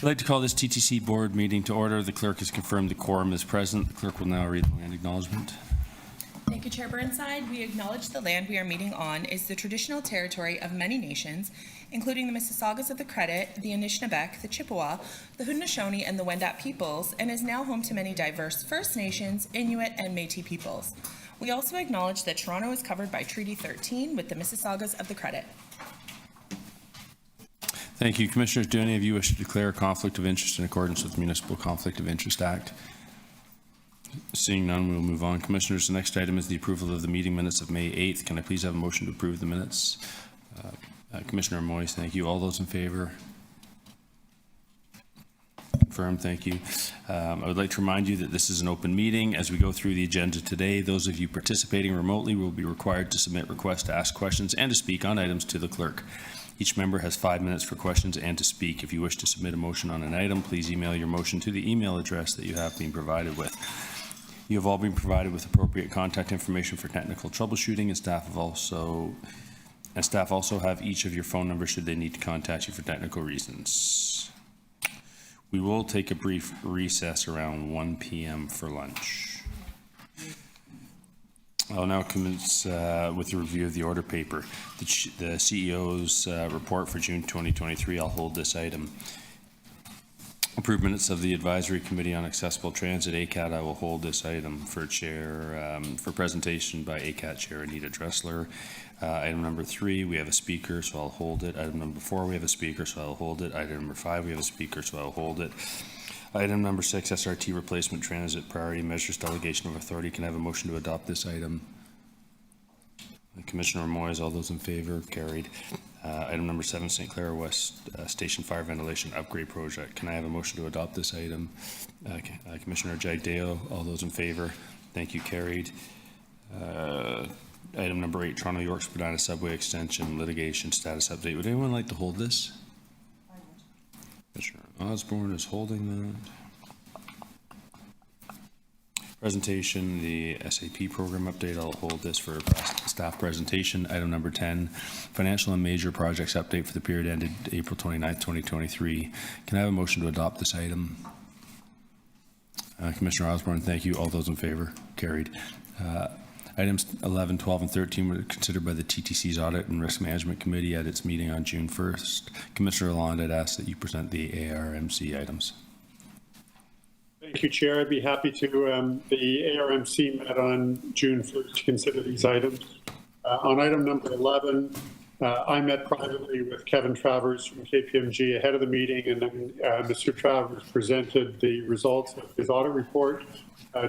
I'd like to call this TTC Board meeting to order. The clerk has confirmed the quorum is present. The clerk will now read the land acknowledgement. Thank you, Chair Burnside. We acknowledge the land we are meeting on is the traditional territory of many nations, including the Mississaugas of the Credit, the Anishinaabeg, the Chippewa, the Haudenosaunee, and the Wendat peoples, and is now home to many diverse First Nations, Inuit, and Métis peoples. We also acknowledge that Toronto is covered by Treaty 13 with the Mississaugas of the Credit. Thank you. Commissioners, do any of you wish to declare a conflict of interest in accordance with the Municipal Conflict of Interest Act? Seeing none, we will move on. Commissioners, the next item is the approval of the meeting minutes of May 8th. Can I please have a motion to approve the minutes? Commissioner Moyes, thank you. All those in favor? Confirmed, thank you. I would like to remind you that this is an open meeting. As we go through the agenda today, those of you participating remotely will be required to submit requests to ask questions and to speak on items to the clerk. Each member has 5 minutes for questions and to speak. If you wish to submit a motion on an item, please email your motion to the email address that you have been provided with. You have all been provided with appropriate contact information for technical troubleshooting, and staff also have each of your phone numbers should they need to contact you for technical reasons. We will take a brief recess around 1 p.m. for lunch. I'll now commence with a review of the order paper. The CEO's report for June 2023, I'll hold this item. Approved minutes of the Advisory Committee on Accessible Transit, ACAT, I will hold this item for presentation by ACAT Chair Anita Dressler. Item number 3, we have a speaker, so I'll hold it. Item number 4, we have a speaker, so I'll hold it. Item number 5, we have a speaker, so I'll hold it. Item number 6, SRT Replacement Transit Priority Measures Delegation of Authority. Can I have a motion to adopt this item? Commissioner Moyes, all those in favor? Carried. Item number 7, St. Clair West Station Fire Ventilation Upgrade Project. Can I have a motion to adopt this item? Commissioner Jagdeo, all those in favor? Thank you. Carried. Item number 8, Toronto York Spadina Subway Extension Litigation Status Update. Would anyone like to hold this? Commissioner Osborne is holding that. Presentation, the SAP program update. I'll hold this for staff presentation. Item number 10, financial and major projects update for the period ended April 29th, 2023. Can I have a motion to adopt this item? Commissioner Osborne, thank you. All those in favor? Carried. Items 11, 12, and 13 were considered by the TTC's Audit and Risk Management Committee at its meeting on June 1st. Commissioner Lalonde, I'd ask that you present the ARMC items. Thank you, Chair. I'd be happy to. The ARMC met on June 1st to consider these items. On item number 11, I met privately with Kevin Travers from KPMG ahead of the meeting, and then Mr. Travers presented the results of his audit report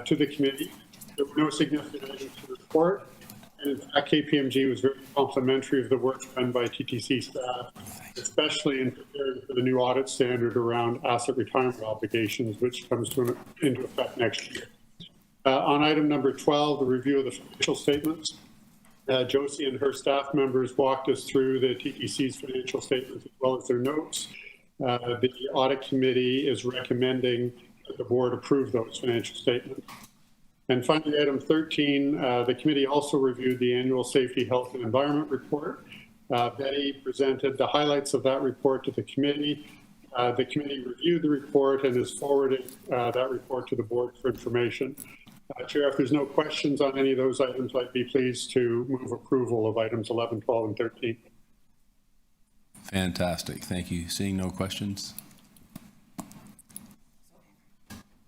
to the committee. There were no significant items to report. And in fact, KPMG was very complimentary of the work done by TTC staff, especially in preparing for the new audit standard around asset retirement obligations, which comes into effect next year. On item number 12, the review of the financial statements, Josie and her staff members walked us through the TTC's financial statements as well as their notes. The audit committee is recommending that the board approve those financial statements. And finally, item 13, the committee also reviewed the annual safety, health, and environment report. Betty presented the highlights of that report to the committee. The committee reviewed the report and is forwarding that report to the board for information. Chair, if there's no questions on any of those items, I'd be pleased to move approval of items 11, 12, and 13. Fantastic. Thank you. Seeing no questions?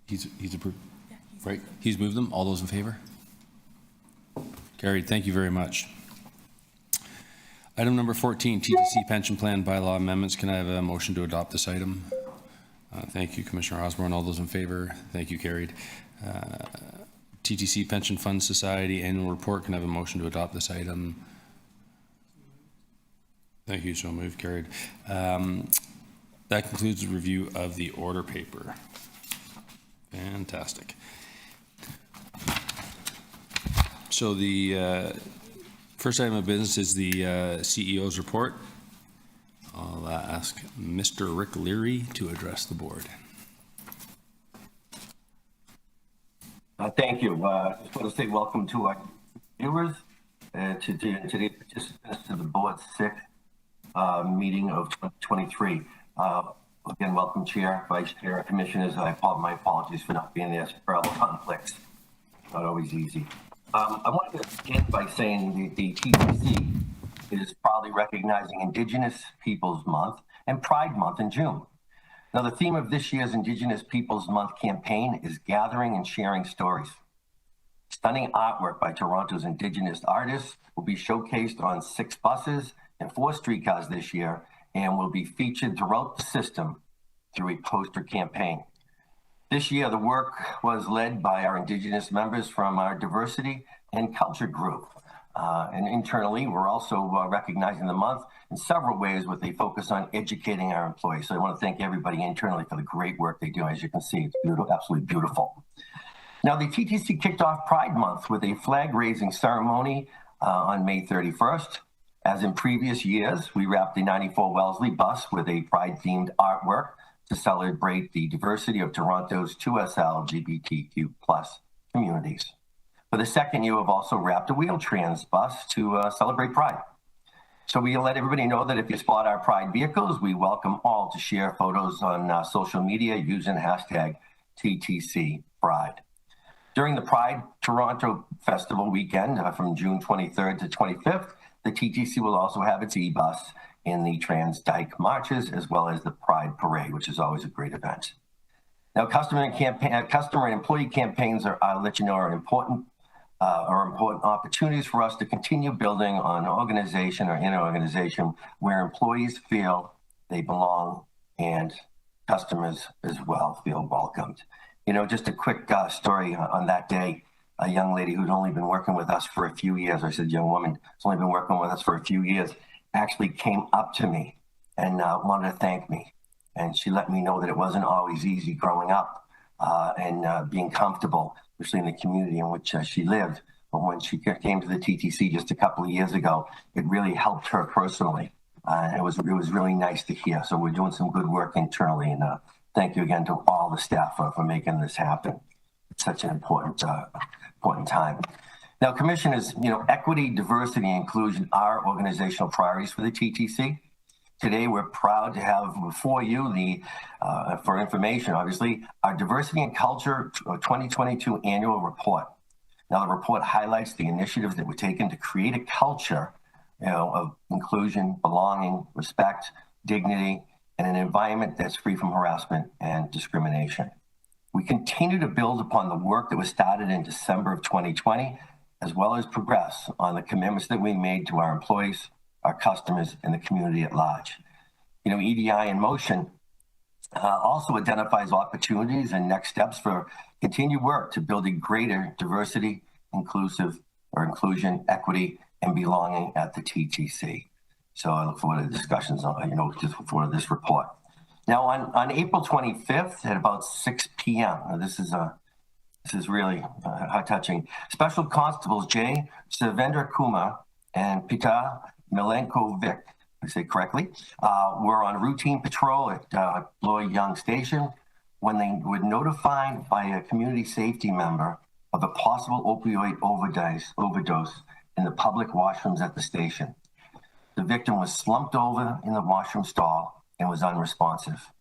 He's approved. Right, he's moved them. All those in favor? Carried. Thank you very much. Item number 14, TTC Pension Plan Bylaw Amendments. Can I have a motion to adopt this item? Thank you, Commissioner Osborne. All those in favor? Thank you. Carried. TTC Pension Fund Society Annual Report. Can I have a motion to adopt this item? Thank you. So moved. Carried. That concludes the review of the order paper. Fantastic. So the first item of business is the CEO's report. I'll ask Mr. Rick Leary to address the board. Thank you. I just want to say welcome to our viewers and to today's participants to the board's 6th meeting of 2023. Again, welcome, Chair, Vice Chair, Commissioners. My apologies for not being there for all the conflicts. Not always easy. I wanted to begin by saying the TTC is proudly recognizing Indigenous Peoples Month and Pride Month in June. Now, the theme of this year's Indigenous Peoples Month campaign is gathering and sharing stories. Stunning artwork by Toronto's Indigenous artists will be showcased on 6 buses and 4 streetcars this year and will be featured throughout the system through a poster campaign. This year, the work was led by our Indigenous members from our diversity and culture group. And internally, we're also recognizing the month in several ways with a focus on educating our employees. So I want to thank everybody internally for the great work they do. As you can see, it's beautiful, absolutely beautiful. Now, the TTC kicked off Pride Month with a flag-raising ceremony on May 31st. As in previous years, we wrapped the 94 Wellesley bus with a Pride-themed artwork to celebrate the diversity of Toronto's 2SL LGBTQ+ communities. For the second year, we've also wrapped a Wheel-Trans bus to celebrate Pride. So we let everybody know that if you spot our Pride vehicles, we welcome all to share photos on social media using hashtag TTC Pride. During the Pride Toronto Festival weekend from June 23rd to 25th, the TTC will also have its e-bus in the Trans Dyke marches, as well as the Pride Parade, which is always a great event. Now, customer and employee campaigns I'll let you know, are important opportunities for us to continue building on an organization or in an organization where employees feel they belong and customers as well feel welcomed. You know, just a quick story on that day. A young lady who'd only been working with us for a few years, I said, young woman, who's only been working with us for a few years, actually came up to me and wanted to thank me. And she let me know that it wasn't always easy growing up and being comfortable, especially in the community in which she lived. But when she came to the TTC just a couple of years ago, it really helped her personally. It was really nice to hear. So we're doing some good work internally, and thank you again to all the staff for making this happen. It's such an important time. Now, commissioners, equity, diversity, and inclusion are organizational priorities for the TTC. Today, we're proud to have before you for information, obviously, our Diversity and Culture 2022 annual report. Now, the report highlights the initiatives that were taken to create a culture, of inclusion, belonging, respect, dignity, and an environment that's free from harassment and discrimination. We continue to build upon the work that was started in December of 2020, as well as progress on the commitments that we made to our employees, our customers, and the community at large. EDI in motion also identifies opportunities and next steps for continued work to building greater diversity, inclusion, equity, and belonging at the TTC. So I look forward to the discussions on, just look forward to this report. Now, on April 25th at about 6 p.m., this is really heart-touching. Special Constables J. Savendra Kumar and Peter Milenkovic, if I say correctly, were on routine patrol at Lloyd Young Station when they were notified by a community safety member of a possible opioid overdose in the public washrooms at the station. The victim was slumped over in the washroom stall and was unresponsive.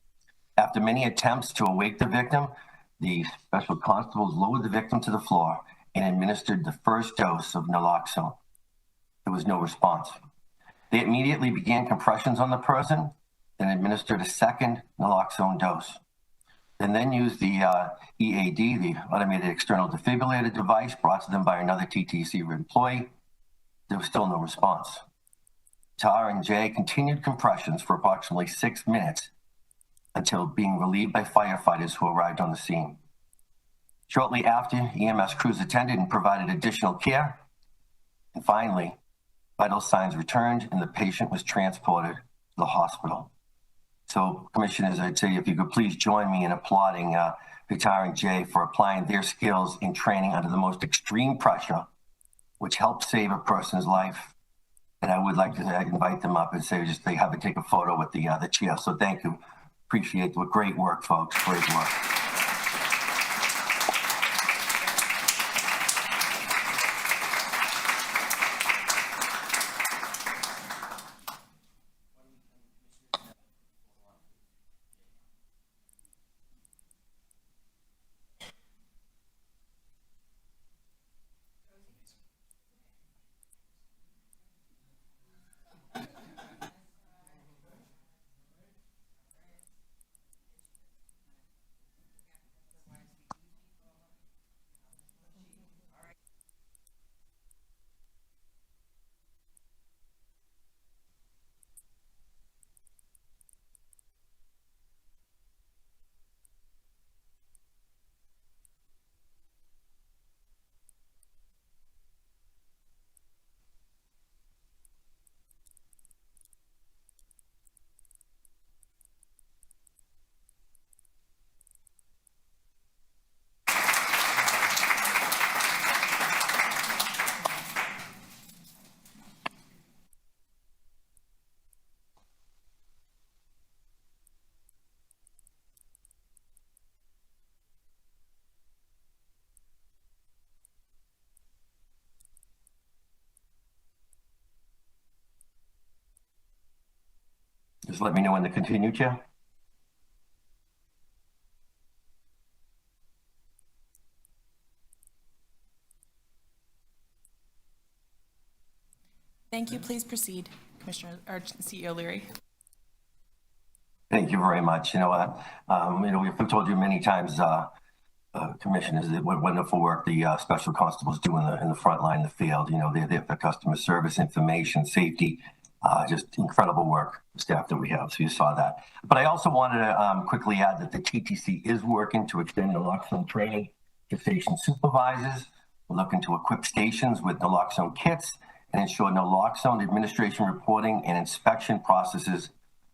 After many attempts to awake the victim, the special constables lowered the victim to the floor and administered the first dose of naloxone. There was no response. They immediately began compressions on the person, then administered a second naloxone dose, and then used the EAD, the automated external defibrillator device brought to them by another TTC employee. There was still no response. Tar and Jay continued compressions for approximately 6 minutes until being relieved by firefighters who arrived on the scene. Shortly after, EMS crews attended and provided additional care. And finally, vital signs returned and the patient was transported to the hospital. So, commissioners, I'd say if you could please join me in applauding Peter and Jay for applying their skills in training under the most extreme pressure, which helped save a person's life. And I would like to invite them up and say, they have to take a photo with the chair. So thank you. Appreciate the great work, folks. Great work. Just let me know when to continue, Chair. Thank you. Please proceed, Commissioner or CEO Leary. Thank you very much. We've told you many times, commissioners, that what wonderful work the special constables do in the front line, in the field. They're there for customer service, information, safety, just incredible work, the staff that we have. So you saw that. But I also wanted to quickly add that the TTC is working to extend naloxone training to station supervisors. We're looking to equip stations with naloxone kits and ensure naloxone administration reporting and inspection processes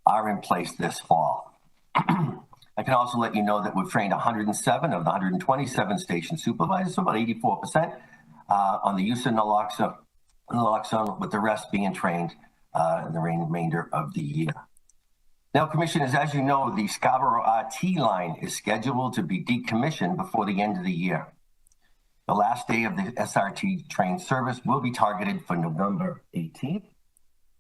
are in place this fall. I can also let you know that we've trained 107 of the 127 station supervisors, so about 84%, on the use of naloxone, with the rest being trained in the remainder of the year. Now, Commissioners, as you know, the Scarborough RT line is scheduled to be decommissioned before the end of the year. The last day of the SRT train service will be targeted for November 18th,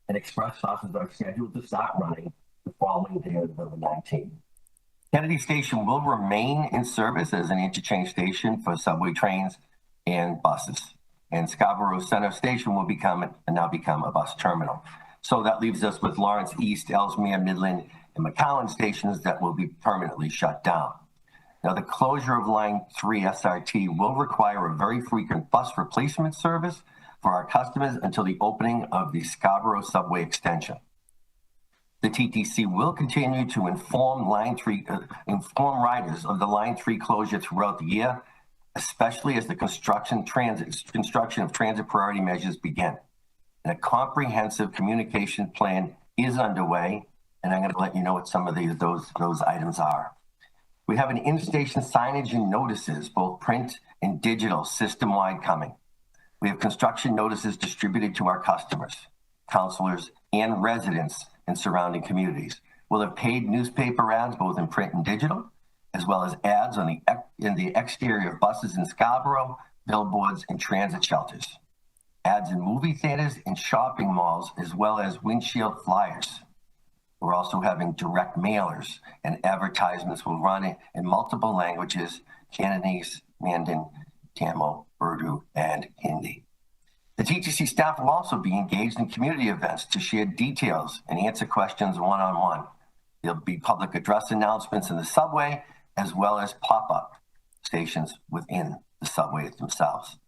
and express buses are scheduled to start running the following day, November 19th. Kennedy Station will remain in service as an interchange station for subway trains and buses. And Scarborough Center Station will now become a bus terminal. So that leaves us with Lawrence East, Ellesmere, Midland, and McAllen stations that will be permanently shut down. Now, the closure of Line 3 SRT will require a very frequent bus replacement service for our customers until the opening of the Scarborough subway extension. The TTC will continue to inform riders of the Line 3 closure throughout the year, especially as the construction of transit priority measures begin. And a comprehensive communication plan is underway, and I'm going to let you know what some of those items are. We have an in-station signage and notices, both print and digital, system-wide coming. We have construction notices distributed to our customers, counselors, and residents in surrounding communities. We'll have paid newspaper ads, both in print and digital, as well as ads in the exterior of buses in Scarborough, billboards, and transit shelters. Ads in movie theaters and shopping malls, as well as windshield flyers. We're also having direct mailers, and advertisements will run in multiple languages: Cantonese, Mandarin, Tamil, Urdu, and Hindi. The TTC staff will also be engaged in community events to share details and answer questions one-on-one. There'll be public address announcements in the subway, as well as pop-up stations within the subway themselves.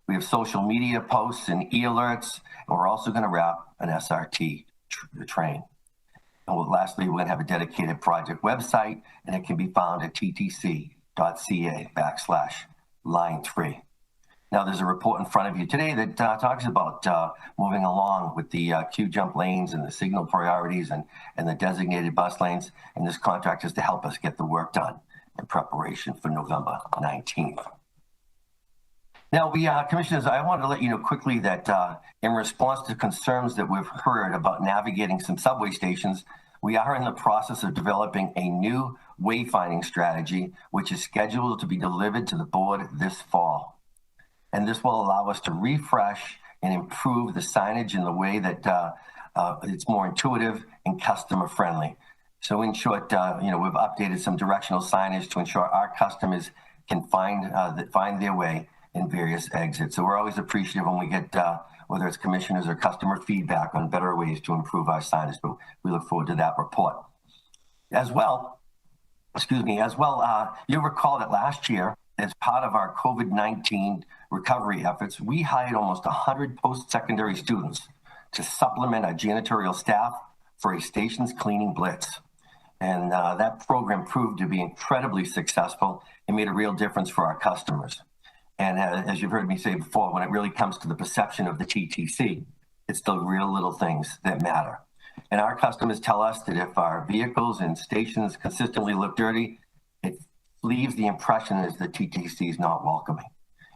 We have social media posts and e-alerts, and we're also going to wrap an SRT train. And lastly, we're going to have a dedicated project website, and it can be found at ttc.ca/line 3. Now, there's a report in front of you today that talks about moving along with the queue jump lanes and the signal priorities and the designated bus lanes. And this contract is to help us get the work done in preparation for November 19th. Now, Commissioners, I wanted to let you know quickly that in response to concerns that we've heard about navigating some subway stations, we are in the process of developing a new wayfinding strategy, which is scheduled to be delivered to the board this fall. And this will allow us to refresh and improve the signage in the way that it's more intuitive and customer friendly. So in short, we've updated some directional signage to ensure our customers can find their way in various exits. So we're always appreciative when we get, whether it's commissioners or customer feedback on better ways to improve our signage, but we look forward to that report. As well, you'll recall that last year, as part of our COVID-19 recovery efforts, we hired almost 100 post-secondary students to supplement our janitorial staff for a station's cleaning blitz. And that program proved to be incredibly successful and made a real difference for our customers. And as you've heard me say before, when it really comes to the perception of the TTC, it's the real little things that matter. And our customers tell us that if our vehicles and stations consistently look dirty, it leaves the impression as the TTC is not welcoming.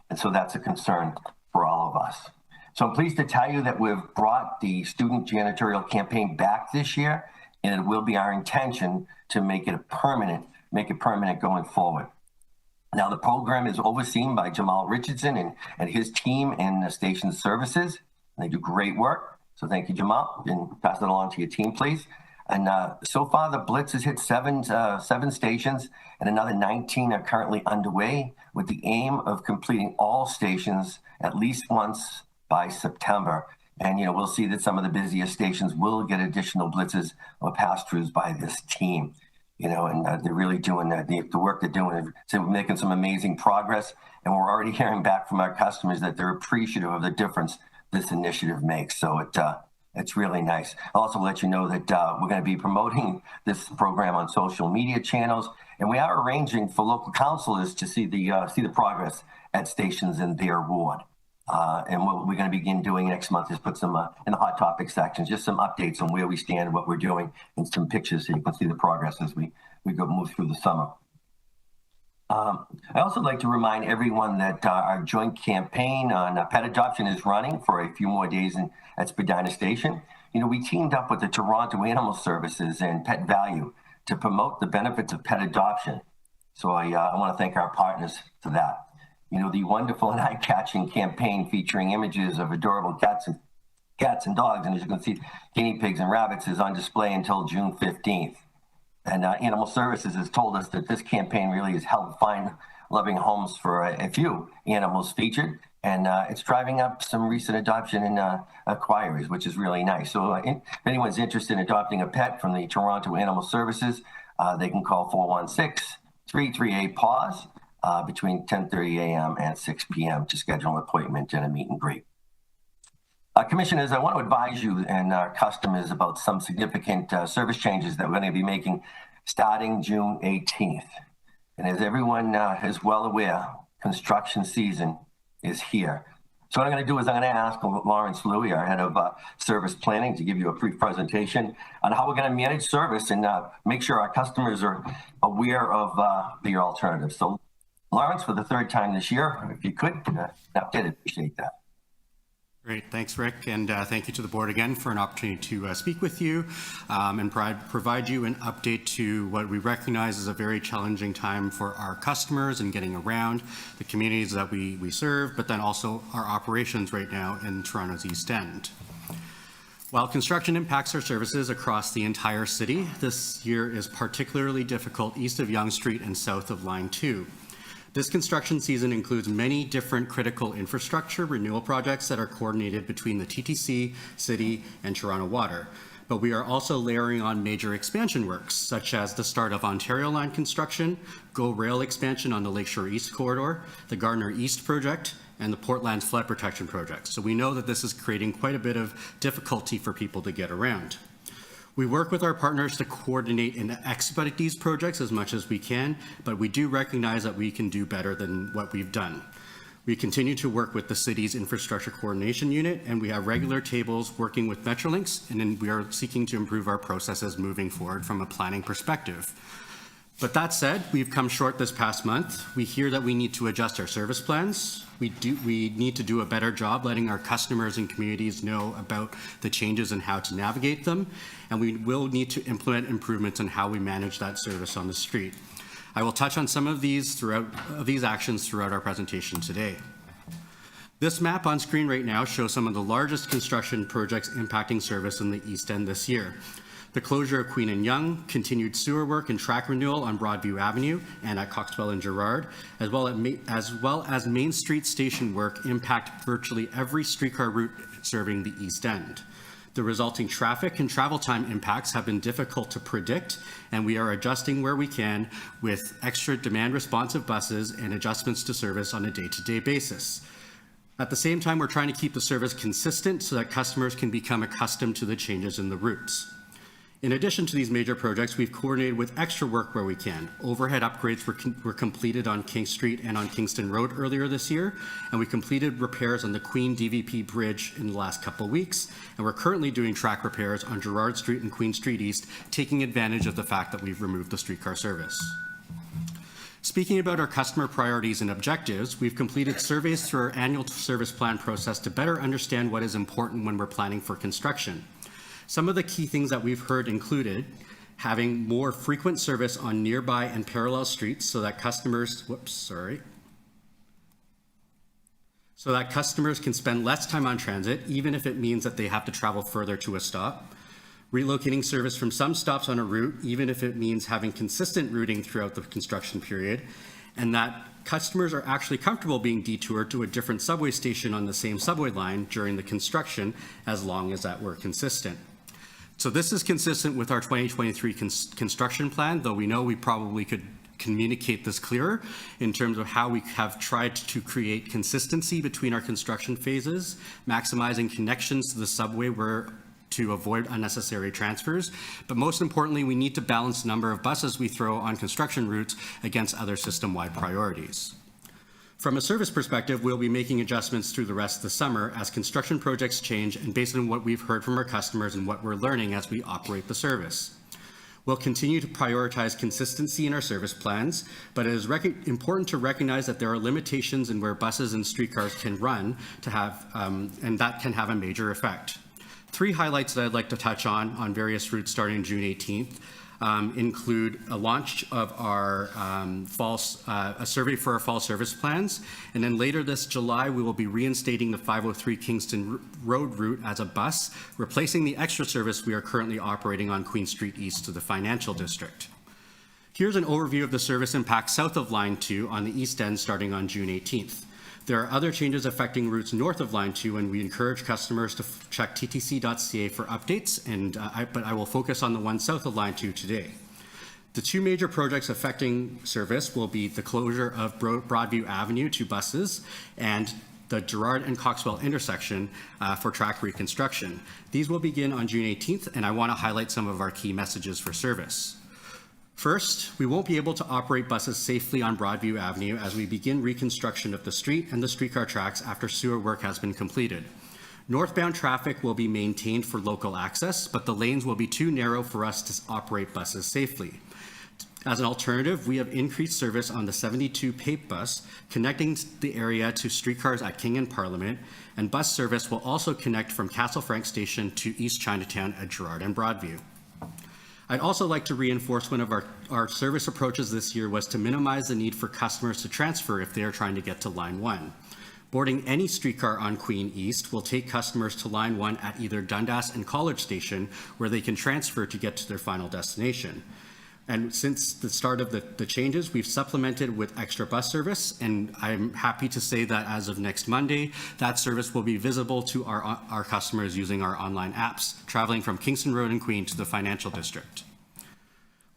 And so that's a concern for all of us. So I'm pleased to tell you that we've brought the student janitorial campaign back this year, and it will be our intention to make it permanent going forward. Now, the program is overseen by Jamal Richardson and his team in the station services. They do great work. So thank you, Jamal, and pass it along to your team, please. And so far, the Blitz has hit seven stations, and another 19 are currently underway, with the aim of completing all stations at least once by September. And, we'll see that some of the busiest stations will get additional blitzes or pass-throughs by this team. And they're really doing the work they're doing. So we're making some amazing progress, and we're already hearing back from our customers that they're appreciative of the difference this initiative makes. So it's really nice. I'll also let you know that we're going to be promoting this program on social media channels, and we are arranging for local councilors to see the progress at stations in their ward. And what we're going to begin doing next month is put some in the hot topic section, just some updates on where we stand, what we're doing, and some pictures so you can see the progress as we move through the summer. I also like to remind everyone that our joint campaign on pet adoption is running for a few more days at Spadina Station. We teamed up with the Toronto Animal Services and Pet Value to promote the benefits of pet adoption. So I want to thank our partners for that. The wonderful and eye-catching campaign featuring images of adorable cats and dogs, and as you can see, guinea pigs and rabbits is on display until June 15th. And Animal Services has told us that this campaign really has helped find loving homes for a few animals featured, and it's driving up some recent adoption in inquiries, which is really nice. So if anyone's interested in adopting a pet from the Toronto Animal Services, they can call 416-338-PAWS. Between 10:30 a.m. and 6 p.m. to schedule an appointment and a meet and greet. Commissioners, I want to advise you and our customers about some significant service changes that we're going to be making starting June 18th. And as everyone is well aware, construction season is here. So what I'm going to do is I'm going to ask Lawrence Louie, our head of service planning, to give you a brief presentation on how we're going to manage service and make sure our customers are aware of the alternatives. So Lawrence, for the third time this year, if you could, I'd appreciate that. Great, thanks, Rick, and thank you to the board again for an opportunity to speak with you and provide you an update to what we recognize as a very challenging time for our customers and getting around the communities that we serve, but then also our operations right now in Toronto's East End. While construction impacts our services across the entire city, this year is particularly difficult east of Yonge Street and south of Line 2. This construction season includes many different critical infrastructure renewal projects that are coordinated between the TTC, City, and Toronto Water. But we are also layering on major expansion works, such as the start of Ontario Line construction, GO Rail expansion on the Lakeshore East Corridor, the Gardner East project, and the Portland's flood protection project. So we know that this is creating quite a bit of difficulty for people to get around. We work with our partners to coordinate and expedite these projects as much as we can, but we do recognize that we can do better than what we've done. We continue to work with the city's infrastructure coordination unit, and we have regular tables working with Metrolinx, and then we are seeking to improve our processes moving forward from a planning perspective. But that said, we've come short this past month. We hear that we need to adjust our service plans. We need to do a better job letting our customers and communities know about the changes and how to navigate them. And we will need to implement improvements on how we manage that service on the street. I will touch on some of these actions throughout our presentation today. This map on screen right now shows some of the largest construction projects impacting service in the East End this year. The closure of Queen and Yonge, continued sewer work and track renewal on Broadview Avenue and at Coxwell and Gerrard, as well as Main Street station work impact virtually every streetcar route serving the East End. The resulting traffic and travel time impacts have been difficult to predict, and we are adjusting where we can with extra demand responsive buses and adjustments to service on a day-to-day basis. At the same time, we're trying to keep the service consistent so that customers can become accustomed to the changes in the routes. In addition to these major projects, we've coordinated with extra work where we can. Overhead upgrades were completed on King Street and on Kingston Road earlier this year, and we completed repairs on the Queen DVP Bridge in the last couple of weeks, and we're currently doing track repairs on Gerrard Street and Queen Street East, taking advantage of the fact that we've removed the streetcar service. Speaking about our customer priorities and objectives, we've completed surveys through our annual service plan process to better understand what is important when we're planning for construction. Some of the key things that we've heard included having more frequent service on nearby and parallel streets so that customers, can spend less time on transit, even if it means that they have to travel further to a stop. relocating service from some stops on a route, even if it means having consistent routing throughout the construction period, and that customers are actually comfortable being detoured to a different subway station on the same subway line during the construction, as long as that were consistent. So this is consistent with our 2023 construction plan, though we know we probably could communicate this clearer in terms of how we have tried to create consistency between our construction phases, maximizing connections to the subway to avoid unnecessary transfers. But most importantly, we need to balance the number of buses we throw on construction routes against other system-wide priorities. From a service perspective, we'll be making adjustments through the rest of the summer as construction projects change and based on what we've heard from our customers and what we're learning as we operate the service. We'll continue to prioritize consistency in our service plans, but it is important to recognize that there are limitations in where buses and streetcars can run and that can have a major effect. 3 highlights that I'd like to touch on various routes starting June 18th include a launch of our a survey for our fall service plans, and then later this July we will be reinstating the 503 Kingston Road route as a bus, replacing the extra service we are currently operating on Queen Street East to the Financial District. Here's an overview of the service impact south of Line 2 on the East End starting on June 18th. There are other changes affecting routes north of Line 2, and we encourage customers to check ttc.ca for updates, but I will focus on the one south of Line 2 today. The 2 major projects affecting service will be the closure of Broadview Avenue to buses and the Gerrard and Coxwell intersection for track reconstruction. These will begin on June 18th, and I want to highlight some of our key messages for service. First, we won't be able to operate buses safely on Broadview Avenue as we begin reconstruction of the street and the streetcar tracks after sewer work has been completed. Northbound traffic will be maintained for local access, but the lanes will be too narrow for us to operate buses safely. As an alternative, we have increased service on the 72 PAPE bus, connecting the area to streetcars at King and Parliament, and bus service will also connect from Castle Frank Station to East Chinatown at Gerrard and Broadview. I'd also like to reinforce one of our service approaches this year was to minimize the need for customers to transfer if they are trying to get to Line 1. Boarding any streetcar on Queen East will take customers to Line 1 at either Dundas and College Station, where they can transfer to get to their final destination. And since the start of the changes, we've supplemented with extra bus service, and I'm happy to say that as of next Monday, that service will be visible to our customers using our online apps, traveling from Kingston Road and Queen to the Financial District.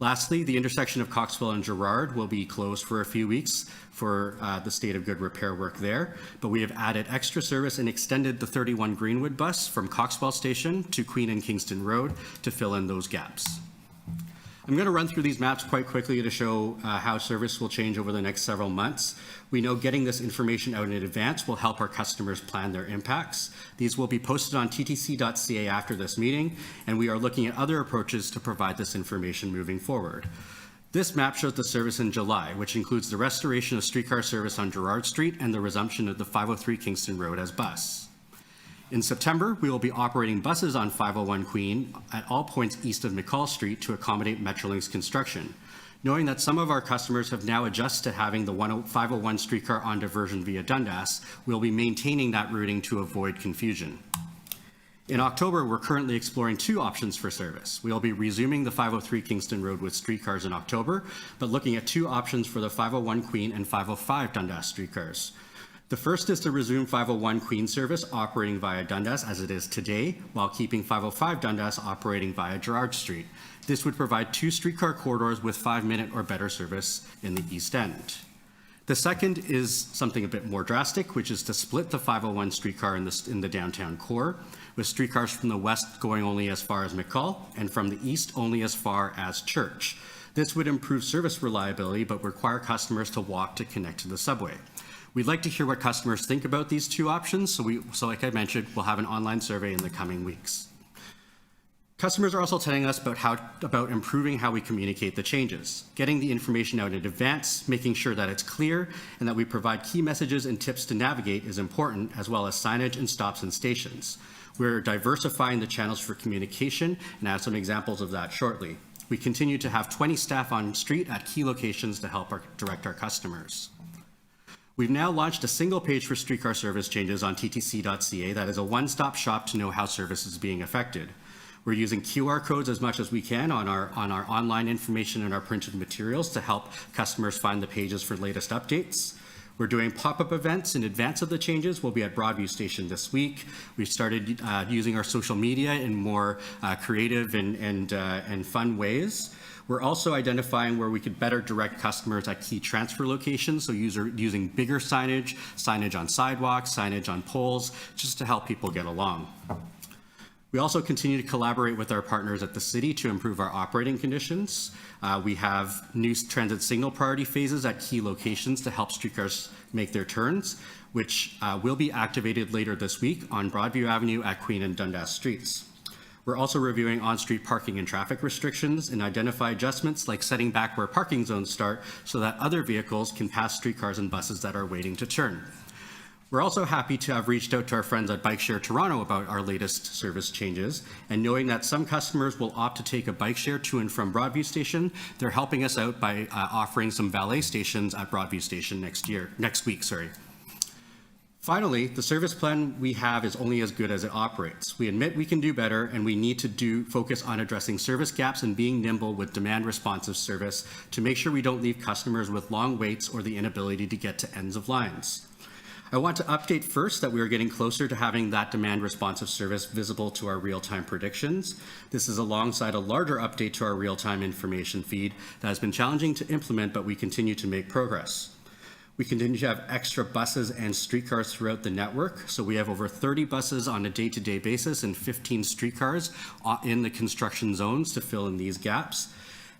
Lastly, the intersection of Coxwell and Gerrard will be closed for a few weeks for the state of good repair work there, but we have added extra service and extended the 31 Greenwood bus from Coxwell Station to Queen and Kingston Road to fill in those gaps. I'm going to run through these maps quite quickly to show how service will change over the next several months. We know getting this information out in advance will help our customers plan their impacts. These will be posted on ttc.ca after this meeting, and we are looking at other approaches to provide this information moving forward. This map shows the service in July, which includes the restoration of streetcar service on Gerrard Street and the resumption of the 503 Kingston Road as bus. In September, we will be operating buses on 501 Queen at all points east of McCall Street to accommodate Metrolinx's construction. Knowing that some of our customers have now adjusted to having the 501 streetcar on diversion via Dundas, we'll be maintaining that routing to avoid confusion. In October, we're currently exploring 2 options for service. We'll be resuming the 503 Kingston Road with streetcars in October, but looking at 2 options for the 501 Queen and 505 Dundas streetcars. The first is to resume 501 Queen service operating via Dundas as it is today, while keeping 505 Dundas operating via Gerrard Street. This would provide 2 streetcar corridors with 5-minute or better service in the East End. The second is something a bit more drastic, which is to split the 501 streetcar in the downtown core, with streetcars from the west going only as far as McCall and from the east only as far as Church. This would improve service reliability, but require customers to walk to connect to the subway. We'd like to hear what customers think about these 2 options, so like I mentioned, we'll have an online survey in the coming weeks. Customers are also telling us about improving how we communicate the changes, getting the information out in advance, making sure that it's clear, and that we provide key messages and tips to navigate is important, as well as signage and stops and stations. We're diversifying the channels for communication, and I have some examples of that shortly. We continue to have 20 staff on street at key locations to help direct our customers. We've now launched a single page for streetcar service changes on ttc.ca that is a one-stop shop to know how service is being affected. We're using QR codes as much as we can on our online information and our printed materials to help customers find the pages for latest updates. We're doing pop-up events in advance of the changes. We'll be at Broadview Station this week. We've started using our social media in more creative and fun ways. We're also identifying where we could better direct customers at key transfer locations, so using bigger signage, signage on sidewalks, signage on poles, just to help people get along. We also continue to collaborate with our partners at the city to improve our operating conditions. We have new transit signal priority phases at key locations to help streetcars make their turns, which will be activated later this week on Broadview Avenue at Queen and Dundas Streets. We're also reviewing on-street parking and traffic restrictions and identify adjustments like setting back where parking zones start so that other vehicles can pass streetcars and buses that are waiting to turn. We're also happy to have reached out to our friends at Bike Share Toronto about our latest service changes, and knowing that some customers will opt to take a bike share to and from Broadview Station, they're helping us out by offering some valet stations at Broadview Station next week. Finally, the service plan we have is only as good as it operates. We admit we can do better, and we need to focus on addressing service gaps and being nimble with demand responsive service to make sure we don't leave customers with long waits or the inability to get to ends of lines. I want to update first that we are getting closer to having that demand responsive service visible to our real-time predictions. This is alongside a larger update to our real-time information feed that has been challenging to implement, but we continue to make progress. We continue to have extra buses and streetcars throughout the network. So we have over 30 buses on a day-to-day basis and 15 streetcars in the construction zones to fill in these gaps.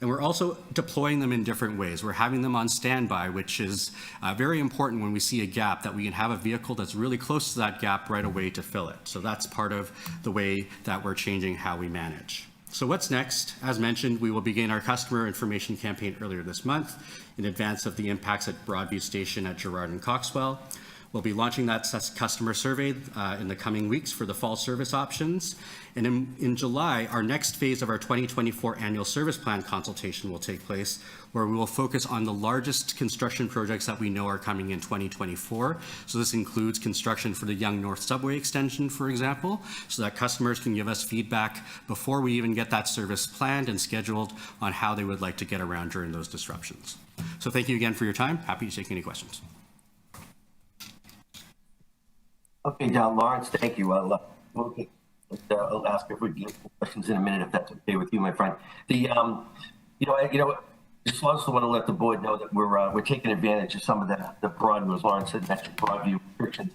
And we're also deploying them in different ways. We're having them on standby, which is very important when we see a gap, that we can have a vehicle that's really close to that gap right away to fill it. So that's part of the way that we're changing how we manage. So what's next? As mentioned, we will begin our customer information campaign earlier this month in advance of the impacts at Broadview Station at Gerrard and Coxwell. We'll be launching that customer survey in the coming weeks for the fall service options. And in July, our next phase of our 2024 annual service plan consultation will take place, where we will focus on the largest construction projects that we know are coming in 2024. So this includes construction for the Yonge North Subway extension, for example, so that customers can give us feedback before we even get that service planned and scheduled on how they would like to get around during those disruptions. So thank you again for your time. Happy to take any questions. Okay, John Lawrence, thank you. I'll ask if we can get questions in a minute, if that's okay with you, my friend. Just also want to let the board know that we're taking advantage of some of the Broadview, as Lawrence said, that's Broadview restrictions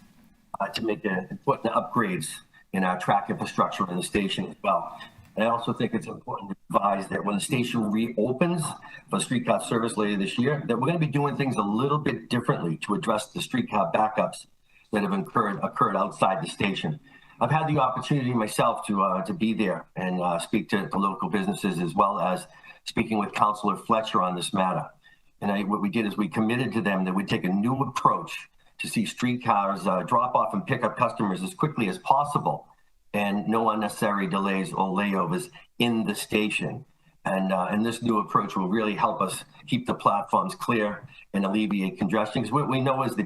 to make important upgrades in our track infrastructure in the station as well. And I also think it's important to advise that when the station reopens for streetcar service later this year, that we're going to be doing things a little bit differently to address the streetcar backups that have occurred outside the station. I've had the opportunity myself to be there and speak to local businesses, as well as speaking with Councillor Fletcher on this matter. And what we did is we committed to them that we'd take a new approach to see streetcars drop off and pick up customers as quickly as possible, and no unnecessary delays or layovers in the station. And this new approach will really help us keep the platforms clear and alleviate congestion. Because what we know is the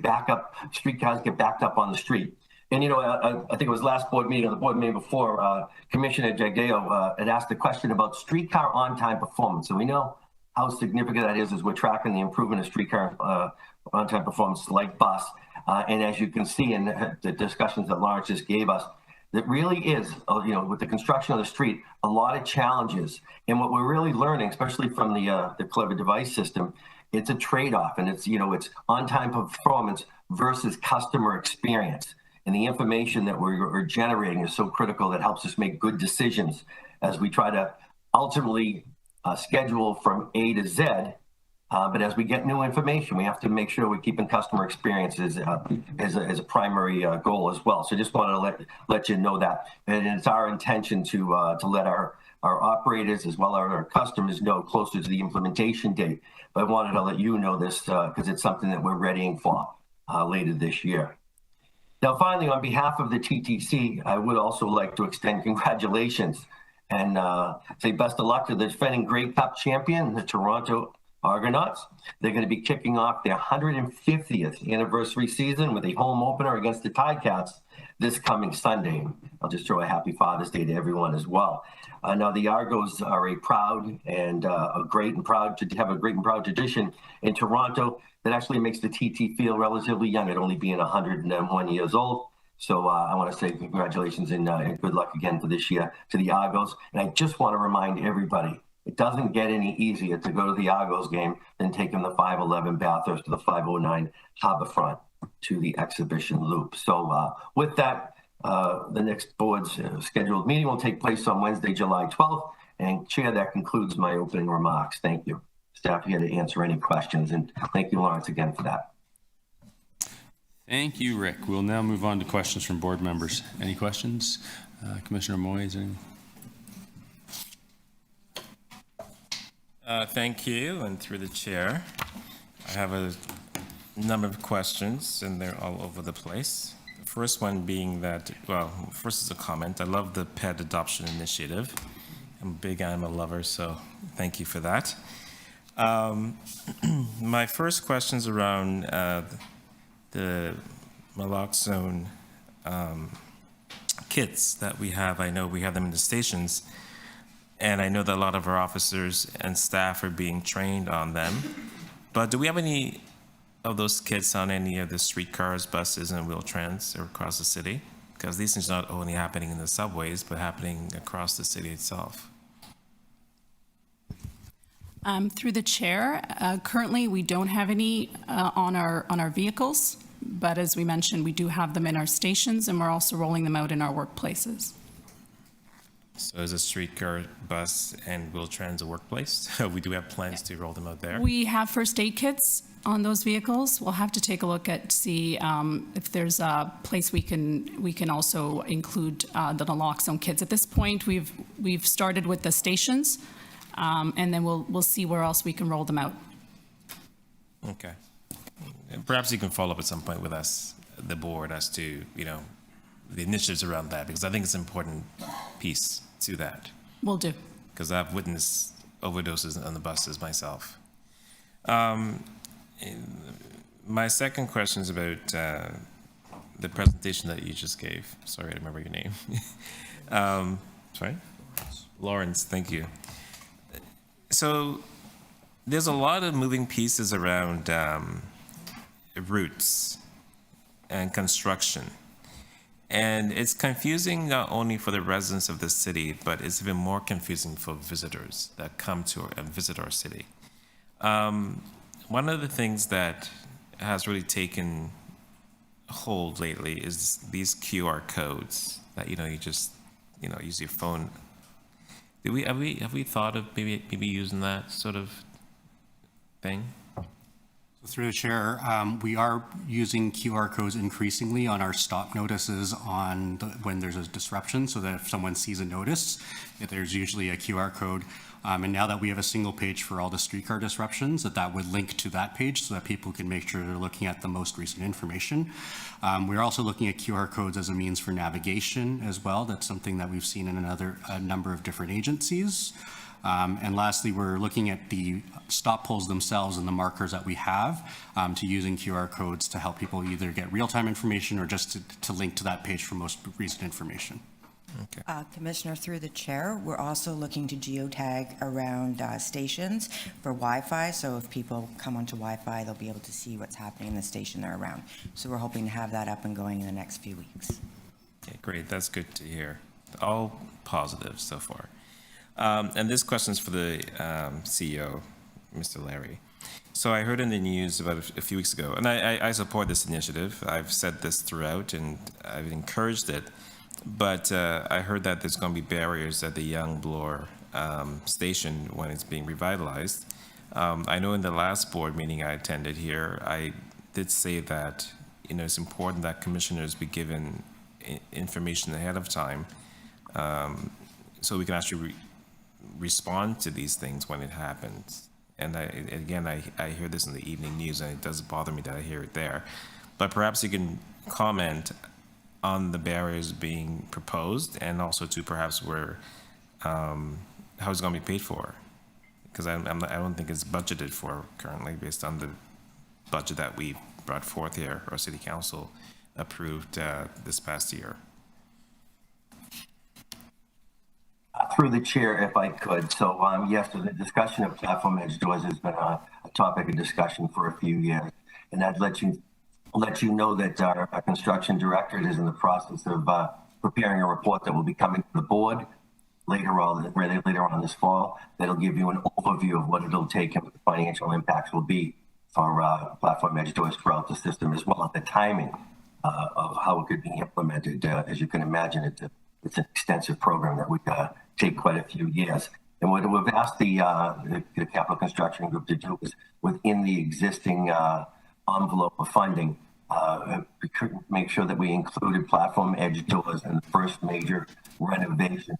streetcars get backed up on the street. And, I think it was last board meeting or the board meeting before, Commissioner Jagdeo had asked a question about streetcar on-time performance. So we know how significant that is as we're tracking the improvement of streetcar on-time performance like bus. And as you can see in the discussions that Lawrence just gave us, that really is, with the construction of the street, a lot of challenges. And what we're really learning, especially from the clever device system, it's a trade-off, and it's on-time performance versus customer experience. And the information that we're generating is so critical, that helps us make good decisions as we try to ultimately schedule from A to Z. But as we get new information, we have to make sure we're keeping customer experiences as a primary goal as well. So just wanted to let you know that. And it's our intention to let our operators as well as our customers know closer to the implementation date. But I wanted to let you know this because it's something that we're readying for later this year. Now, finally, on behalf of the TTC, I would also like to extend congratulations and say best of luck to the defending Grey Cup champion, the Toronto Argonauts. They're going to be kicking off their 150th anniversary season with a home opener against the Ticats this coming Sunday. I'll just throw a happy Father's Day to everyone as well. Now, the Argos are a proud and a great and proud tradition in Toronto that actually makes the TT feel relatively young at only being 101 years old. So I want to say congratulations and good luck again for this year to the Argos. And I just want to remind everybody, it doesn't get any easier to go to the Argos game than taking the 511 Bathurst to the 509 Harbourfront to the exhibition loop. So with that, the next board's scheduled meeting will take place on Wednesday, July 12th. And Chair, that concludes my opening remarks. Thank you. Staff here to answer any questions. And thank you, Lawrence, again for that. Thank you, Rick. We'll now move on to questions from board members. Any questions? Commissioner Moyes? Thank you, and through the chair, I have a number of questions, and they're all over the place. The first one being that, well, first is a comment. I love the pet adoption initiative. I'm a big animal lover, so thank you for that. My first question is around the naloxone kits that we have. I know we have them in the stations, and I know that a lot of our officers and staff are being trained on them. But do we have any of those kits on any of the streetcars, buses, and Wheel-Trans across the city? Because these things are not only happening in the subways, but happening across the city itself. Through the chair, currently we don't have any on our vehicles, but as we mentioned, we do have them in our stations, and we're also rolling them out in our workplaces. So is a streetcar, bus, and Wheel-Trans a workplace? We do have plans to roll them out there? We have first aid kits on those vehicles. We'll have to take a look at, see if there's a place we can also include the naloxone kits. At this point, we've started with the stations, and then we'll see where else we can roll them out. Okay. And perhaps you can follow up at some point with us, the board, as to, the initiatives around that, because I think it's an important piece to that. Will do. Because I've witnessed overdoses on the buses myself. My second question is about the presentation that you just gave. Sorry, I don't remember your name. Sorry? Lawrence, thank you. So there's a lot of moving pieces around routes and construction. And it's confusing not only for the residents of the city, but it's even more confusing for visitors that come to and visit our city. One of the things that has really taken hold lately is these QR codes that you just use your phone. Have we thought of maybe using that sort of thing? Through the chair, we are using QR codes increasingly on our stop notices when there's a disruption, so that if someone sees a notice, that there's usually a QR code. And now that we have a single page for all the streetcar disruptions, that would link to that page so that people can make sure they're looking at the most recent information. We're also looking at QR codes as a means for navigation as well. That's something that we've seen in a number of different agencies. And lastly, we're looking at the stop poles themselves and the markers that we have to using QR codes to help people either get real-time information or just to link to that page for most recent information. Okay. Commissioner, through the chair, we're also looking to geotag around stations for Wi-Fi. So if people come onto Wi-Fi, they'll be able to see what's happening in the station they're around. So we're hoping to have that up and going in the next few weeks. Okay, great. That's good to hear. All positive so far. And this question is for the CEO, Mr. Larry. So I heard in the news about a few weeks ago, and I support this initiative. I've said this throughout, and I've encouraged it. But I heard that there's going to be barriers at the Young Bloor station when it's being revitalized. I know in the last board meeting I attended here, I did say that it's important that commissioners be given information ahead of time so we can actually respond to these things when it happens. And I hear this in the evening news, and it does bother me that I hear it there. But perhaps you can comment on the barriers being proposed, and also to perhaps how it's going to be paid for. Because I don't think it's budgeted for currently based on the budget that we brought forth here, or City Council approved this past year. Through the chair, if I could. So yes, the discussion of platform edge doors has been a topic of discussion for a few years. And I'd let you know that our construction director is in the process of preparing a report that will be coming to the board later on this fall. That'll give you an overview of what it'll take and what the financial impacts will be for platform edge doors throughout the system, as well as the timing of how it could be implemented. As you can imagine, it's an extensive program that would take quite a few years. And what we've asked the capital construction group to do is, within the existing envelope of funding, make sure that we included platform edge doors in the first major renovation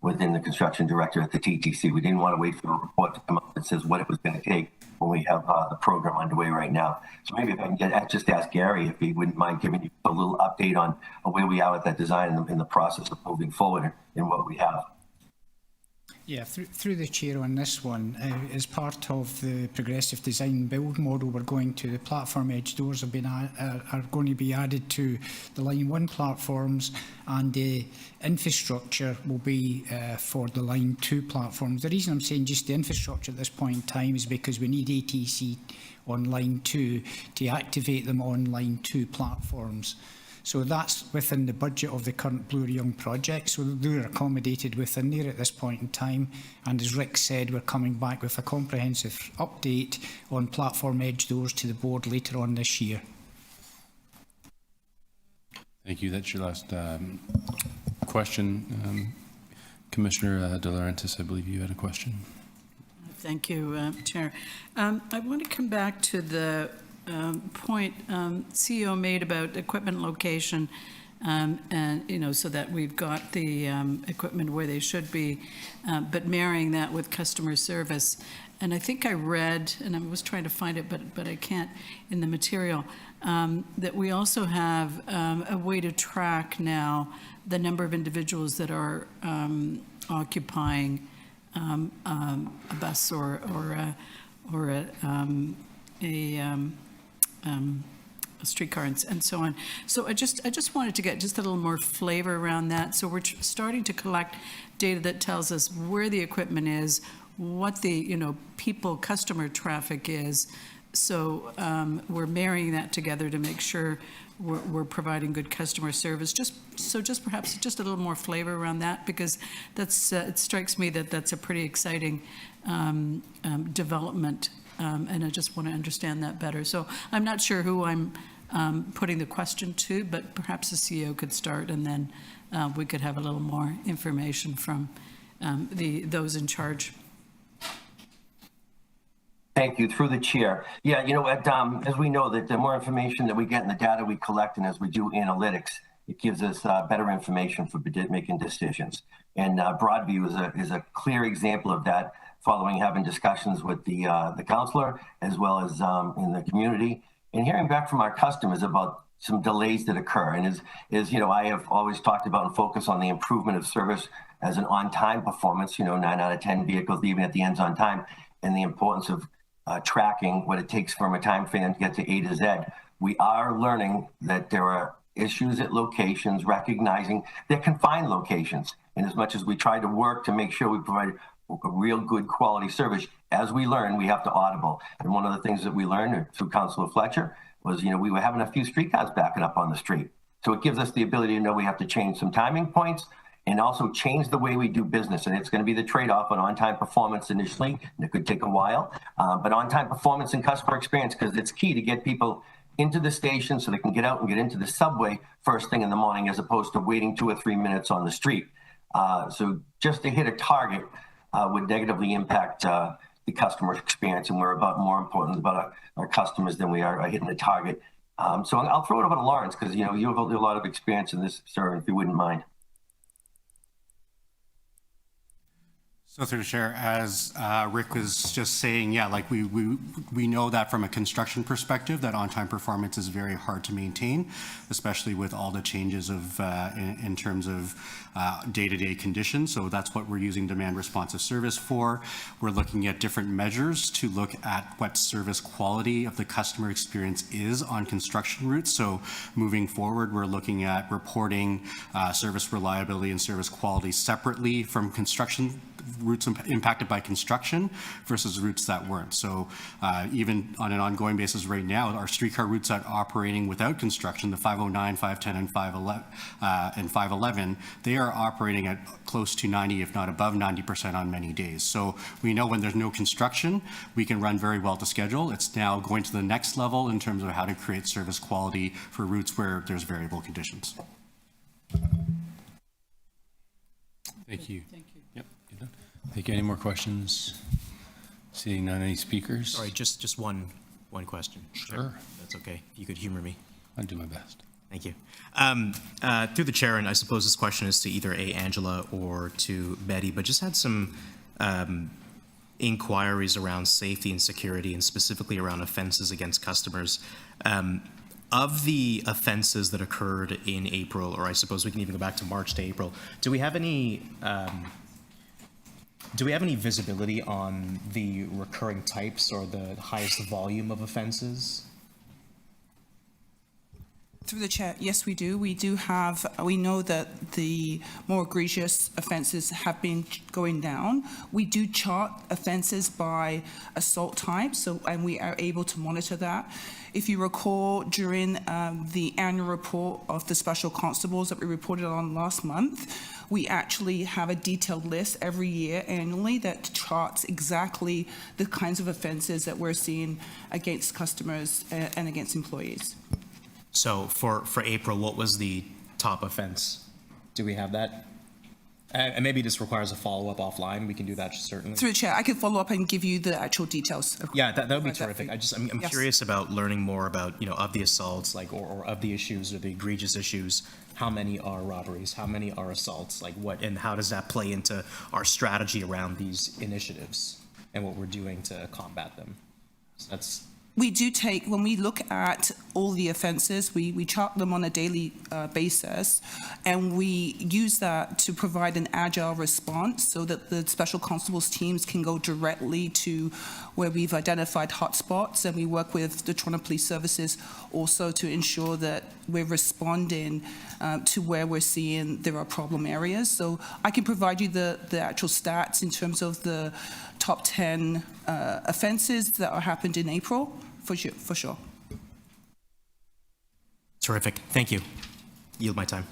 within the construction director at the TTC. We didn't want to wait for a report to come up that says what it was going to take when we have the program underway right now. So maybe if I can just ask Gary if he wouldn't mind giving you a little update on where we are with that design and in the process of moving forward and what we have. Yeah, through the chair on this one, as part of the progressive design build model we're going to, the platform edge doors have been are going to be added to the Line 1 platforms, and the infrastructure will be for the Line 2 platforms. The reason I'm saying just the infrastructure at this point in time is because we need ATC on Line 2 to activate them on Line 2 platforms. So that's within the budget of the current Bloor-Young project. So they're accommodated within there at this point in time. And as Rick said, we're coming back with a comprehensive update on platform edge doors to the board later on this year. Thank you. That's your last question. Commissioner De Laurentiis, I believe you had a question. Thank you, Chair. I want to come back to the point CEO made about equipment location, and so that we've got the equipment where they should be, but marrying that with customer service. And I think I read, and I was trying to find it, but I can't in the material, that we also have a way to track now the number of individuals that are occupying a bus or a streetcar and so on. So I just wanted to get just a little more flavor around that. So we're starting to collect data that tells us where the equipment is, what the customer traffic is. So we're marrying that together to make sure we're providing good customer service. Just perhaps just a little more flavor around that, because that's it strikes me that that's a pretty exciting development. And I just want to understand that better. So I'm not sure who I'm putting the question to, but perhaps the CEO could start, and then we could have a little more information from those in charge. Thank you. Through the chair. Yeah, as we know, that the more information that we get and the data we collect, and as we do analytics, it gives us better information for making decisions. And Broadview is a clear example of that, following having discussions with the councillor as well as in the community, and hearing back from our customers about some delays that occur. And as I have always talked about and focused on the improvement of service as an on-time performance, 9 out of 10 vehicles leaving at the ends on time, and the importance of tracking what it takes from a time frame to get to A to Z. We are learning that there are issues at locations, recognizing they're confined locations. And as much as we try to work to make sure we provide a real good quality service, as we learn, we have to audible. And one of the things that we learned through Councillor Fletcher was, we were having a few streetcars backing up on the street. So it gives us the ability to know we have to change some timing points and also change the way we do business. And it's going to be the trade-off on on-time performance initially, and it could take a while, but on-time performance and customer experience, because it's key to get people into the station so they can get out and get into the subway first thing in the morning, as opposed to waiting 2 or 3 minutes on the street. So just to hit a target would negatively impact the customer experience, and we're more important about our customers than we are hitting the target. So I'll throw it over to Lawrence, because you have a lot of experience in this, sir, if you wouldn't mind. So through the chair, as Rick was just saying, yeah, like we know that from a construction perspective, that on-time performance is very hard to maintain, especially with all the changes of in terms of day-to-day conditions. So that's what we're using demand responsive service for. We're looking at different measures to look at what service quality of the customer experience is on construction routes. So moving forward, we're looking at reporting service reliability and service quality separately from construction routes impacted by construction versus routes that weren't. So even on an ongoing basis right now, our streetcar routes that are operating without construction, the 509, 510, and 511, they are operating at close to 90, if not above 90% on many days. So we know when there's no construction, we can run very well to schedule. It's now going to the next level in terms of how to create service quality for routes where there's variable conditions. Thank you. Thank you. Yep. You done? Thank you. Any more questions? Seeing none, any speakers? Sorry, just one question. Sure. That's okay. If you could humor me. I'll do my best. Thank you. Through the chair, and I suppose this question is to either Angela or to Betty, but just had some inquiries around safety and security, and specifically around offenses against customers. Of the offenses that occurred in April, or I suppose we can even go back to March to April, do we have any visibility on the recurring types or the highest volume of offenses? Through the chair, yes, we do. We know that the more egregious offences have been going down. We do chart offences by assault type, and we are able to monitor that. If you recall, during the annual report of the special constables that we reported on last month, we actually have a detailed list every year annually that charts exactly the kinds of offences that we're seeing against customers and against employees. So for April, what was the top offense? Do we have that? And maybe this requires a follow-up offline. We can do that certainly. Through the chair, I can follow up and give you the actual details. Yeah, that would be terrific. I'm Yes. curious about learning more about, of the assaults, like, or of the issues or the egregious issues. How many are robberies? How many are assaults? Like what, and how does that play into our strategy around these initiatives and what we're doing to combat them? So that's. We do when we look at all the offences, we chart them on a daily basis, and we use that to provide an agile response so that the special constables teams can go directly to where we've identified hotspots, and we work with the Toronto Police Services also to ensure that we're responding to where we're seeing there are problem areas. So I can provide you the actual stats in terms of the top 10 offences that happened in April. For sure. Terrific. Thank you. Yield my time.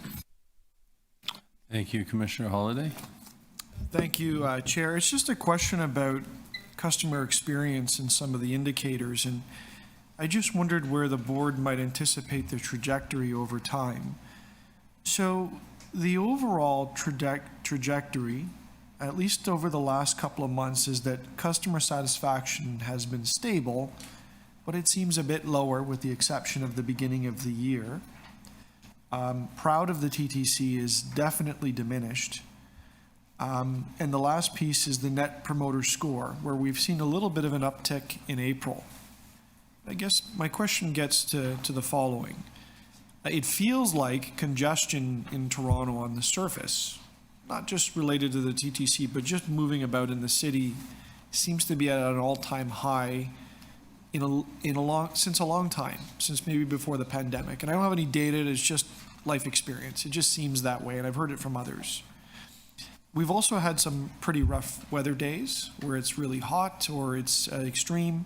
Thank you, Commissioner Holliday. Thank you, Chair. It's just a question about customer experience and some of the indicators, and I just wondered where the board might anticipate the trajectory over time. So the overall trajectory, at least over the last couple of months, is that customer satisfaction has been stable, but it seems a bit lower with the exception of the beginning of the year. Proud of the TTC is definitely diminished. And the last piece is the Net Promoter Score, where we've seen a little bit of an uptick in April. I guess my question gets to the following. It feels like congestion in Toronto on the surface, not just related to the TTC, but just moving about in the city, seems to be at an all-time high since a long time, since maybe before the pandemic. And I don't have any data, it's just life experience. It just seems that way, and I've heard it from others. We've also had some pretty rough weather days where it's really hot or it's extreme,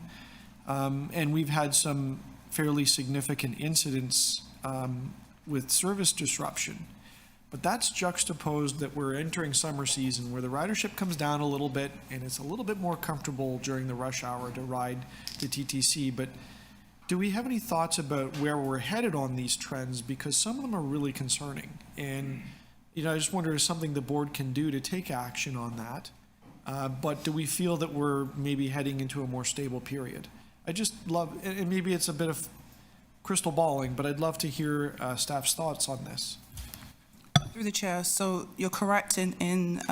and we've had some fairly significant incidents with service disruption. But that's juxtaposed that we're entering summer season where the ridership comes down a little bit and it's a little bit more comfortable during the rush hour to ride the TTC. But do we have any thoughts about where we're headed on these trends? Because some of them are really concerning. And, I just wonder if something the board can do to take action on that. But do we feel that we're maybe heading into a more stable period? I just love, and maybe it's a bit of crystal balling, but I'd love to hear staff's thoughts on this. Through the chair, so you're correct in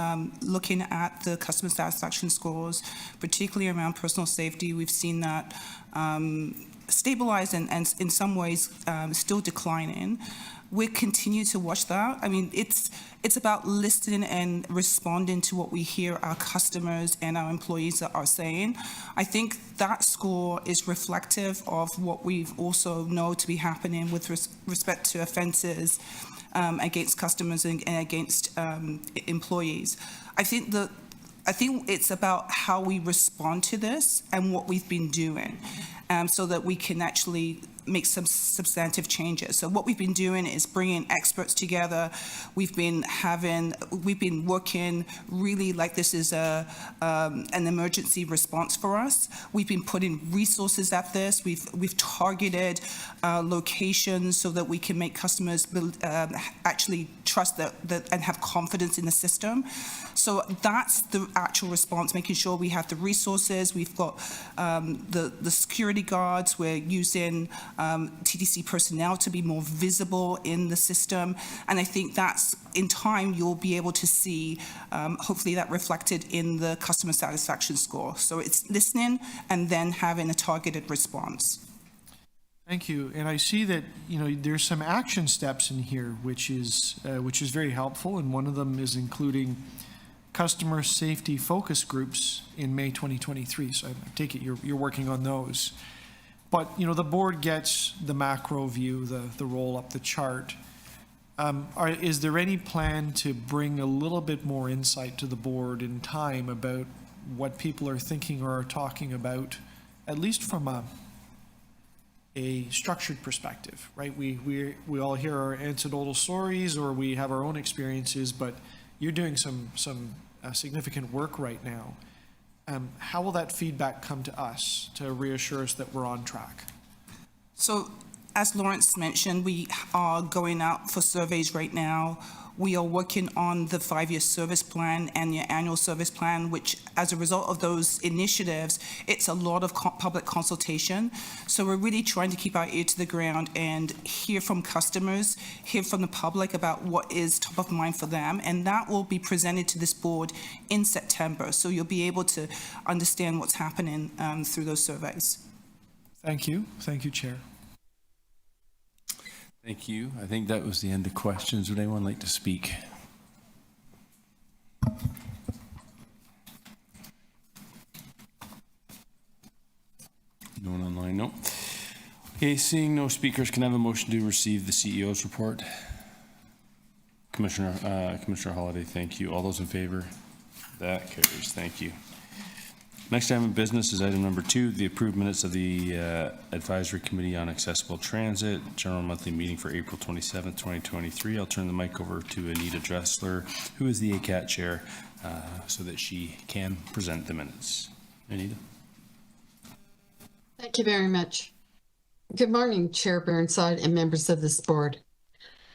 looking at the customer satisfaction scores, particularly around personal safety. We've seen that stabilize and in some ways still declining. We continue to watch that. I mean, it's about listening and responding to what we hear our customers and our employees are saying. I think that score is reflective of what we've also know to be happening with respect to offences against customers and against employees. I think it's about how we respond to this and what we've been doing, so that we can actually make some substantive changes. So what we've been doing is bringing experts together. We've been working really like this is an emergency response for us. We've been putting resources at this. We've targeted locations so that we can make customers actually trust that and have confidence in the system. So that's the actual response, making sure we have the resources. We've got the security guards. We're using TTC personnel to be more visible in the system. And I think that's, in time, you'll be able to see, hopefully, that reflected in the customer satisfaction score. So it's listening and then having a targeted response. Thank you. And I see that, there's some action steps in here, which is very helpful. And one of them is including customer safety focus groups in May 2023. So I take it you're working on those. But, the board gets the macro view, the roll up the chart. Is there any plan to bring a little bit more insight to the board in time about what people are thinking or are talking about, at least from a structured perspective, right? We all hear our anecdotal stories or we have our own experiences, but you're doing some significant work right now. How will that feedback come to us to reassure us that we're on track? So, as Lawrence mentioned, we are going out for surveys right now. We are working on the 5-year service plan and the annual service plan, which, as a result of those initiatives, it's a lot of public consultation. So we're really trying to keep our ear to the ground and hear from customers, hear from the public about what is top of mind for them, and that will be presented to this board in September. So you'll be able to understand what's happening through those surveys. Thank you. Thank you, Chair. Thank you. I think that was the end of questions. Would anyone like to speak? No one online? No. Okay, seeing no speakers, can I have a motion to receive the CEO's report? Commissioner Holiday, thank you. All those in favor? That carries. Thank you. Next item of business is item number 2, the approved minutes of the Advisory Committee on Accessible Transit, General Monthly Meeting for April 27th, 2023. I'll turn the mic over to Anita Dressler, who is the ACAT Chair, so that she can present the minutes. Anita. Thank you very much. Good morning, Chair Burnside and members of this board.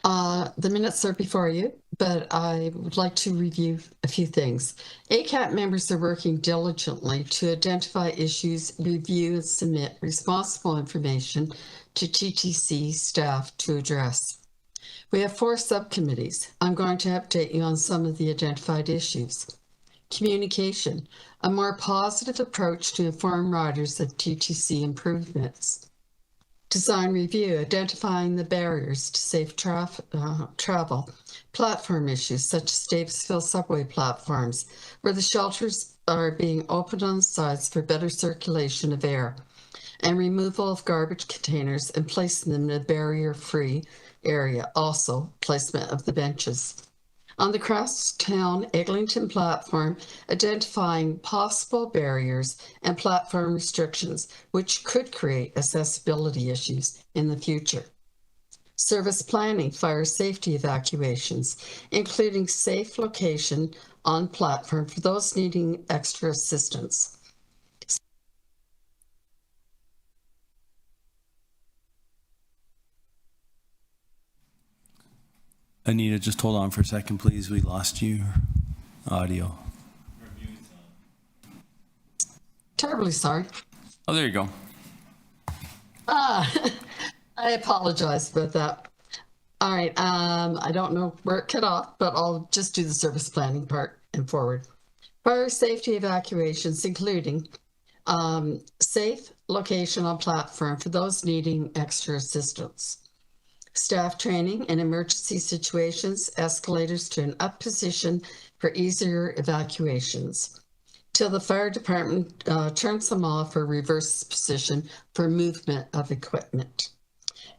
The minutes are before you, but I would like to review a few things. ACAT members are working diligently to identify issues, review, and submit responsible information to TTC staff to address. We have 4 subcommittees. I'm going to update you on some of the identified issues. Communication, a more positive approach to inform riders of TTC improvements. Design review, identifying the barriers to safe travel. Platform issues such as Davisville subway platforms, where the shelters are being opened on the sides for better circulation of air, and removal of garbage containers and placing them in a barrier-free area. Also, placement of the benches. On the Crosstown Eglinton platform, identifying possible barriers and platform restrictions which could create accessibility issues in the future. Service planning, fire safety evacuations, including safe location on platform for those needing extra assistance. Anita, just hold on for a second, please. We lost you. Audio. Terribly sorry. Oh, there you go. I apologize about that. All right, I don't know where it cut off, but I'll just do the service planning part and forward. Fire safety evacuations, including safe location on platform for those needing extra assistance. Staff training in emergency situations, escalators to an up position for easier evacuations, till the fire department turns them off or reverses position for movement of equipment.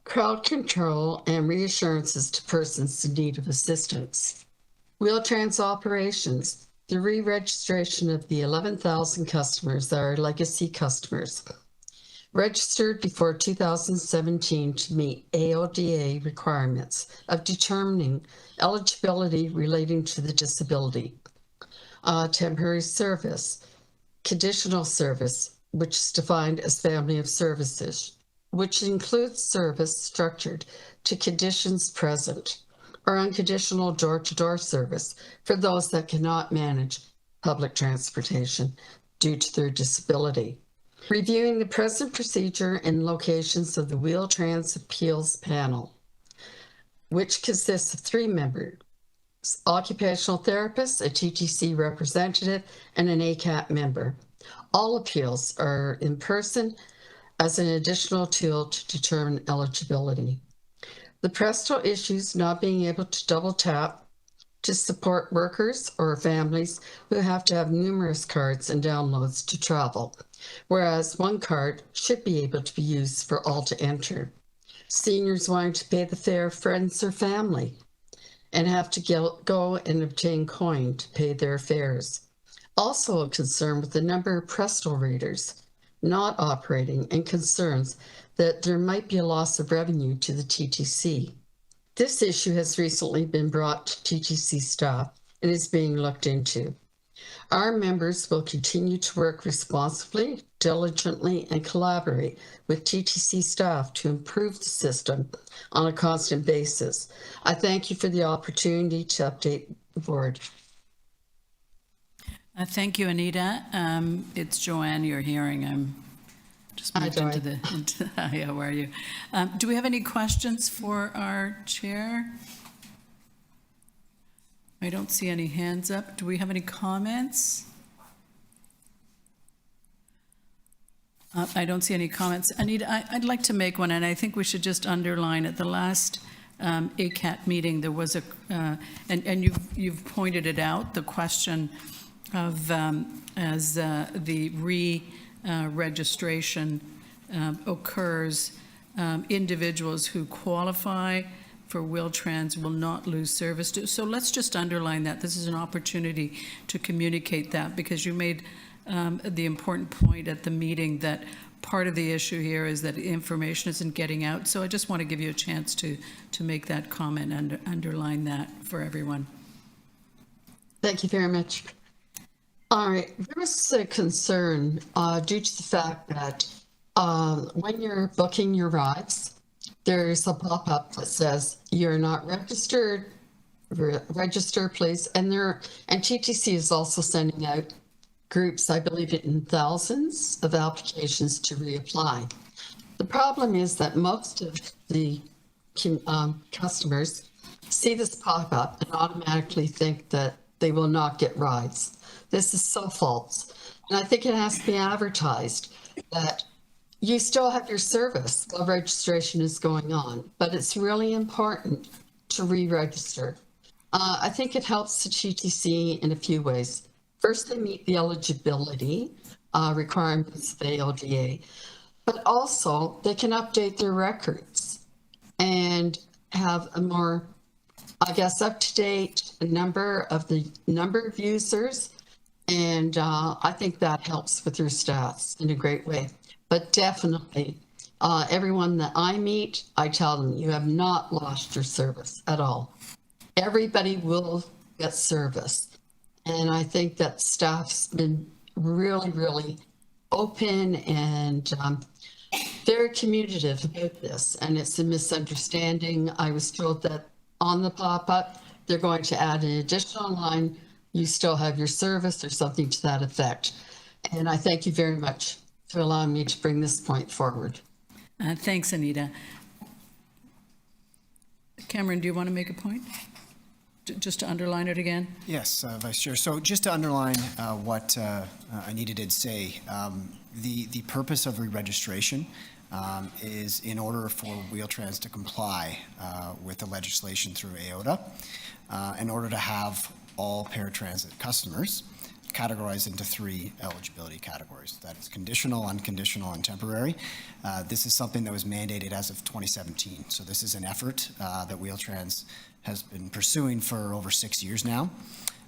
Crowd control and reassurances to persons in need of assistance. Wheel-Trans operations, the re-registration of the 11,000 customers that are legacy customers, registered before 2017 to meet AODA requirements of determining eligibility relating to the disability. Temporary service, conditional service, which is defined as family of services, which includes service structured to conditions present, or unconditional door-to-door service for those that cannot manage public transportation due to their disability. Reviewing the present procedure and locations of the Wheel-Trans Appeals Panel, which consists of 3 members, occupational therapists, a TTC representative, and an ACAT member. All appeals are in person as an additional tool to determine eligibility. The Presto issues not being able to double tap to support workers or families who have to have numerous cards and downloads to travel, whereas one card should be able to be used for all to enter. Seniors wanting to pay the fare, friends or family, and have to go and obtain coin to pay their fares. Also a concern with the number of Presto readers not operating and concerns that there might be a loss of revenue to the TTC. This issue has recently been brought to TTC staff and is being looked into. Our members will continue to work responsibly, diligently, and collaborate with TTC staff to improve the system on a constant basis. I thank you for the opportunity to update the board. Thank you, Anita. It's Joanne you're hearing. I'm just moved into the, hi, how are you? Do we have any questions for our chair? I don't see any hands up. Do we have any comments? I don't see any comments. Anita, I'd like to make one, and I think we should just underline at the last ACAT meeting, there was a, and you've pointed it out, the question of as the re-registration occurs, individuals who qualify for Wheel-Trans will not lose service. So let's just underline that. This is an opportunity to communicate that, because you made the important point at the meeting that part of the issue here is that information isn't getting out. So I just want to give you a chance to make that comment and underline that for everyone. Thank you very much. All right, there was a concern due to the fact that when you're booking your rides, there's a pop-up that says you're not registered, register please, and TTC is also sending out groups, I believe in thousands of applications to reapply. The problem is that most of the customers see this pop-up and automatically think that they will not get rides. This is so false. And I think it has to be advertised that you still have your service while registration is going on, but it's really important to re-register. I think it helps the TTC in a few ways. First, they meet the eligibility requirements of AODA, but also they can update their records and have a more, I guess, up-to-date number of users. And I think that helps with their stats in a great way. But definitely, everyone that I meet, I tell them, you have not lost your service at all. Everybody will get service. And I think that staff's been really, really open and very communicative about this. And it's a misunderstanding. I was told that on the pop-up, they're going to add an additional line, you still have your service, or something to that effect. And I thank you very much for allowing me to bring this point forward. Thanks, Anita. Cameron, do you want to make a point? Just to underline it again? Yes, Vice Chair. So just to underline what Anita did say, the purpose of re-registration is in order for Wheel-Trans to comply with the legislation through AOTA, in order to have all paratransit customers categorized into 3 eligibility categories. That is conditional, unconditional, and temporary. This is something that was mandated as of 2017. So this is an effort that Wheel-Trans has been pursuing for over 6 years now.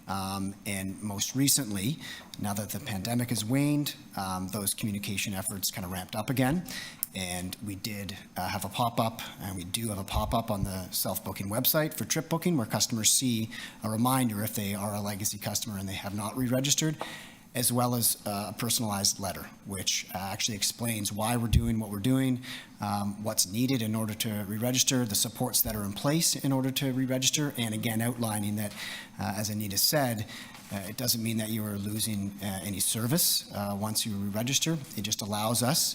And most recently, now that the pandemic has waned, those communication efforts kind of ramped up again. And we did have a pop-up, and we do have a pop-up on the self-booking website for trip booking, where customers see a reminder if they are a legacy customer and they have not re-registered, as well as a personalized letter, which actually explains why we're doing what we're doing, what's needed in order to re-register, the supports that are in place in order to re-register, and again, outlining that, as Anita said, it doesn't mean that you are losing any service once you re-register. It just allows us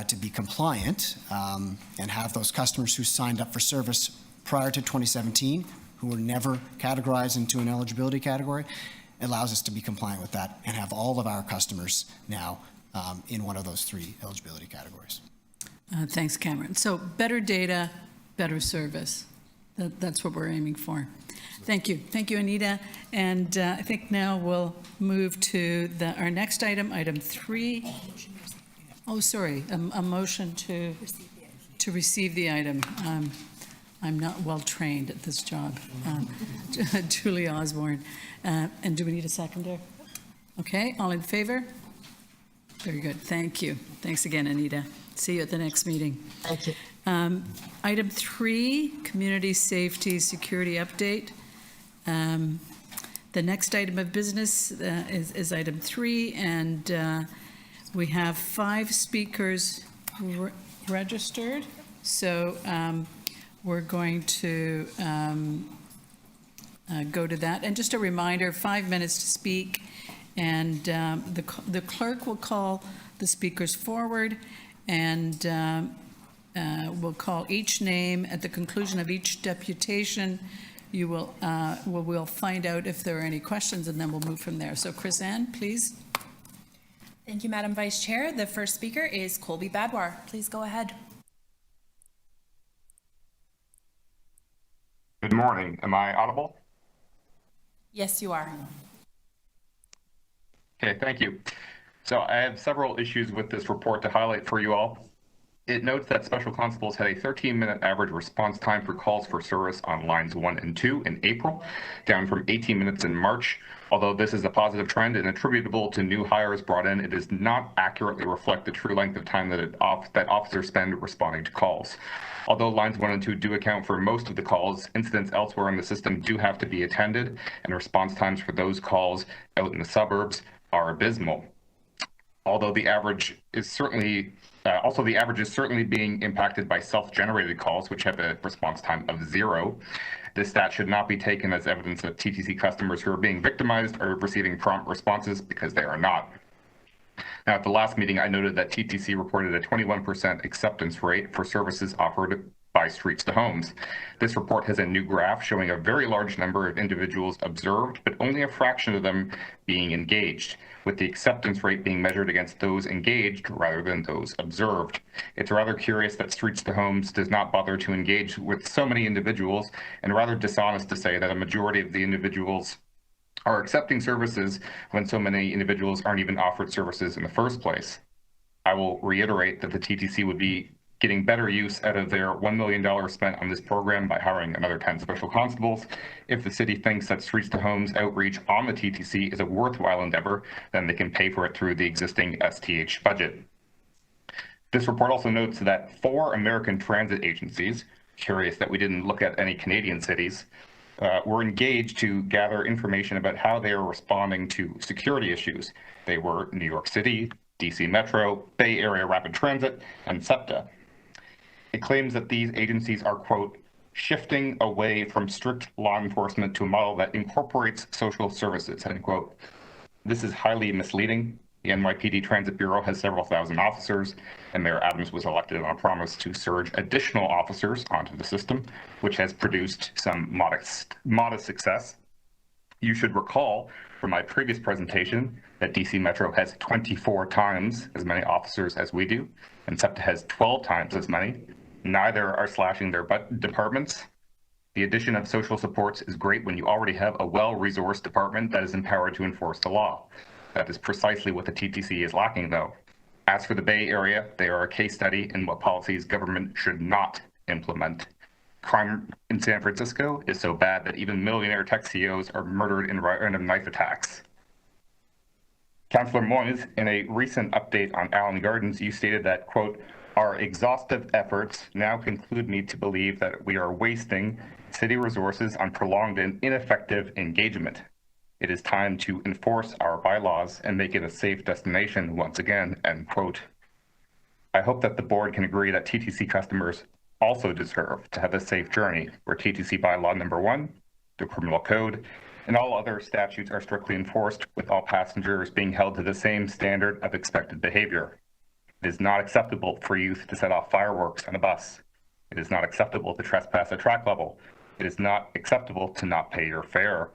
to be compliant and have those customers who signed up for service prior to 2017, who were never categorized into an eligibility category. It allows us to be compliant with that and have all of our customers now in one of those 3 eligibility categories. Thanks, Cameron. So better data, better service. That's what we're aiming for. Thank you. Thank you, Anita. And I think now we'll move to our next item, item 3. Oh, sorry, a motion to receive the item. I'm not well trained at this job. Julie Osborne. And do we need a seconder? Okay, all in favor? Very good, thank you. Thanks again, Anita. See you at the next meeting. Thank you. Item 3, community safety security update. The next item of business is item 3, and we have 5 speakers registered. So we're going to go to that. And just a reminder, 5 minutes to speak, and the clerk will call the speakers forward, and we'll call each name at the conclusion of each deputation. You will, we'll find out if there are any questions, and then we'll move from there. So Chris Ann, please. Thank you, Madam Vice Chair. The first speaker is Colby Badwar. Please go ahead. Good morning. Am I audible? Yes, you are. Okay, thank you. So I have several issues with this report to highlight for you all. It notes that special constables had a 13-minute average response time for calls for service on lines 1 and 2 in April, down from 18 minutes in March. Although this is a positive trend and attributable to new hires brought in, it does not accurately reflect the true length of time that officers spend responding to calls. Although lines 1 and 2 do account for most of the calls, incidents elsewhere in the system do have to be attended, and response times for those calls out in the suburbs are abysmal. Although the average is certainly being impacted by self-generated calls, which have a response time of 0. This stat should not be taken as evidence that TTC customers who are being victimized are receiving prompt responses, because they are not. Now, at the last meeting, I noted that TTC reported a 21% acceptance rate for services offered by Streets to Homes. This report has a new graph showing a very large number of individuals observed, but only a fraction of them being engaged, with the acceptance rate being measured against those engaged rather than those observed. It's rather curious that Streets to Homes does not bother to engage with so many individuals, and rather dishonest to say that a majority of the individuals are accepting services when so many individuals aren't even offered services in the first place. I will reiterate that the TTC would be getting better use out of their $1 million spent on this program by hiring another 10 special constables. If the city thinks that Streets to Homes outreach on the TTC is a worthwhile endeavor, then they can pay for it through the existing STH budget. This report also notes that 4 American transit agencies, curious that we didn't look at any Canadian cities, were engaged to gather information about how they are responding to security issues. They were New York City, DC Metro, Bay Area Rapid Transit, and SEPTA. It claims that these agencies are, quote, shifting away from strict law enforcement to a model that incorporates social services, end quote. This is highly misleading. The NYPD Transit Bureau has several thousand officers, and Mayor Adams was elected on a promise to surge additional officers onto the system, which has produced some modest success. You should recall from my previous presentation that DC Metro has 24 times as many officers as we do, and SEPTA has 12 times as many. Neither are slashing their departments. The addition of social supports is great when you already have a well-resourced department that is empowered to enforce the law. That is precisely what the TTC is lacking, though. As for the Bay Area, they are a case study in what policies government should not implement. Crime in San Francisco is so bad that even millionaire tech CEOs are murdered in random knife attacks. Councillor Moyes, in a recent update on Allen Gardens, you stated that, quote, "Our exhaustive efforts now conclude me to believe that we are wasting city resources on prolonged and ineffective engagement. It is time to enforce our bylaws and make it a safe destination once again," end quote. I hope that the board can agree that TTC customers also deserve to have a safe journey where TTC bylaw number 1, the criminal code, and all other statutes are strictly enforced, with all passengers being held to the same standard of expected behavior. It is not acceptable for youth to set off fireworks on a bus. It is not acceptable to trespass at track level. It is not acceptable to not pay your fare.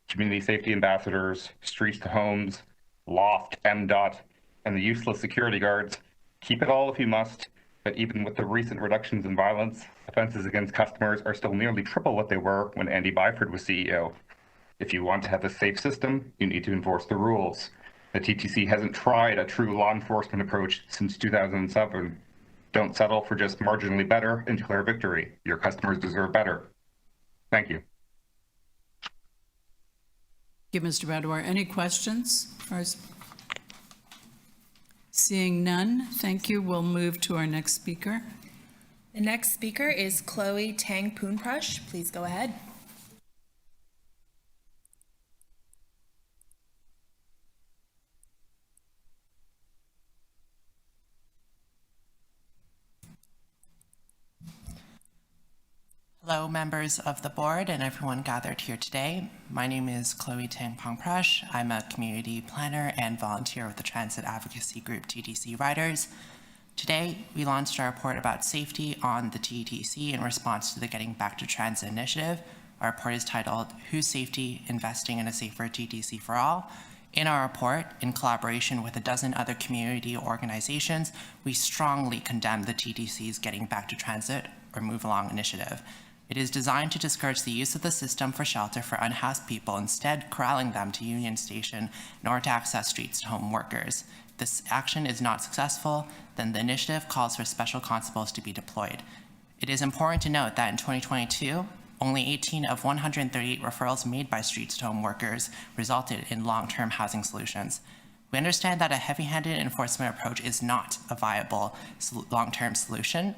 Community safety ambassadors, streets to homes, Loft, MDOT, and the useless security guards, keep it all if you must, but even with the recent reductions in violence, offenses against customers are still nearly triple what they were when Andy Byford was CEO. If you want to have a safe system, you need to enforce the rules. The TTC hasn't tried a true law enforcement approach since 2007. Don't settle for just marginally better and declare victory. Your customers deserve better. Thank you. Thank you, Mr. Badwar. Any questions? Seeing none, thank you. We'll move to our next speaker. The next speaker is Chloe Tang Poonprush. Please go ahead. Hello, members of the board and everyone gathered here today. My name is Chloe Tang Pongprash. I'm a community planner and volunteer with the transit advocacy group TTC Riders. Today, we launched our report about safety on the TTC in response to the Getting Back to Transit initiative. Our report is titled, "Whose Safety? Investing in a Safer TTC for All." In our report, in collaboration with a dozen other community organizations, we strongly condemn the TTC's Getting Back to Transit or Move Along initiative. It is designed to discourage the use of the system for shelter for unhoused people, instead corralling them to Union Station in order to access streets to home workers. If this action is not successful, then the initiative calls for special constables to be deployed. It is important to note that in 2022, only 18 of 138 referrals made by streets to home workers resulted in long-term housing solutions. We understand that a heavy-handed enforcement approach is not a viable long-term solution.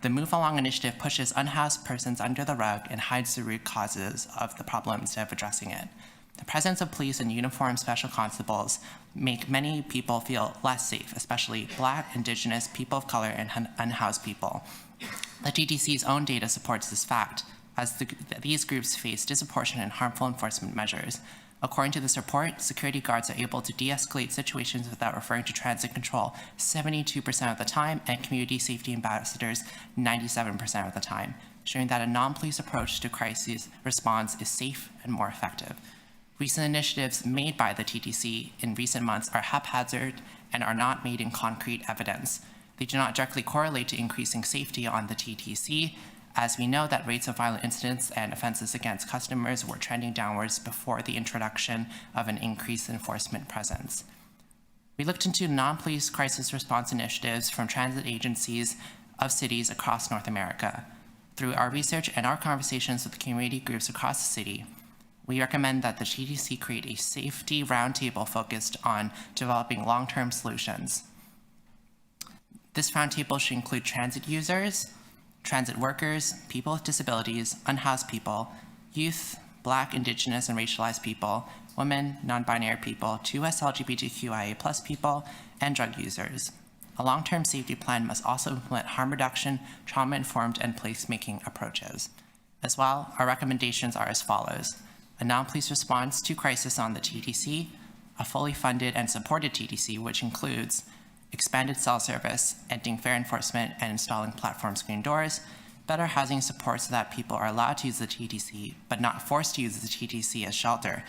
The Move Along initiative pushes unhoused persons under the rug and hides the root causes of the problem instead of addressing it. The presence of police and uniformed special constables make many people feel less safe, especially Black, Indigenous, people of color, and unhoused people. The TTC's own data supports this fact, as these groups face disproportionate and harmful enforcement measures. According to this report, security guards are able to de-escalate situations without referring to transit control 72% of the time, and community safety ambassadors 97% of the time, showing that a non-police approach to crisis response is safe and more effective. Recent initiatives made by the TTC in recent months are haphazard and are not made in concrete evidence. They do not directly correlate to increasing safety on the TTC, as we know that rates of violent incidents and offenses against customers were trending downwards before the introduction of an increased enforcement presence. We looked into non-police crisis response initiatives from transit agencies of cities across North America. Through our research and our conversations with community groups across the city, we recommend that the TTC create a safety roundtable focused on developing long-term solutions. This roundtable should include transit users, transit workers, people with disabilities, unhoused people, youth, Black, Indigenous, and racialized people, women, non-binary people, 2S LGBTQIA+ people, and drug users. A long-term safety plan must also implement harm reduction, trauma-informed, and placemaking approaches. As well, our recommendations are as follows: a non-police response to crisis on the TTC, a fully funded and supported TTC, which includes expanded cell service, ending fare enforcement, and installing platform screen doors, better housing support so that people are allowed to use the TTC, but not forced to use the TTC as shelter.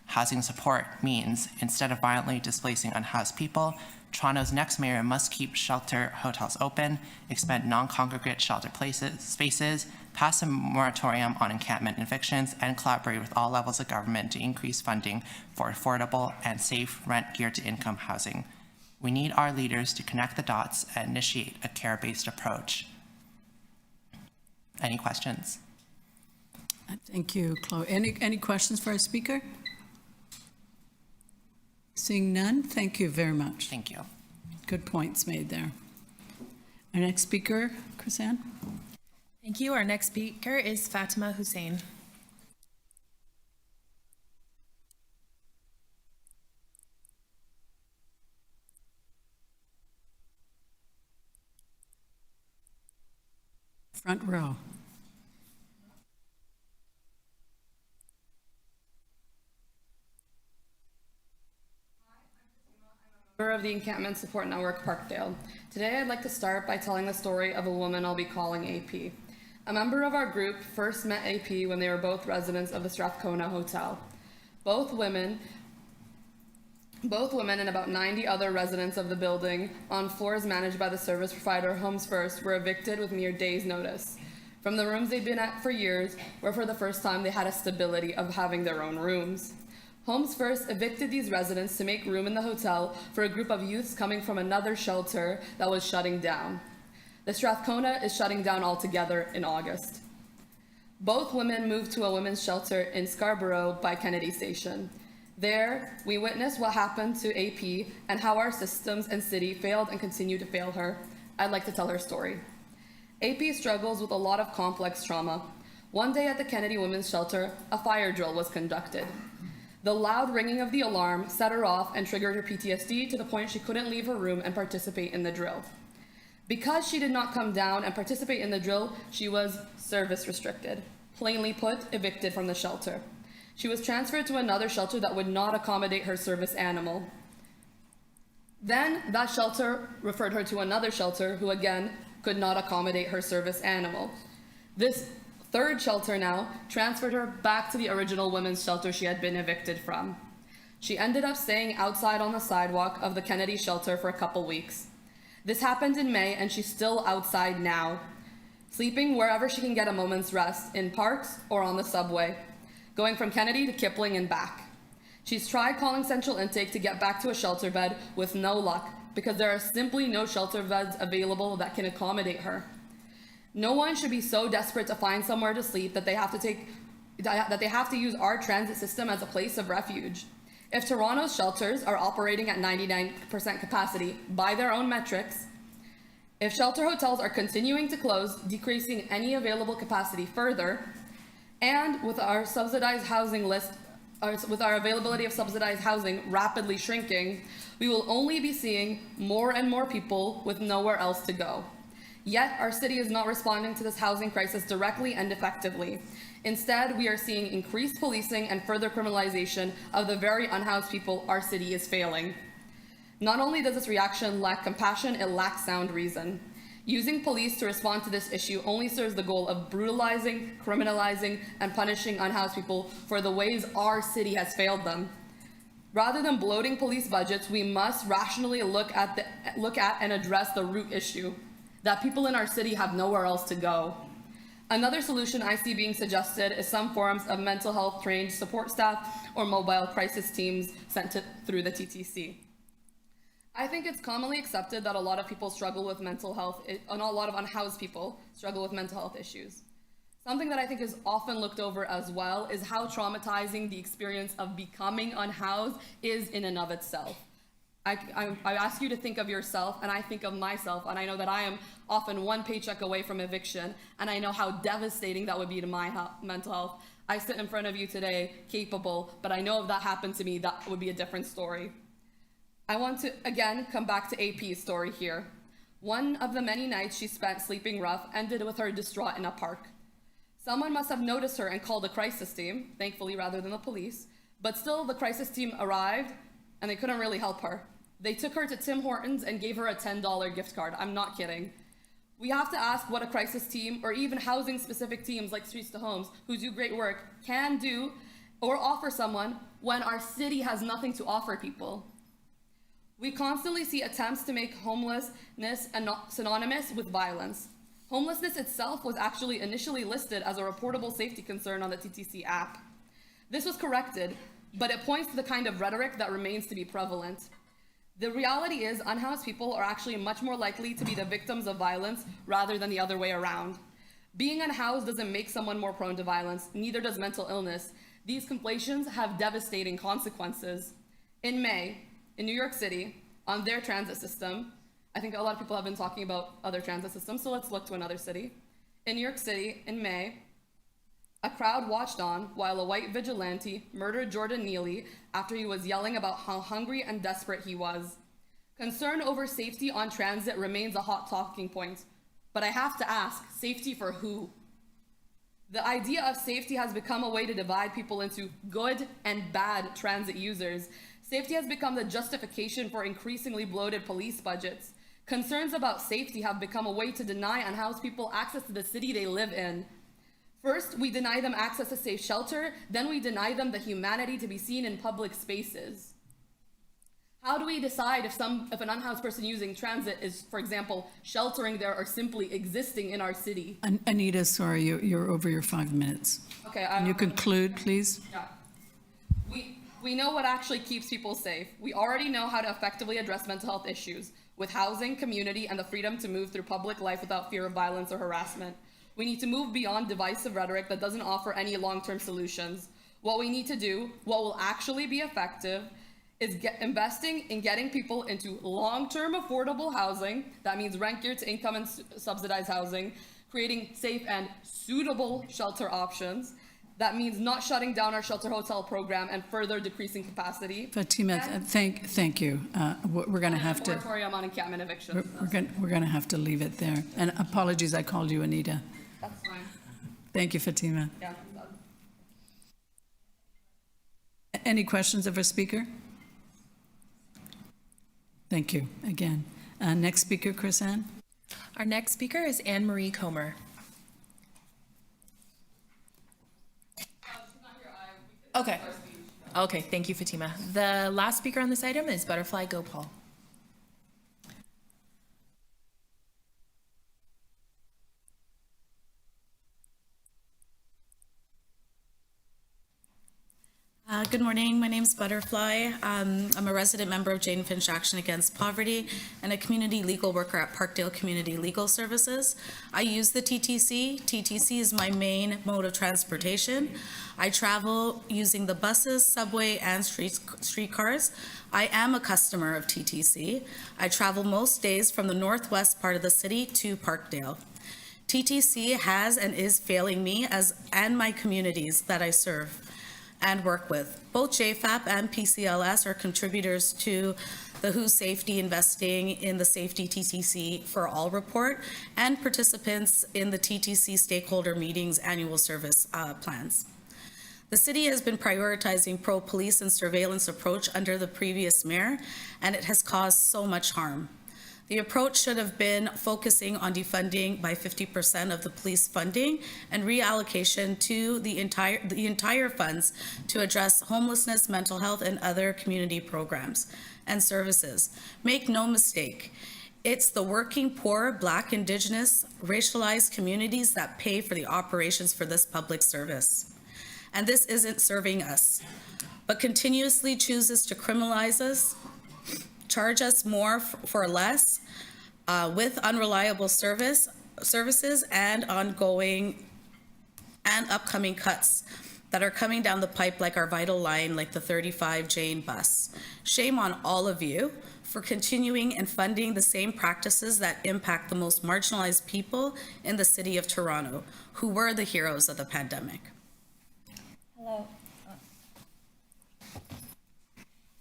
Housing support means, instead of violently displacing unhoused people, Toronto's next mayor must keep shelter hotels open, expand non-congregate shelter spaces, pass a moratorium on encampment evictions, and collaborate with all levels of government to increase funding for affordable and safe rent-geared-to-income housing. We need our leaders to connect the dots and initiate a care-based approach. Any questions? Thank you, Chloe. Any questions for our speaker? Seeing none, thank you very much. Thank you. Good points made there. Our next speaker, Chrisanne. Thank you. Our next speaker is Fatima Hussein. Front row. Member of the Encampment Support Network, Parkdale. Today I'd like to start by telling the story of a woman I'll be calling AP. A member of our group first met AP when they were both residents of the Strathcona Hotel. Both women and about 90 other residents of the building on floors managed by the service provider Homes First were evicted with mere days' notice from the rooms they'd been at for years, where for the first time they had a stability of having their own rooms. Homes First evicted these residents to make room in the hotel for a group of youths coming from another shelter that was shutting down. The Strathcona is shutting down altogether in August. Both women moved to a women's shelter in Scarborough by Kennedy Station. There, we witnessed what happened to AP and how our systems and city failed and continue to fail her. I'd like to tell her story. AP struggles with a lot of complex trauma. One day at the Kennedy Women's Shelter, a fire drill was conducted. The loud ringing of the alarm set her off and triggered her PTSD to the point she couldn't leave her room and participate in the drill. Because she did not come down and participate in the drill, she was service restricted. Plainly put, evicted from the shelter. She was transferred to another shelter that would not accommodate her service animal. Then that shelter referred her to another shelter who again could not accommodate her service animal. This third shelter now transferred her back to the original women's shelter she had been evicted from. She ended up staying outside on the sidewalk of the Kennedy shelter for a couple weeks. This happened in May and she's still outside now, sleeping wherever she can get a moment's rest, in parks or on the subway, going from Kennedy to Kipling and back. She's tried calling Central Intake to get back to a shelter bed with no luck because there are simply no shelter beds available that can accommodate her. No one should be so desperate to find somewhere to sleep that they have to use our transit system as a place of refuge. If Toronto's shelters are operating at 99% capacity by their own metrics, if shelter hotels are continuing to close, decreasing any available capacity further, and with our subsidized housing list, with our availability of subsidized housing rapidly shrinking, we will only be seeing more and more people with nowhere else to go. Yet, our city is not responding to this housing crisis directly and effectively. Instead, we are seeing increased policing and further criminalization of the very unhoused people our city is failing. Not only does this reaction lack compassion, it lacks sound reason. Using police to respond to this issue only serves the goal of brutalizing, criminalizing, and punishing unhoused people for the ways our city has failed them. Rather than bloating police budgets, we must rationally look at and address the root issue, that people in our city have nowhere else to go. Another solution I see being suggested is some forms of mental health trained support staff or mobile crisis teams sent through the TTC. I think it's commonly accepted that a lot of people struggle with mental health, and a lot of unhoused people struggle with mental health issues. Something that I think is often looked over as well is how traumatizing the experience of becoming unhoused is in and of itself. I ask you to think of yourself, and I think of myself, and I know that I am often one paycheck away from eviction, and I know how devastating that would be to my mental health. I sit in front of you today, capable, but I know if that happened to me, that would be a different story. I want to, again, come back to AP's story here. One of the many nights she spent sleeping rough ended with her distraught in a park. Someone must have noticed her and called the crisis team, thankfully rather than the police, but still the crisis team arrived and they couldn't really help her. They took her to Tim Hortons and gave her a $10 gift card. I'm not kidding. We have to ask what a crisis team or even housing-specific teams like Streets to Homes, who do great work, can do or offer someone when our city has nothing to offer people. We constantly see attempts to make homelessness synonymous with violence. Homelessness itself was actually initially listed as a reportable safety concern on the TTC app. This was corrected, but it points to the kind of rhetoric that remains to be prevalent. The reality is unhoused people are actually much more likely to be the victims of violence rather than the other way around. Being unhoused doesn't make someone more prone to violence, neither does mental illness. These conflations have devastating consequences. In May, in New York City, on their transit system, I think a lot of people have been talking about other transit systems, so let's look to another city. In New York City, in May, a crowd watched on while a white vigilante murdered Jordan Neely after he was yelling about how hungry and desperate he was. Concern over safety on transit remains a hot talking point, but I have to ask, safety for who? The idea of safety has become a way to divide people into good and bad transit users. Safety has become the justification for increasingly bloated police budgets. Concerns about safety have become a way to deny unhoused people access to the city they live in. First, we deny them access to safe shelter, then we deny them the humanity to be seen in public spaces. How do we decide if an unhoused person using transit is, for example, sheltering there or simply existing in our city? Anita, sorry, you're over your 5 minutes. Okay. Can you conclude, please? Yeah. We know what actually keeps people safe. We already know how to effectively address mental health issues with housing, community, and the freedom to move through public life without fear of violence or harassment. We need to move beyond divisive rhetoric that doesn't offer any long-term solutions. What we need to do, what will actually be effective, is investing in getting people into long-term affordable housing. That means rent geared to income and subsidized housing, creating safe and suitable shelter options. That means not shutting down our shelter hotel program and further decreasing capacity. Fatima, thank you. We're going to have to. Moratorium on encampment evictions. We're going to have to leave it there. And apologies, I called you Anita. That's fine. Thank you, Fatima. Yeah. Any questions of our speaker? Thank you again. Next speaker, Chris Ann. Our next speaker is Anne Marie Comer. Okay. Okay, thank you, Fatima. The last speaker on this item is Butterfly Gopal. Good morning. My name is Butterfly. I'm a resident member of Jane Finch Action Against Poverty and a community legal worker at Parkdale Community Legal Services. I use the TTC. TTC is my main mode of transportation. I travel using the buses, subway, and streetcars. I am a customer of TTC. I travel most days from the northwest part of the city to Parkdale. TTC has and is failing me and my communities that I serve and work with. Both JFAP and PCLS are contributors to the WHO Safety Investing in the Safety TTC for All report and participants in the TTC stakeholder meetings annual service plans. The city has been prioritizing pro-police and surveillance approach under the previous mayor, and it has caused so much harm. The approach should have been focusing on defunding by 50% of the police funding and reallocation to the entire funds to address homelessness, mental health, and other community programs and services. Make no mistake, it's the working poor, Black, Indigenous, racialized communities that pay for the operations for this public service. And this isn't serving us, but continuously chooses to criminalize us, charge us more for less, with unreliable services and ongoing and upcoming cuts that are coming down the pipe, like our vital line, like the 35 Jane bus. Shame on all of you for continuing and funding the same practices that impact the most marginalized people in the city of Toronto, who were the heroes of the pandemic.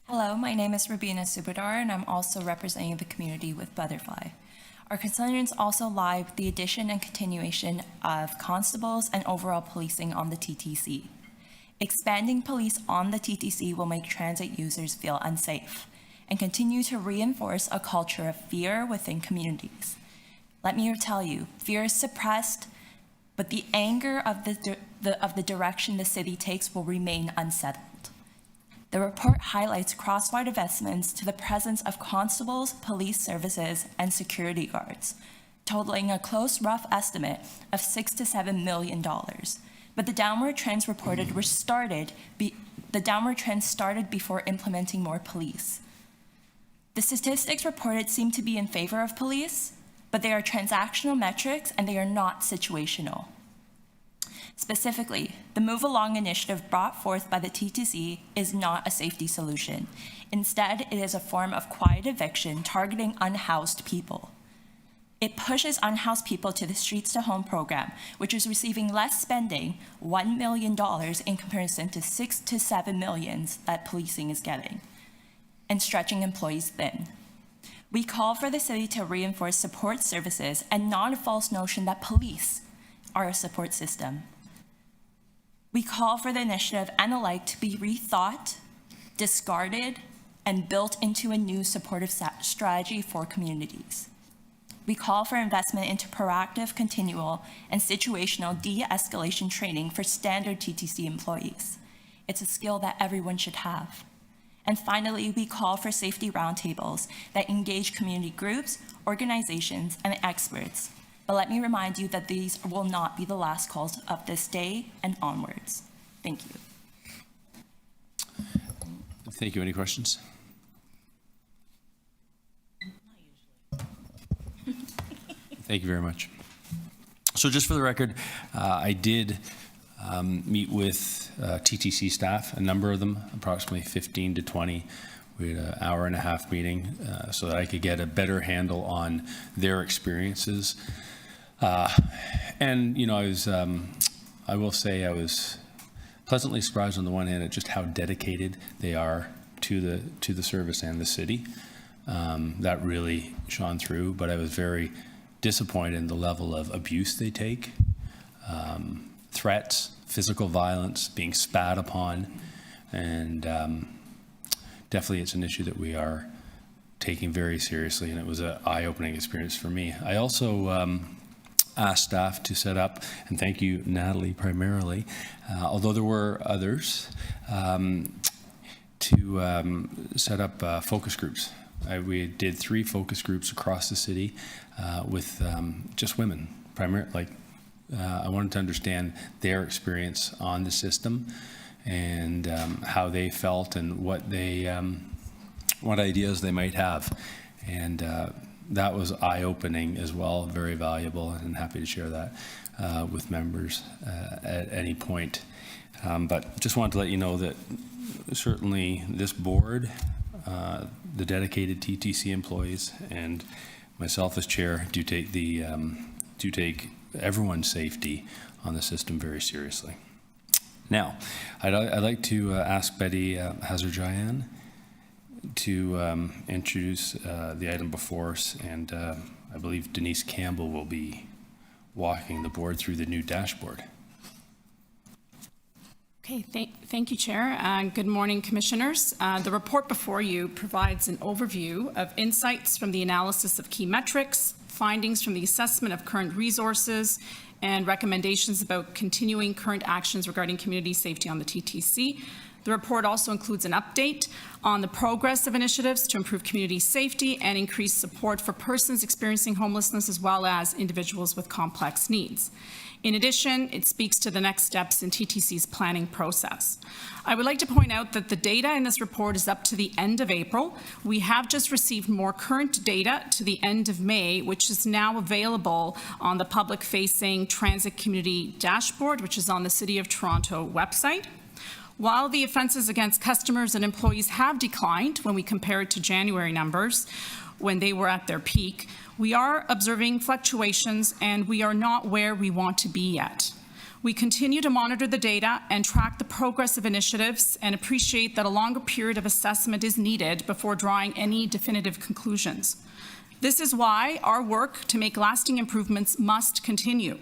Hello, my name is Rabina Subadar, and I'm also representing the community with Butterfly. Our concerns also lie with the addition and continuation of constables and overall policing on the TTC. Expanding police on the TTC will make transit users feel unsafe and continue to reinforce a culture of fear within communities. Let me tell you, fear is suppressed, but the anger of the direction the city takes will remain unsettled. The report highlights cross-wide investments to the presence of constables, police services, and security guards, totaling a close rough estimate of $6 to $7 million. But the downward trends started before implementing more police. The statistics reported seem to be in favor of police, but they are transactional metrics and they are not situational. Specifically, the Move Along initiative brought forth by the TTC is not a safety solution. Instead, it is a form of quiet eviction targeting unhoused people. It pushes unhoused people to the Streets to Home program, which is receiving less spending, $1 million in comparison to $6 to $7 million that policing is getting, and stretching employees thin. We call for the city to reinforce support services and not a false notion that police are a support system. We call for the initiative and the like to be rethought, discarded, and built into a new supportive strategy for communities. We call for investment into proactive, continual, and situational de-escalation training for standard TTC employees. It's a skill that everyone should have. And finally, we call for safety roundtables that engage community groups, organizations, and experts. But let me remind you that these will not be the last calls of this day and onwards. Thank you. Thank you. Any questions? Thank you very much. So just for the record, I did meet with TTC staff, a number of them, approximately 15 to 20. We had an hour-and-a-half meeting so that I could get a better handle on their experiences. And, you know, I will say I was pleasantly surprised on the one hand at just how dedicated they are to the service and the city. That really shone through, but I was very disappointed in the level of abuse they take, threats, physical violence, being spat upon, and definitely it's an issue that we are taking very seriously, and it was an eye-opening experience for me. I also asked staff to set up, and thank you, Natalie, primarily, although there were others, to set up focus groups. We did 3 focus groups across the city with just women, primarily. I wanted to understand their experience on the system and how they felt and what ideas they might have. And that was eye-opening as well, very valuable, and I'm happy to share that with members at any point. But just wanted to let you know that certainly this board, the dedicated TTC employees, and myself as chair do take everyone's safety on the system very seriously. Now, I'd like to ask Betty Hazarjayan to introduce the item before us, and I believe Denise Campbell will be walking the board through the new dashboard. Okay, thank you, Chair. Good morning, Commissioners. The report before you provides an overview of insights from the analysis of key metrics, findings from the assessment of current resources, and recommendations about continuing current actions regarding community safety on the TTC. The report also includes an update on the progress of initiatives to improve community safety and increase support for persons experiencing homelessness as well as individuals with complex needs. In addition, it speaks to the next steps in TTC's planning process. I would like to point out that the data in this report is up to the end of April. We have just received more current data to the end of May, which is now available on the public-facing Transit Community Dashboard, which is on the City of Toronto website. While the offences against customers and employees have declined when we compare it to January numbers, when they were at their peak, we are observing fluctuations and we are not where we want to be yet. We continue to monitor the data and track the progress of initiatives and appreciate that a longer period of assessment is needed before drawing any definitive conclusions. This is why our work to make lasting improvements must continue.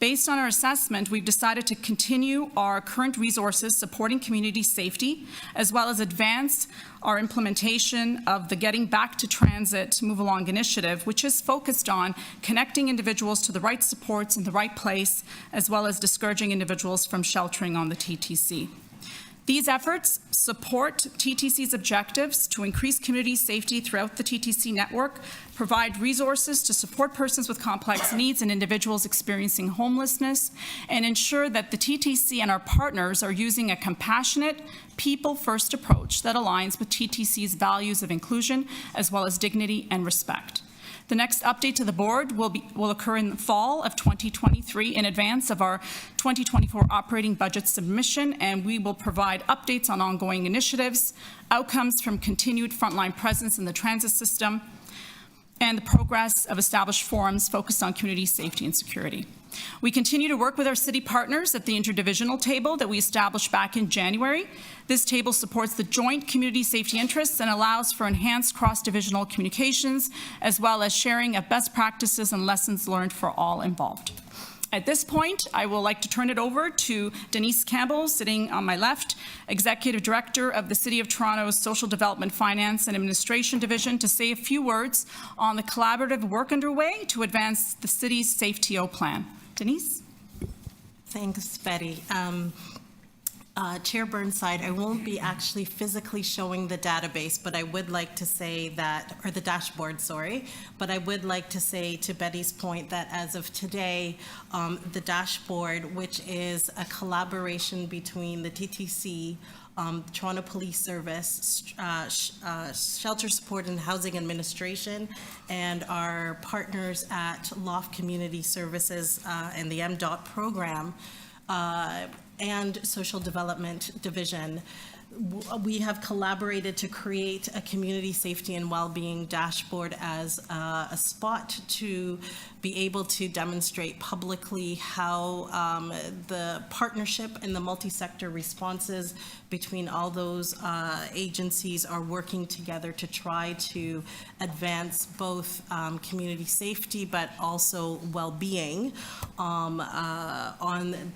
Based on our assessment, we've decided to continue our current resources supporting community safety, as well as advance our implementation of the Getting Back to Transit Move Along initiative, which is focused on connecting individuals to the right supports in the right place, as well as discouraging individuals from sheltering on the TTC. These efforts support TTC's objectives to increase community safety throughout the TTC network, provide resources to support persons with complex needs and individuals experiencing homelessness, and ensure that the TTC and our partners are using a compassionate, people-first approach that aligns with TTC's values of inclusion as well as dignity and respect. The next update to the board will occur in the fall of 2023 in advance of our 2024 operating budget submission, and we will provide updates on ongoing initiatives, outcomes from continued frontline presence in the transit system, and the progress of established forums focused on community safety and security. We continue to work with our city partners at the interdivisional table that we established back in January. This table supports the joint community safety interests and allows for enhanced cross-divisional communications, as well as sharing of best practices and lessons learned for all involved. At this point, I would like to turn it over to Denise Campbell, sitting on my left, Executive Director of the City of Toronto's Social Development, Finance and Administration Division, to say a few words on the collaborative work underway to advance the city's SafeTO plan. Denise? Thanks, Betty. Chair Burnside, I won't be actually physically showing the database, but I would like to say that, or the dashboard, sorry, but I would like to say to Betty's point that as of today, the dashboard, which is a collaboration between the TTC, Toronto Police Service, Shelter Support and Housing Administration, and our partners at Loft Community Services and the MDOT program, and Social Development Division. We have collaborated to create a community safety and well-being dashboard as a spot to be able to demonstrate publicly how the partnership and the multi-sector responses between all those agencies are working together to try to advance both community safety but also well-being on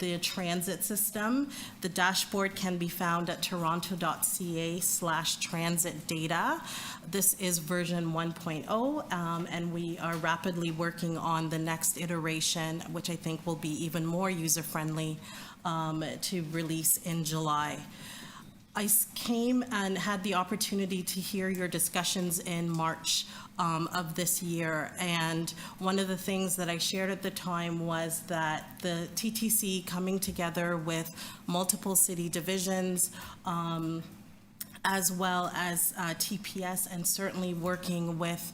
the transit system. The dashboard can be found at toronto.ca/transit data. This is version 1.0, and we are rapidly working on the next iteration, which I think will be even more user-friendly, to release in July. I came and had the opportunity to hear your discussions in March of this year, and one of the things that I shared at the time was that the TTC coming together with multiple city divisions, as well as TPS, and certainly working with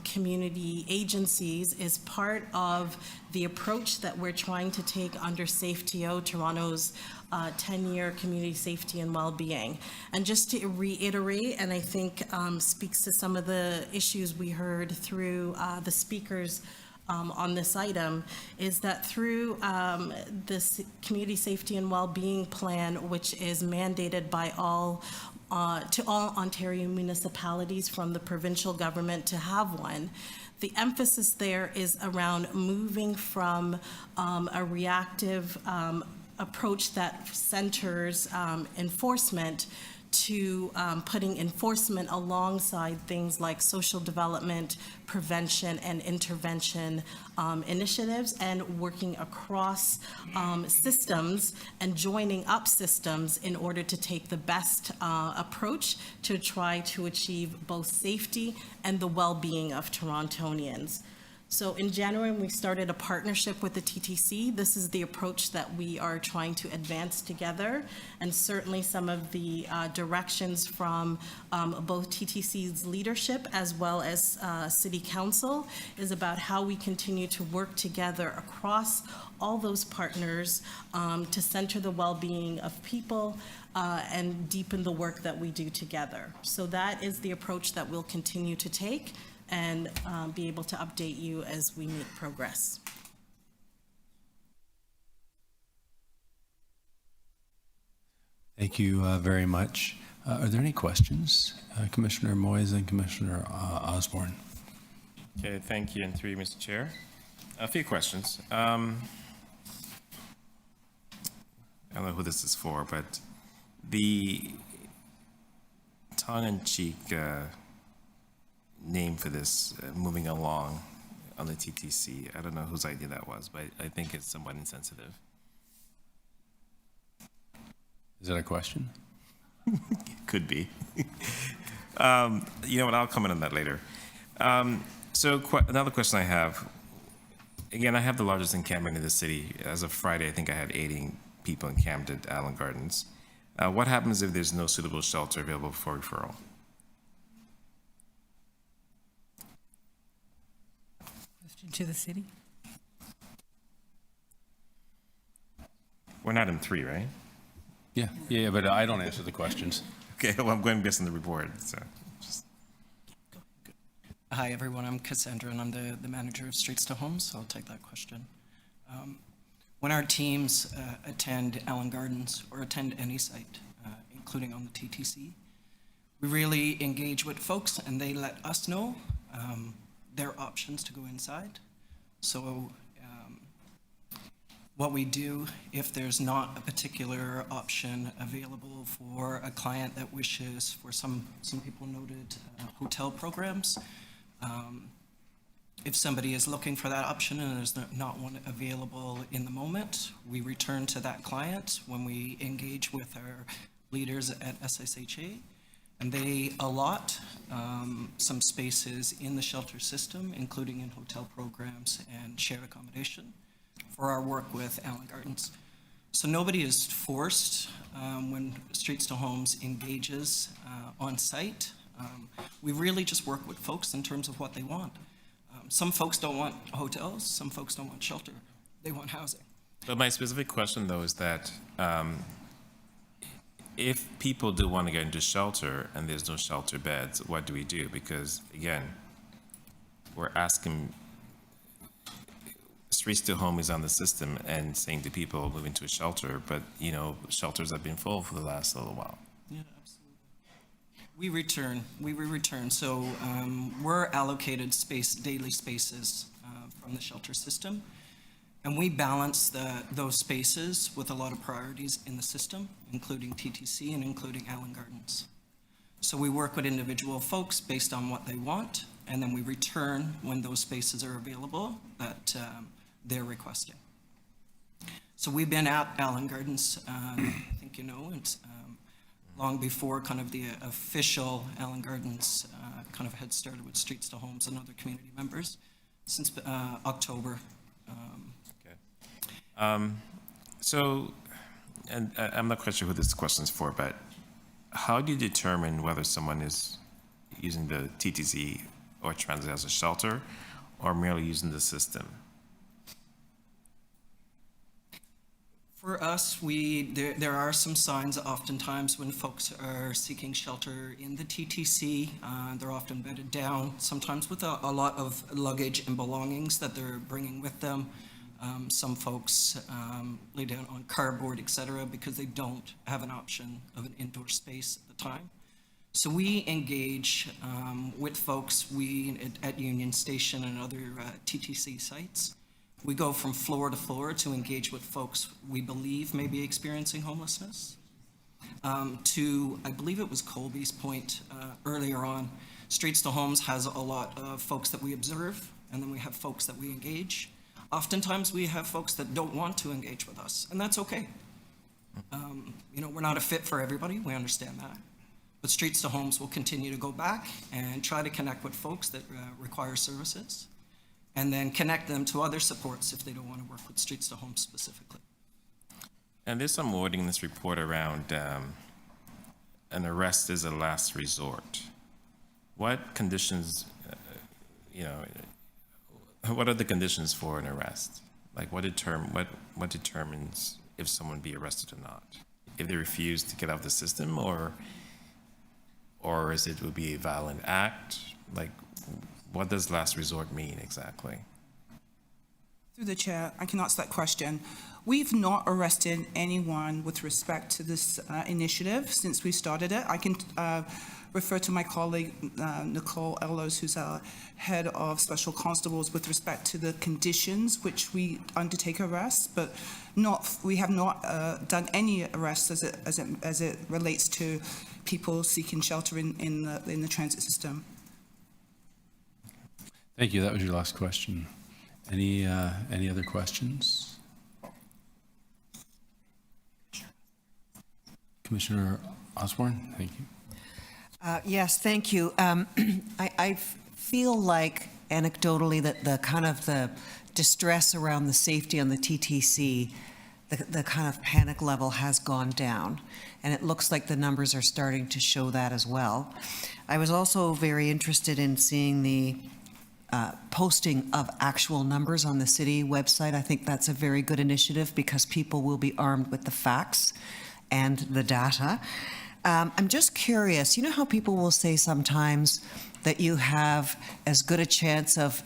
community agencies, is part of the approach that we're trying to take under SafeTO, Toronto's 10-year community safety and well-being. And just to reiterate, and I think speaks to some of the issues we heard through the speakers on this item, is that through this community safety and well-being plan, which is mandated by to all Ontario municipalities from the provincial government to have one, the emphasis there is around moving from a reactive approach that centers enforcement to putting enforcement alongside things like social development, prevention, and intervention initiatives, and working across systems and joining up systems in order to take the best approach to try to achieve both safety and the well-being of Torontonians. So in January, we started a partnership with the TTC. This is the approach that we are trying to advance together, and certainly some of the directions from both TTC's leadership as well as City Council is about how we continue to work together across all those partners to center the well-being of people and deepen the work that we do together. So that is the approach that we'll continue to take and be able to update you as we make progress. Thank you very much. Are there any questions? Commissioner Moyes and Commissioner Osborne. Okay, thank you, and through you, Mr. Chair. A few questions. don't know who this is for, but the tongue-in-cheek name for this, moving along on the TTC, I don't know whose idea that was, but I think it's somewhat insensitive. Is that a question? Could be. You know what, I'll comment on that later. Another question I have, again, I have the largest encampment in the city. As of Friday, I think I had 80 people encamped at Allen Gardens. What happens if there's no suitable shelter available for referral? To the city? We're not in 3, right? Yeah, but I don't answer the questions. Okay, well, I'm going based on the report, so. Hi, everyone. I'm Cassandra, and I'm the manager of Streets to Homes, so I'll take that question. When our teams attend Allen Gardens or attend any site, including on the TTC, we really engage with folks, and they let us know their options to go inside. So what we do, if there's not a particular option available for a client that wishes, for some people noted hotel programs, if somebody is looking for that option and there's not one available in the moment, we return to that client when we engage with our leaders at SSHA, and they allot some spaces in the shelter system, including in hotel programs and shared accommodation, for our work with Allen Gardens. So nobody is forced when Streets to Homes engages on site. We really just work with folks in terms of what they want. Some folks don't want hotels, some folks don't want shelter, they want housing. But my specific question, though, is that if people do want to get into shelter and there's no shelter beds, what do we do? Because, again, we're asking, Streets to Home is on the system and saying to people, move into a shelter, but, you know, shelters have been full for the last little while. Yeah, absolutely. We return. So we're allocated daily spaces from the shelter system, and we balance those spaces with a lot of priorities in the system, including TTC and including Allen Gardens. So we work with individual folks based on what they want, and then we return when those spaces are available that they're requesting. So we've been at Allen Gardens, I think you know, it's long before kind of the official Allen Gardens kind of had started with Streets to Homes and other community members since October. So, and I'm not quite sure who this question is for, but how do you determine whether someone is using the TTC or transit as a shelter or merely using the system? For us, there are some signs oftentimes when folks are seeking shelter in the TTC. They're often bedded down, sometimes with a lot of luggage and belongings that they're bringing with them. Some folks lay down on cardboard, etc., because they don't have an option of an indoor space at the time. So we engage with folks at Union Station and other TTC sites. We go from floor to floor to engage with folks we believe may be experiencing homelessness. To, I believe it was Colby's point earlier on, Streets to Homes has a lot of folks that we observe, and then we have folks that we engage. Oftentimes we have folks that don't want to engage with us, and that's okay. You know, we're not a fit for everybody, we understand that. But Streets to Homes will continue to go back and try to connect with folks that require services, and then connect them to other supports if they don't want to work with Streets to Homes specifically. And there's some wording in this report around an arrest is a last resort. What conditions, what are the conditions for an arrest? Like what determines if someone be arrested or not? If they refuse to get out of the system, or is it would be a violent act? Like, what does last resort mean exactly? Through the chair, I can answer that question. We've not arrested anyone with respect to this initiative since we started it. I can refer to my colleague, Nicole Ellos, who's our head of special constables, with respect to the conditions which we undertake arrests, but we have not done any arrests as it relates to people seeking shelter in the transit system. Thank you. That was your last question. Any other questions? Commissioner Osborne, thank you. Yes, thank you. I feel like anecdotally that the distress around the safety on the TTC, the kind of panic level has gone down, and it looks like the numbers are starting to show that as well. I was also very interested in seeing the posting of actual numbers on the city website. I think that's a very good initiative because people will be armed with the facts and the data. I'm just curious, you know how people will say sometimes that you have as good a chance of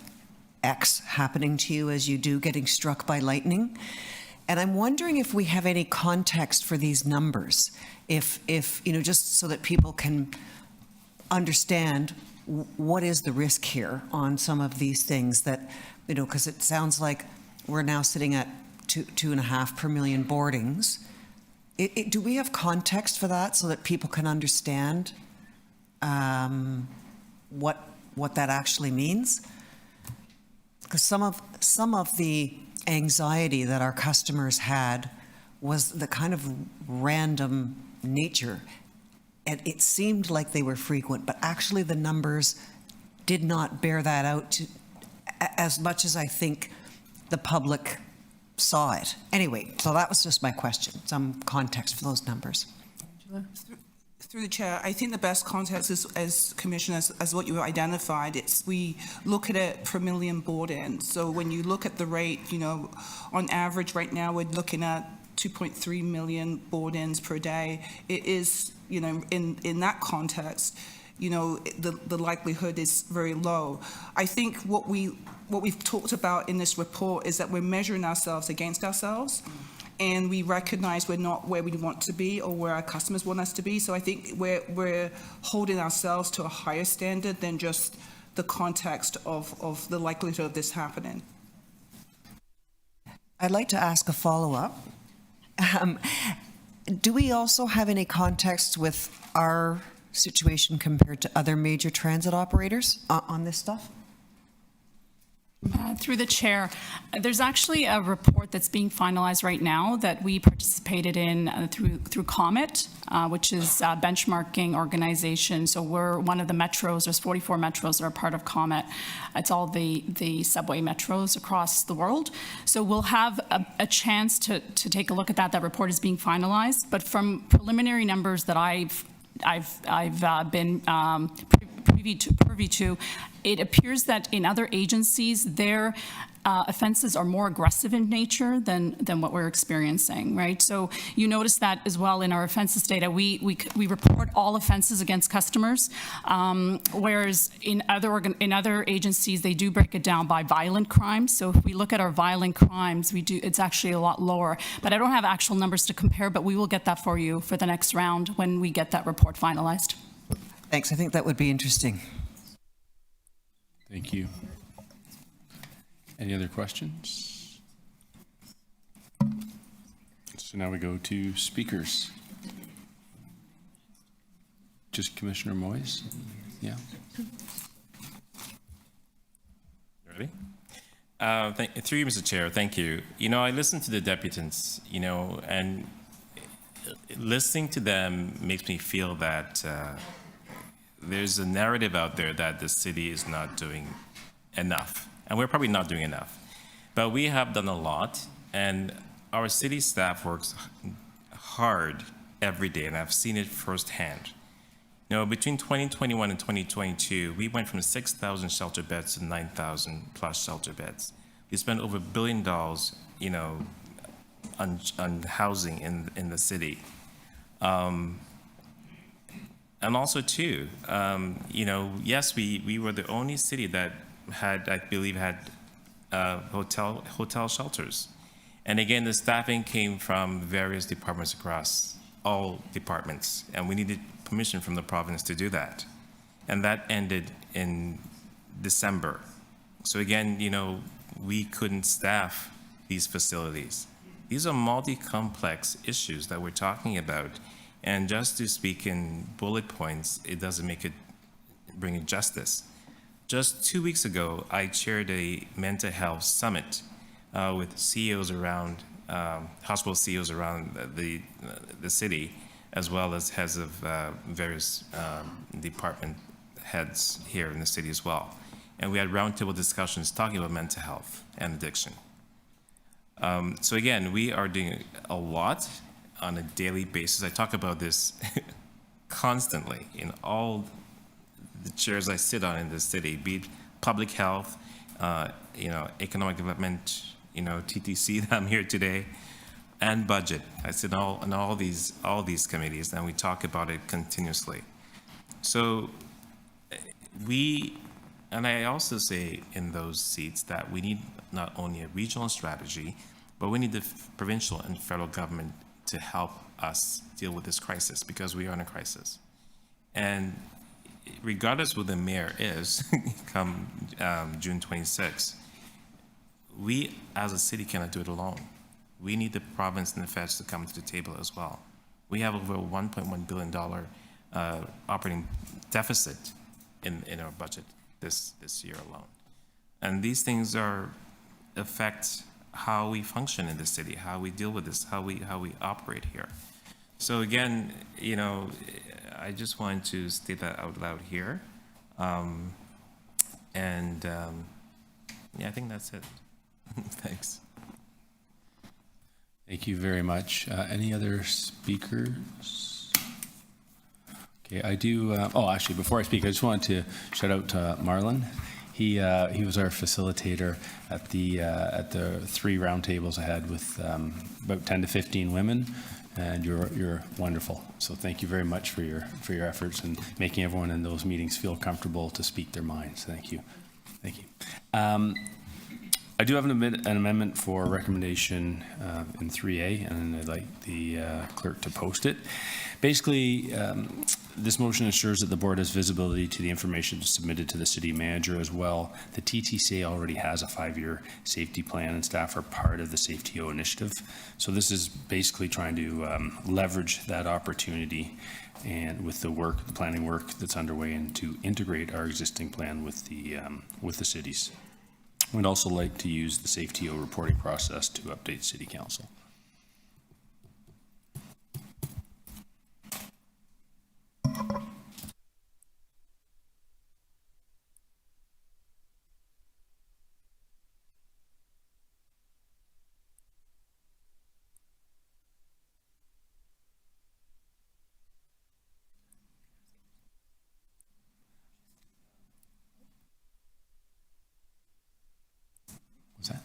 X happening to you as you do getting struck by lightning? And I'm wondering if we have any context for these numbers, if you know, just so that people can understand what is the risk here on some of these things that, you know, because it sounds like we're now sitting at 2.5 per million boardings. Do we have context for that so that people can understand what that actually means? Because some of the anxiety that our customers had was the kind of random nature. And it seemed like they were frequent, but actually the numbers did not bear that out as much as I think the public saw it. Anyway, so that was just my question, some context for those numbers. Through the chair, I think the best context is, as Commissioner, as what you identified, we look at it per million board-ins. So when you look at the rate, you know, on average right now we're looking at 2.3 million board-ins per day. It is, you know, in that context, you know, the likelihood is very low. I think what we've talked about in this report is that we're measuring ourselves against ourselves, and we recognize we're not where we want to be or where our customers want us to be. So I think we're holding ourselves to a higher standard than just the context of the likelihood of this happening. I'd like to ask a follow-up. Do we also have any context with our situation compared to other major transit operators on this stuff? Through the chair, there's actually a report that's being finalized right now that we participated in through COMET, which is a benchmarking organization. So we're one of the metros. There's 44 metros that are part of COMET. It's all the subway metros across the world. So we'll have a chance to take a look at that. That report is being finalized. But from preliminary numbers that I've been privy to, it appears that in other agencies, their offenses are more aggressive in nature than what we're experiencing, right? So you notice that as well in our offenses data. We report all offenses against customers, whereas in other agencies, they do break it down by violent crimes. So if we look at our violent crimes, it's actually a lot lower. But I don't have actual numbers to compare, but we will get that for you for the next round when we get that report finalized. Thanks. I think that would be interesting. Thank you. Any other questions? So now we go to speakers. Just Commissioner Moyes? Yeah. Ready? Through you, Mr. Chair, thank you. You know, I listened to the deputants, you know, and listening to them makes me feel that there's a narrative out there that the city is not doing enough, and we're probably not doing enough. But we have done a lot, and our city staff works hard every day, and I've seen it firsthand. You know, between 2021 and 2022, we went from 6,000 shelter beds to 9,000 plus shelter beds. We spent over $1 billion, you know, on housing in the city. And also too, you know, yes, we were the only city that had, I believe, had hotel shelters. And again, the staffing came from various departments across all departments, and we needed permission from the province to do that. And that ended in December. So again, we couldn't staff these facilities. These are multi-complex issues that we're talking about. And just to speak in bullet points, it doesn't bring it justice. Just 2 weeks ago, I chaired a mental health summit with CEOs around, hospital CEOs around the city, as well as heads of various department heads here in the city as well. And we had roundtable discussions talking about mental health and addiction. So again, we are doing a lot on a daily basis. I talk about this constantly in all the chairs I sit on in this city, be it public health, economic development, TTC that I'm here today, and budget. I sit on all these committees, and we talk about it continuously. So and I also say in those seats that we need not only a regional strategy, but we need the provincial and federal government to help us deal with this crisis, because we are in a crisis. And regardless of who the mayor is, come June 26, we as a city cannot do it alone. We need the province and the feds to come to the table as well. We have over $1.1 billion operating deficit in our budget this year alone. And these things affect how we function in the city, how we deal with this, how we operate here. So again, I just wanted to state that out loud here. I think that's it. Thanks. Thank you very much. Any other speakers? Okay, I do. Actually, before I speak, I just wanted to shout out to Marlon. He was our facilitator at the 3 roundtables I had with about 10 to 15 women, and you're wonderful. So thank you very much for your efforts and making everyone in those meetings feel comfortable to speak their minds. Thank you. Thank you. I do have an amendment for recommendation in 3A, and I'd like the clerk to post it. Basically, this motion ensures that the board has visibility to the information submitted to the city manager as well. The TTC already has a 5-year safety plan, and staff are part of the Safety O initiative. So this is basically trying to leverage that opportunity and with the planning work that's underway, and to integrate our existing plan with the cities. We'd also like to use the Safety O reporting process to update City Council. What's that?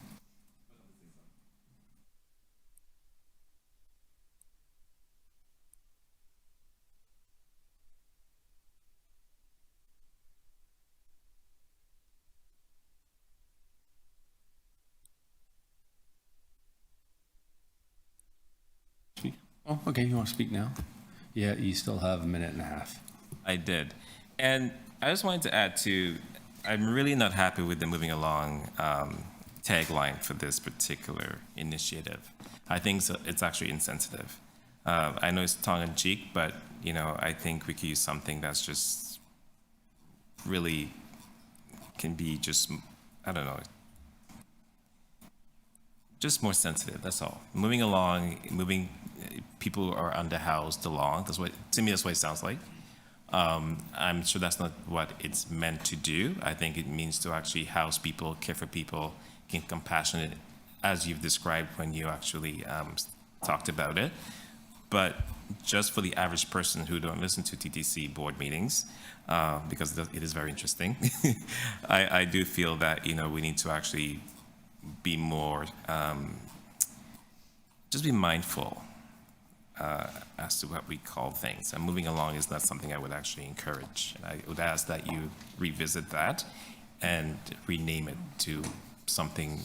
Speak. Oh, okay, you want to speak now? Yeah, you still have a minute and a half. I did. And I just wanted to add I'm really not happy with the moving along tagline for this particular initiative. I think it's actually insensitive. I know it's tongue-in-cheek, but I think we could use something that's just really can be just, I don't know, just more sensitive. That's all. Moving along, people are underhoused along. To me, that's what it sounds like. I'm sure that's not what it's meant to do. I think it means to actually house people, care for people, get compassionate, as you've described when you actually talked about it. But just for the average person who don't listen to TTC board meetings, because it is very interesting, I do feel that we need to actually be more, just be mindful as to what we call things. And moving along is not something I would actually encourage. And I would ask that you revisit that and rename it to something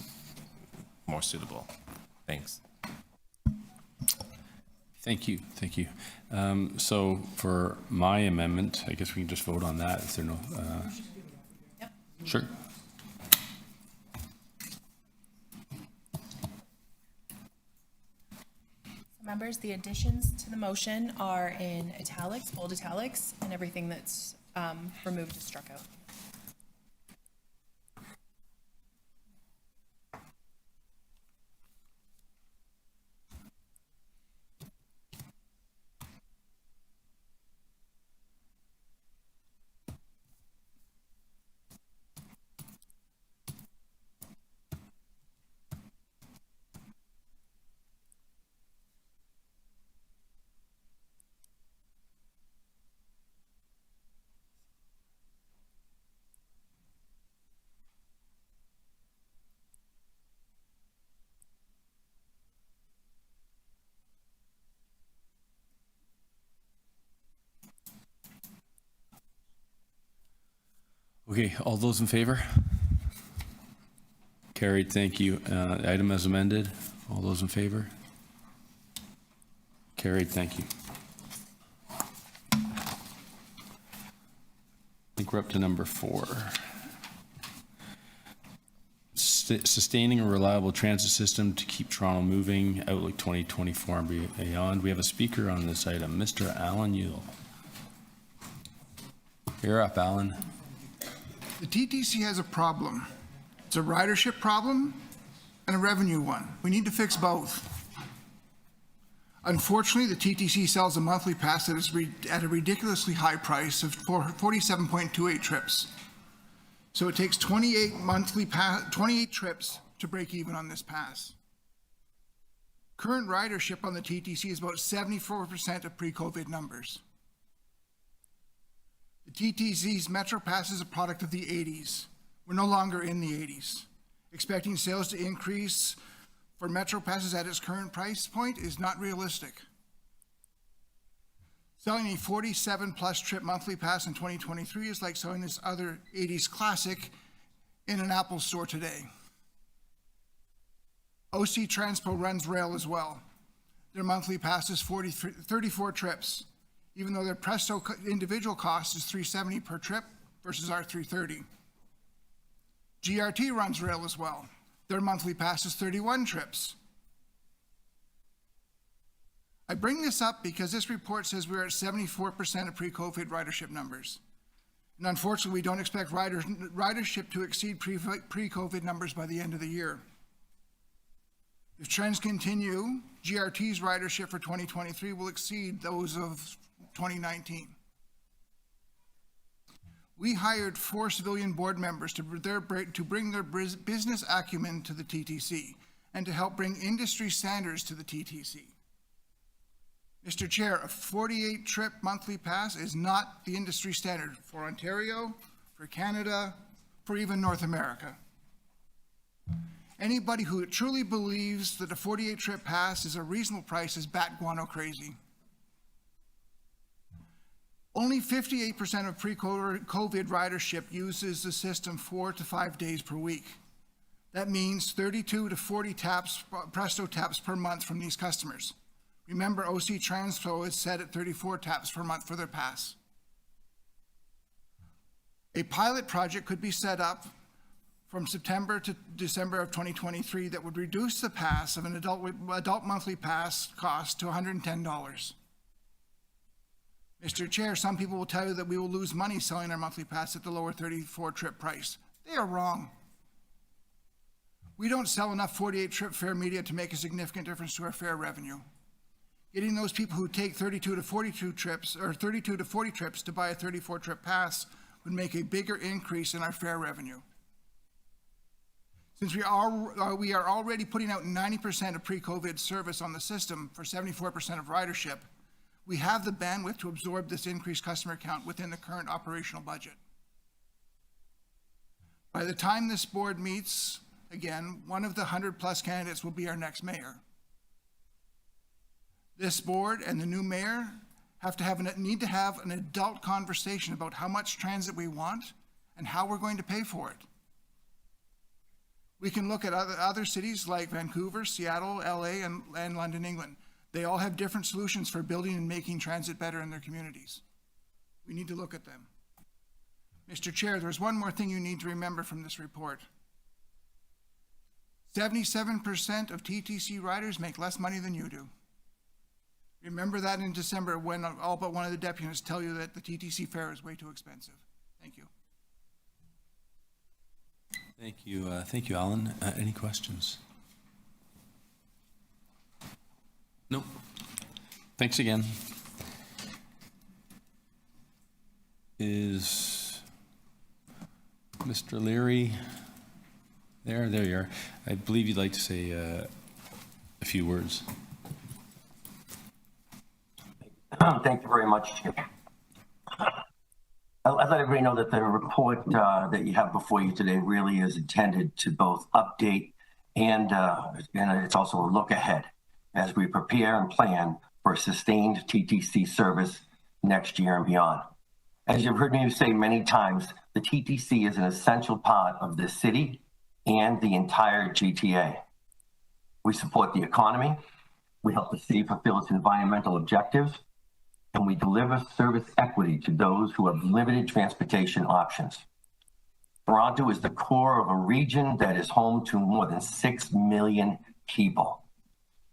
more suitable. Thanks. Thank you, thank you. So for my amendment, I guess we can just vote on that if there are no, Sure. Members, the additions to the motion are in italics, bold italics, and everything that's removed is struck out. Okay, all those in favor? Carried, thank you. Item as amended, all those in favor? Carried, thank you. I think we're up to number 4. Sustaining a reliable transit system to keep Toronto moving, Outlook 2024 and beyond. We have a speaker on this item, Mr. Alan Yule. You're up, Alan. The TTC has a problem. It's a ridership problem and a revenue one. We need to fix both. Unfortunately, the TTC sells a monthly pass that is at a ridiculously high price of 47.28 trips. So it takes 28 trips to break even on this pass. Current ridership on the TTC is about 74% of pre-COVID numbers. The TTC's Metro Pass is a product of the 80s. We're no longer in the 80s. Expecting sales to increase for Metro Passes at its current price point is not realistic. Selling a 47-plus trip monthly pass in 2023 is like selling this other 80s classic in an Apple store today. OC Transpo runs rail as well. Their monthly pass is 34 trips, even though their Presto individual cost is $370 per trip versus our $330. GRT runs rail as well. Their monthly pass is 31 trips. I bring this up because this report says we're at 74% of pre-COVID ridership numbers. And unfortunately, we don't expect ridership to exceed pre-COVID numbers by the end of the year. If trends continue, GRT's ridership for 2023 will exceed those of 2019. We hired 4 civilian board members to bring their business acumen to the TTC and to help bring industry standards to the TTC. Mr. Chair, a 48-trip monthly pass is not the industry standard for Ontario, for Canada, for even North America. Anybody who truly believes that a 48-trip pass is a reasonable price is bat guano crazy. Only 58% of pre-COVID ridership uses the system 4 to 5 days per week. That means 32 to 40 taps, Presto taps per month from these customers. Remember, OC Transpo is set at 34 taps per month for their pass. A pilot project could be set up from September to December of 2023 that would reduce the pass of an adult monthly pass cost to $110. Mr. Chair, some people will tell you that we will lose money selling our monthly pass at the lower 34 trip price. They are wrong. We don't sell enough 48 trip fare media to make a significant difference to our fare revenue. Getting those people who take 32 to 42 trips or 32 to 40 trips to buy a 34 trip pass would make a bigger increase in our fare revenue. Since we are already putting out 90% of pre-COVID service on the system for 74% of ridership, we have the bandwidth to absorb this increased customer count within the current operational budget. By the time this board meets, again, one of the 100+ candidates will be our next mayor. This board and the new mayor need to have an adult conversation about how much transit we want and how we're going to pay for it. We can look at other cities like Vancouver, Seattle, LA, and London, England. They all have different solutions for building and making transit better in their communities. We need to look at them. Mr. Chair, there's one more thing you need to remember from this report. 77% of TTC riders make less money than you do. Remember that in December when all but one of the deputies tell you that the TTC fare is way too expensive. Thank you. Thank you, Alan. Any questions? Nope. Thanks again. Is Mr. Leary there? There you are. I believe you'd like to say a few words. Thank you very much, Chair. I'd let everybody know that the report that you have before you today really is intended to both update and it's also a look ahead as we prepare and plan for sustained TTC service next year and beyond. As you've heard me say many times, the TTC is an essential part of the city and the entire GTA. We support the economy, we help the city fulfill its environmental objectives, and we deliver service equity to those who have limited transportation options. Toronto is the core of a region that is home to more than 6 million people.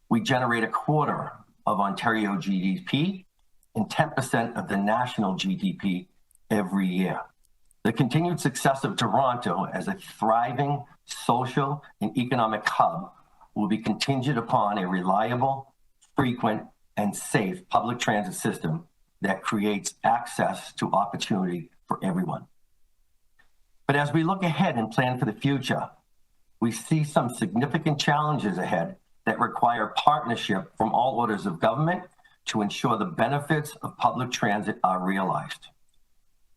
We generate a quarter of Ontario GDP and 10% of the national GDP every year. The continued success of Toronto as a thriving social and economic hub will be contingent upon a reliable, frequent, and safe public transit system that creates access to opportunity for everyone. But as we look ahead and plan for the future, we see some significant challenges ahead that require partnership from all orders of government to ensure the benefits of public transit are realized.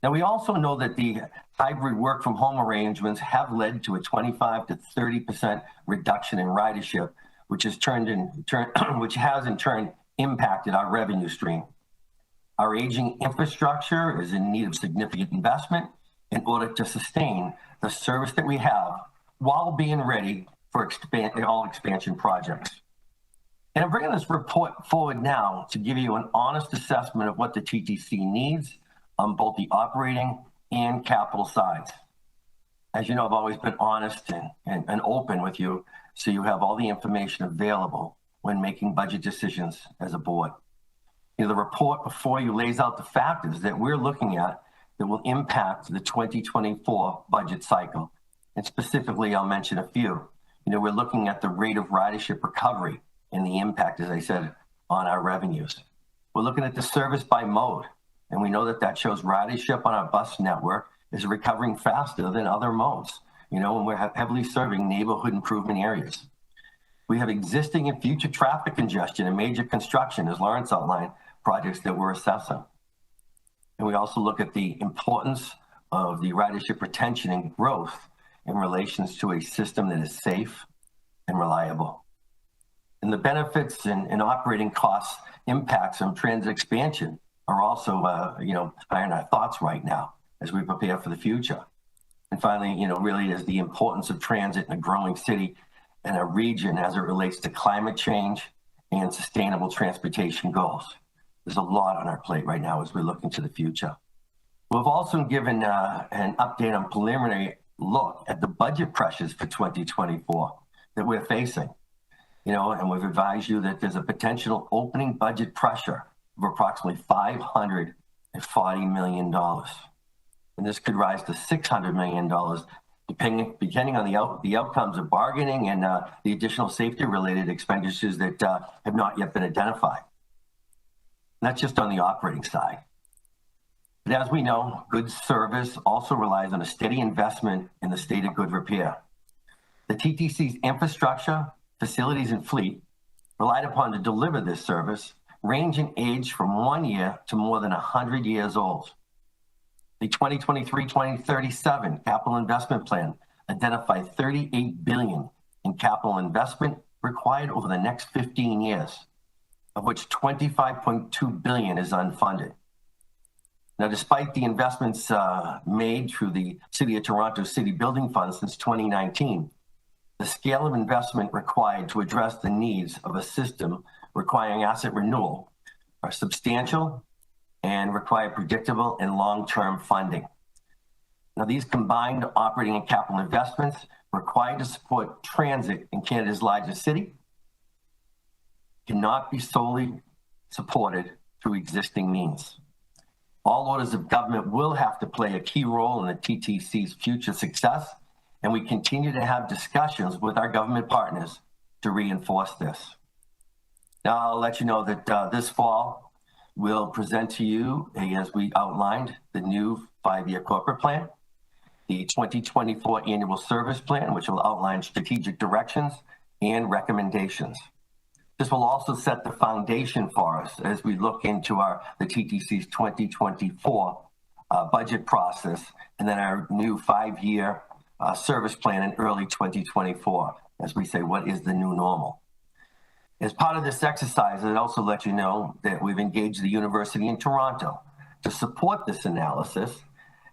Now, we also know that the hybrid work from home arrangements have led to a 25 to 30% reduction in ridership, which has in turn impacted our revenue stream. Our aging infrastructure is in need of significant investment in order to sustain the service that we have while being ready for all expansion projects. And I'm bringing this report forward now to give you an honest assessment of what the TTC needs on both the operating and capital sides. As you know, I've always been honest and open with you, so you have all the information available when making budget decisions as a board. You know, the report before you lays out the factors that we're looking at that will impact the 2024 budget cycle. And specifically, I'll mention a few. You know, we're looking at the rate of ridership recovery and the impact, as I said, on our revenues. We're looking at the service by mode, and we know that that shows ridership on our bus network is recovering faster than other modes, you know, when we're heavily serving neighborhood improvement areas. We have existing and future traffic congestion and major construction, as Lawrence outlined, projects that we're assessing. And we also look at the importance of the ridership retention and growth in relations to a system that is safe and reliable. And the benefits and operating costs impacts on transit expansion are also, you know, in our thoughts right now as we prepare for the future. And finally, you know, really is the importance of transit in a growing city and a region as it relates to climate change and sustainable transportation goals. There's a lot on our plate right now as we look into the future. We've also given an update on preliminary look at the budget pressures for 2024 that we're facing. You know, and we've advised you that there's a potential opening budget pressure of approximately $540 million. And this could rise to $600 million, depending on the outcomes of bargaining and the additional safety-related expenditures that have not yet been identified. And that's just on the operating side. But as we know, good service also relies on a steady investment in the state of good repair. The TTC's infrastructure, facilities, and fleet relied upon to deliver this service range in age from 1 year to more than 100 years old. The 2023-2037 capital investment plan identified $38 billion in capital investment required over the next 15 years, of which $25.2 billion is unfunded. Now, despite the investments made through the City of Toronto City Building Fund since 2019, the scale of investment required to address the needs of a system requiring asset renewal are substantial and require predictable and long-term funding. Now, these combined operating and capital investments required to support transit in Canada's largest city cannot be solely supported through existing means. All orders of government will have to play a key role in the TTC's future success, and we continue to have discussions with our government partners to reinforce this. Now, I'll let you know that this fall, we'll present to you, as we outlined, the new 5-year corporate plan, the 2024 annual service plan, which will outline strategic directions and recommendations. This will also set the foundation for us as we look into the TTC's 2024 budget process, and then our new 5-year service plan in early 2024, as we say, what is the new normal? As part of this exercise, I'd also let you know that we've engaged the University in Toronto to support this analysis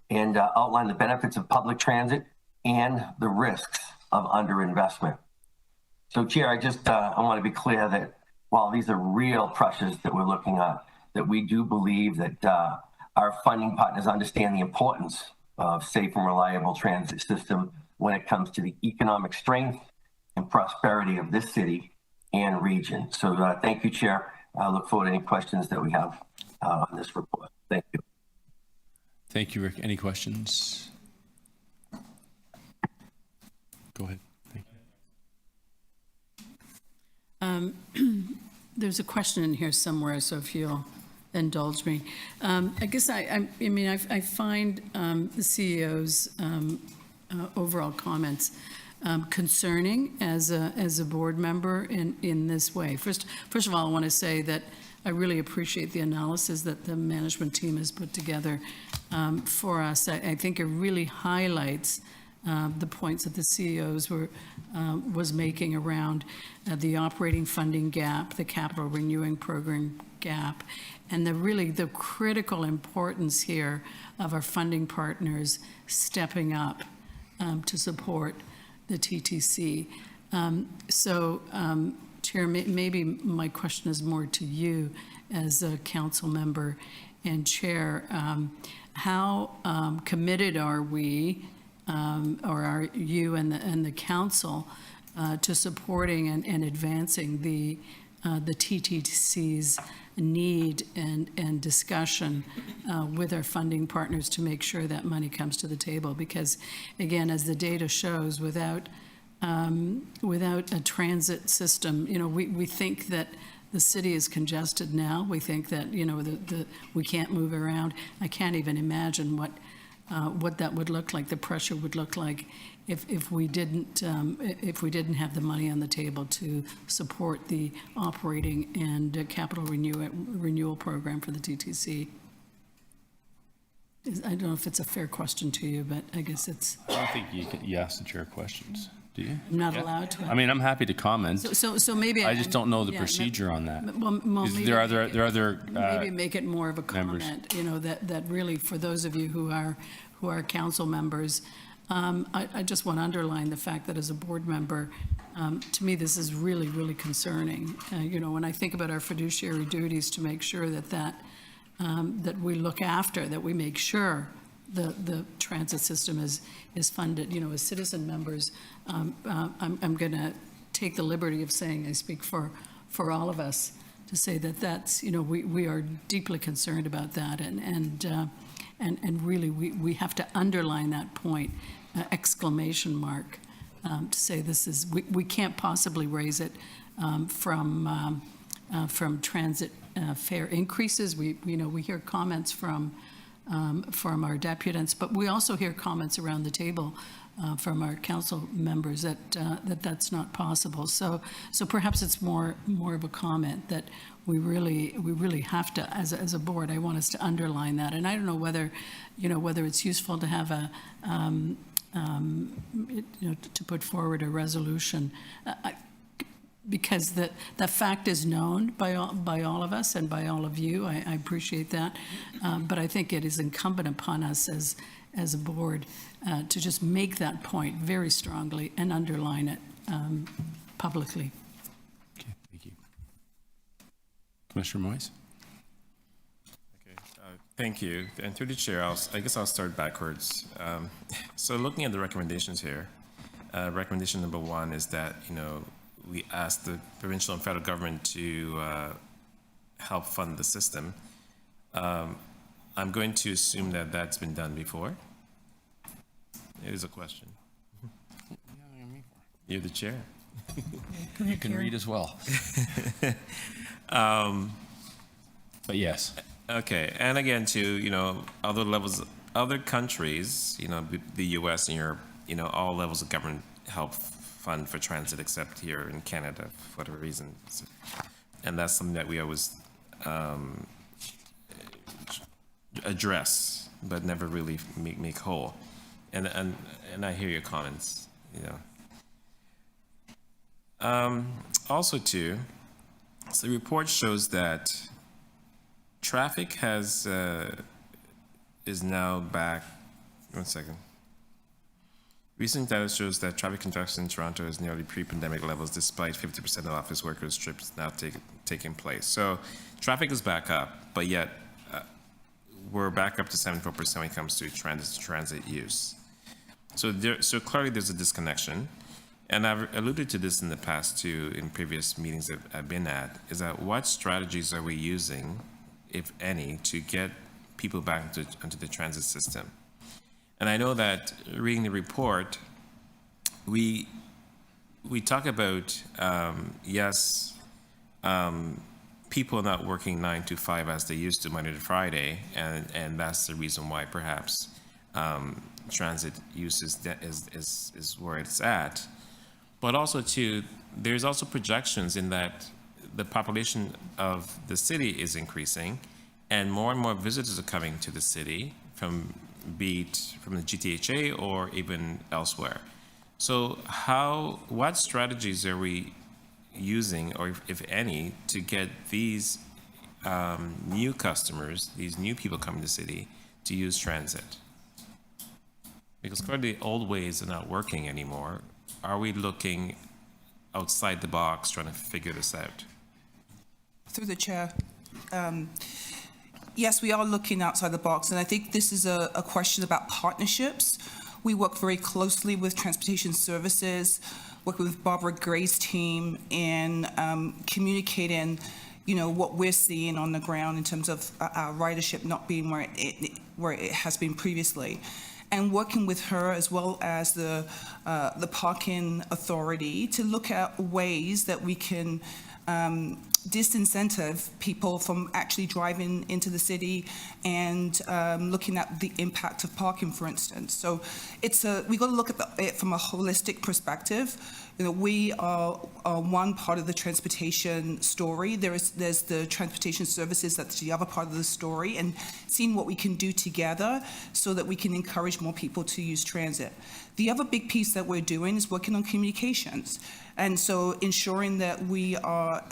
and outline the benefits of public transit and the risks of underinvestment. So, Chair, I want to be clear that while these are real pressures that we're looking at, that we do believe that our funding partners understand the importance of safe and reliable transit system when it comes to the economic strength and prosperity of this city and region. So thank you, Chair. I look forward to any questions that we have on this report. Thank you. Thank you, Rick. Any questions? Go ahead. Thank you. There's a question in here somewhere, so if you'll indulge me. I guess I find the CEO's overall comments concerning as a board member in this way. First of all, I want to say that I really appreciate the analysis that the management team has put together for us. I think it really highlights the points that the CEOs was making around the operating funding gap, the capital renewing program gap, and the critical importance here of our funding partners stepping up to support the TTC. Chair, maybe my question is more to you as a council member and chair. How committed are we, or are you and the council, to supporting and advancing the TTC's need and discussion with our funding partners to make sure that money comes to the table? Because, again, as the data shows, without a transit system, we think that the city is congested now. We think that we can't move around. I can't even imagine what that would look like, the pressure would look like if we didn't have the money on the table to support the operating and capital renewal program for the TTC. I don't know if it's a fair question to you, but I guess it's. I don't think you ask the chair questions, do you? I'm not allowed to. I mean, I'm happy to comment. So maybe I just don't know the procedure on that. Well, maybe, there are other maybe make it more of a members. comment. That really, for those of you who are council members, I just want to underline the fact that as a board member, to me, this is really, really concerning. When I think about our fiduciary duties to make sure that we look after, that we make sure the transit system is funded. As citizen members, I'm going to take the liberty of saying, I speak for all of us, to say that's, we are deeply concerned about that, and really we have to underline that point, exclamation mark, to say we can't possibly raise it from transit fare increases. We hear comments from our deputants, but we also hear comments around the table from our council members that's not possible. So perhaps it's more of a comment that we really have to, as a board, I want us to underline that. And I don't know whether it's useful to have to put forward a resolution. Because the fact is known by all of us and by all of you. I appreciate that. But I think it is incumbent upon us as a board to just make that point very strongly and underline it publicly. Okay, thank you. Commissioner Moyes? Thank you. And through the chair, I guess I'll start backwards. So looking at the recommendations here, recommendation number 1 is that, we ask the provincial and federal government to help fund the system. I'm going to assume that that's been done before. It is a question. You're the chair. You can read as well. But yes. Okay, and again, to other levels, other countries, the U.S. and Europe, all levels of government help fund for transit, except here in Canada for whatever reason, and that's something that we always address, but never really make whole. And I hear your comments, Also, too, so the report shows that traffic is now back. 1 second. Recent data shows that traffic congestion in Toronto is nearly pre-pandemic levels, despite 50% of office workers' trips now taking place. So traffic is back up, but yet we're back up to 74% when it comes to transit use. So clearly there's a disconnection. And I've alluded to this in the past too, in previous meetings that I've been at, is that what strategies are we using, if any, to get people back into the transit system? And I know that reading the report, we talk about, people not working 9 to 5 as they used to Monday to Friday, and that's the reason why perhaps transit use is where it's at. But also too, there's also projections in that the population of the city is increasing, and more visitors are coming to the city from the GTHA or even elsewhere. So what strategies are we using, or if any, to get these new customers, these new people coming to the city, to use transit? Because clearly the old ways are not working anymore. Are we looking outside the box, trying to figure this out? Through the chair. Yes, we are looking outside the box, and I think this is a question about partnerships. We work very closely with transportation services, working with Barbara Gray's team in communicating, what we're seeing on the ground in terms of our ridership not being where it has been previously. And working with her as well as the parking authority to look at ways that we can disincentive people from actually driving into the city and looking at the impact of parking, for instance. So we got to look at it from a holistic perspective. We are one part of the transportation story. There's the transportation services, that's the other part of the story, and seeing what we can do together so that we can encourage more people to use transit. The other big piece that we're doing is working on communications. And so ensuring that we are,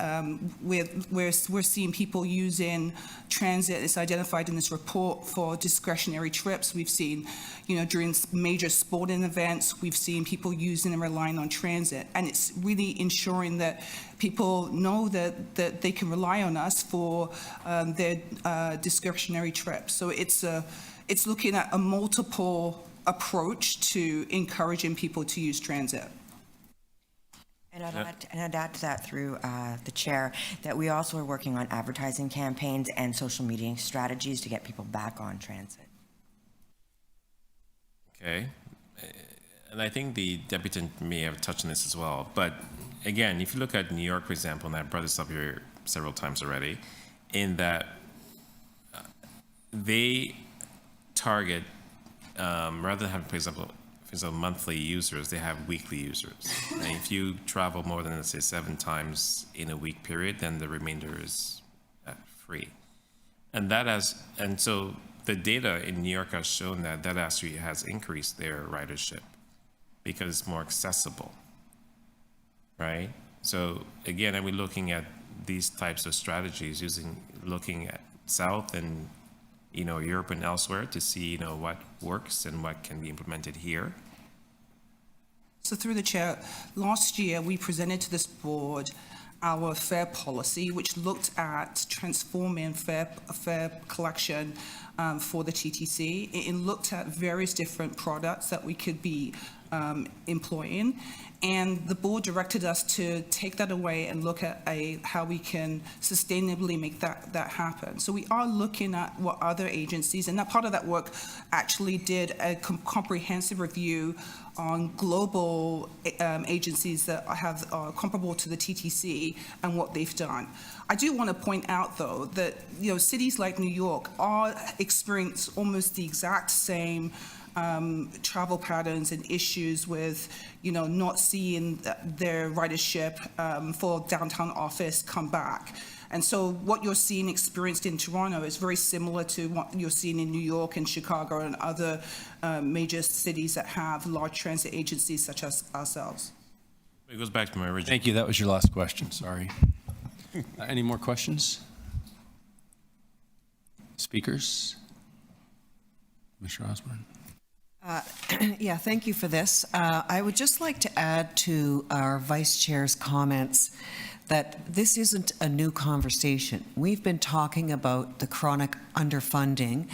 we're seeing people using transit. It's identified in this report for discretionary trips. We've seen, during major sporting events, we've seen people using and relying on transit. And it's really ensuring that people know that they can rely on us for their discretionary trips. So it's looking at a multiple approach to encouraging people to use transit. And I'd add to that through the chair that we also are working on advertising campaigns and social media strategies to get people back on transit. Okay. And I think the deputant may have touched on this as well. But again, if you look at New York, for example, and I brought this up here several times already, in that they target, rather than having, for example, monthly users, they have weekly users. And if you travel more than, let's say, 7 times in a week period, then the remainder is free. And so the data in New York has shown that actually has increased their ridership because it's more accessible, right? So again, are we looking at these types of strategies, looking at South and Europe and elsewhere to see what works and what can be implemented here? So through the chair, last year we presented to this board our fare policy, which looked at transforming fare collection for the TTC. It looked at various different products that we could be employing, and the board directed us to take that away and look at how we can sustainably make that happen. So we are looking at what other agencies, and that part of that work actually did a comprehensive review on global agencies that are comparable to the TTC and what they've done. I do want to point out, though, that cities like New York are experiencing almost the exact same travel patterns and issues with, not seeing their ridership for downtown office come back. And so what you're seeing experienced in Toronto is very similar to what you're seeing in New York and Chicago and other major cities that have large transit agencies such as ourselves. It goes back to my original. Thank you. That was your last question. Sorry. Any more questions? Speakers? Mr. Osborne? Yeah, thank you for this. I would just like to add to our Vice Chair's comments that this isn't a new conversation. We've been talking about the chronic underfunding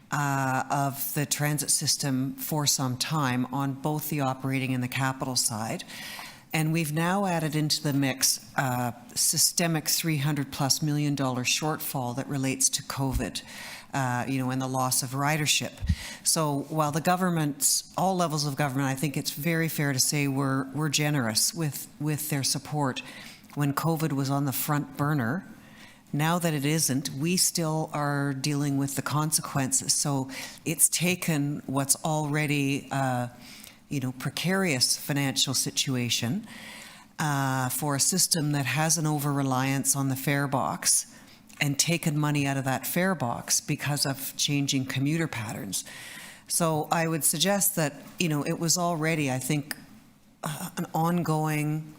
of the transit system for some time on both the operating and the capital side. And we've now added into the mix a systemic $300+ million shortfall that relates to COVID. And the loss of ridership. So while the governments, all levels of government, I think it's very fair to say were generous with their support when COVID was on the front burner. Now that it isn't, we still are dealing with the consequences. So it's taken what's already, precarious financial situation for a system that has an over-reliance on the fare box and taken money out of that fare box because of changing commuter patterns. So I would suggest that, it was already, I think, an ongoing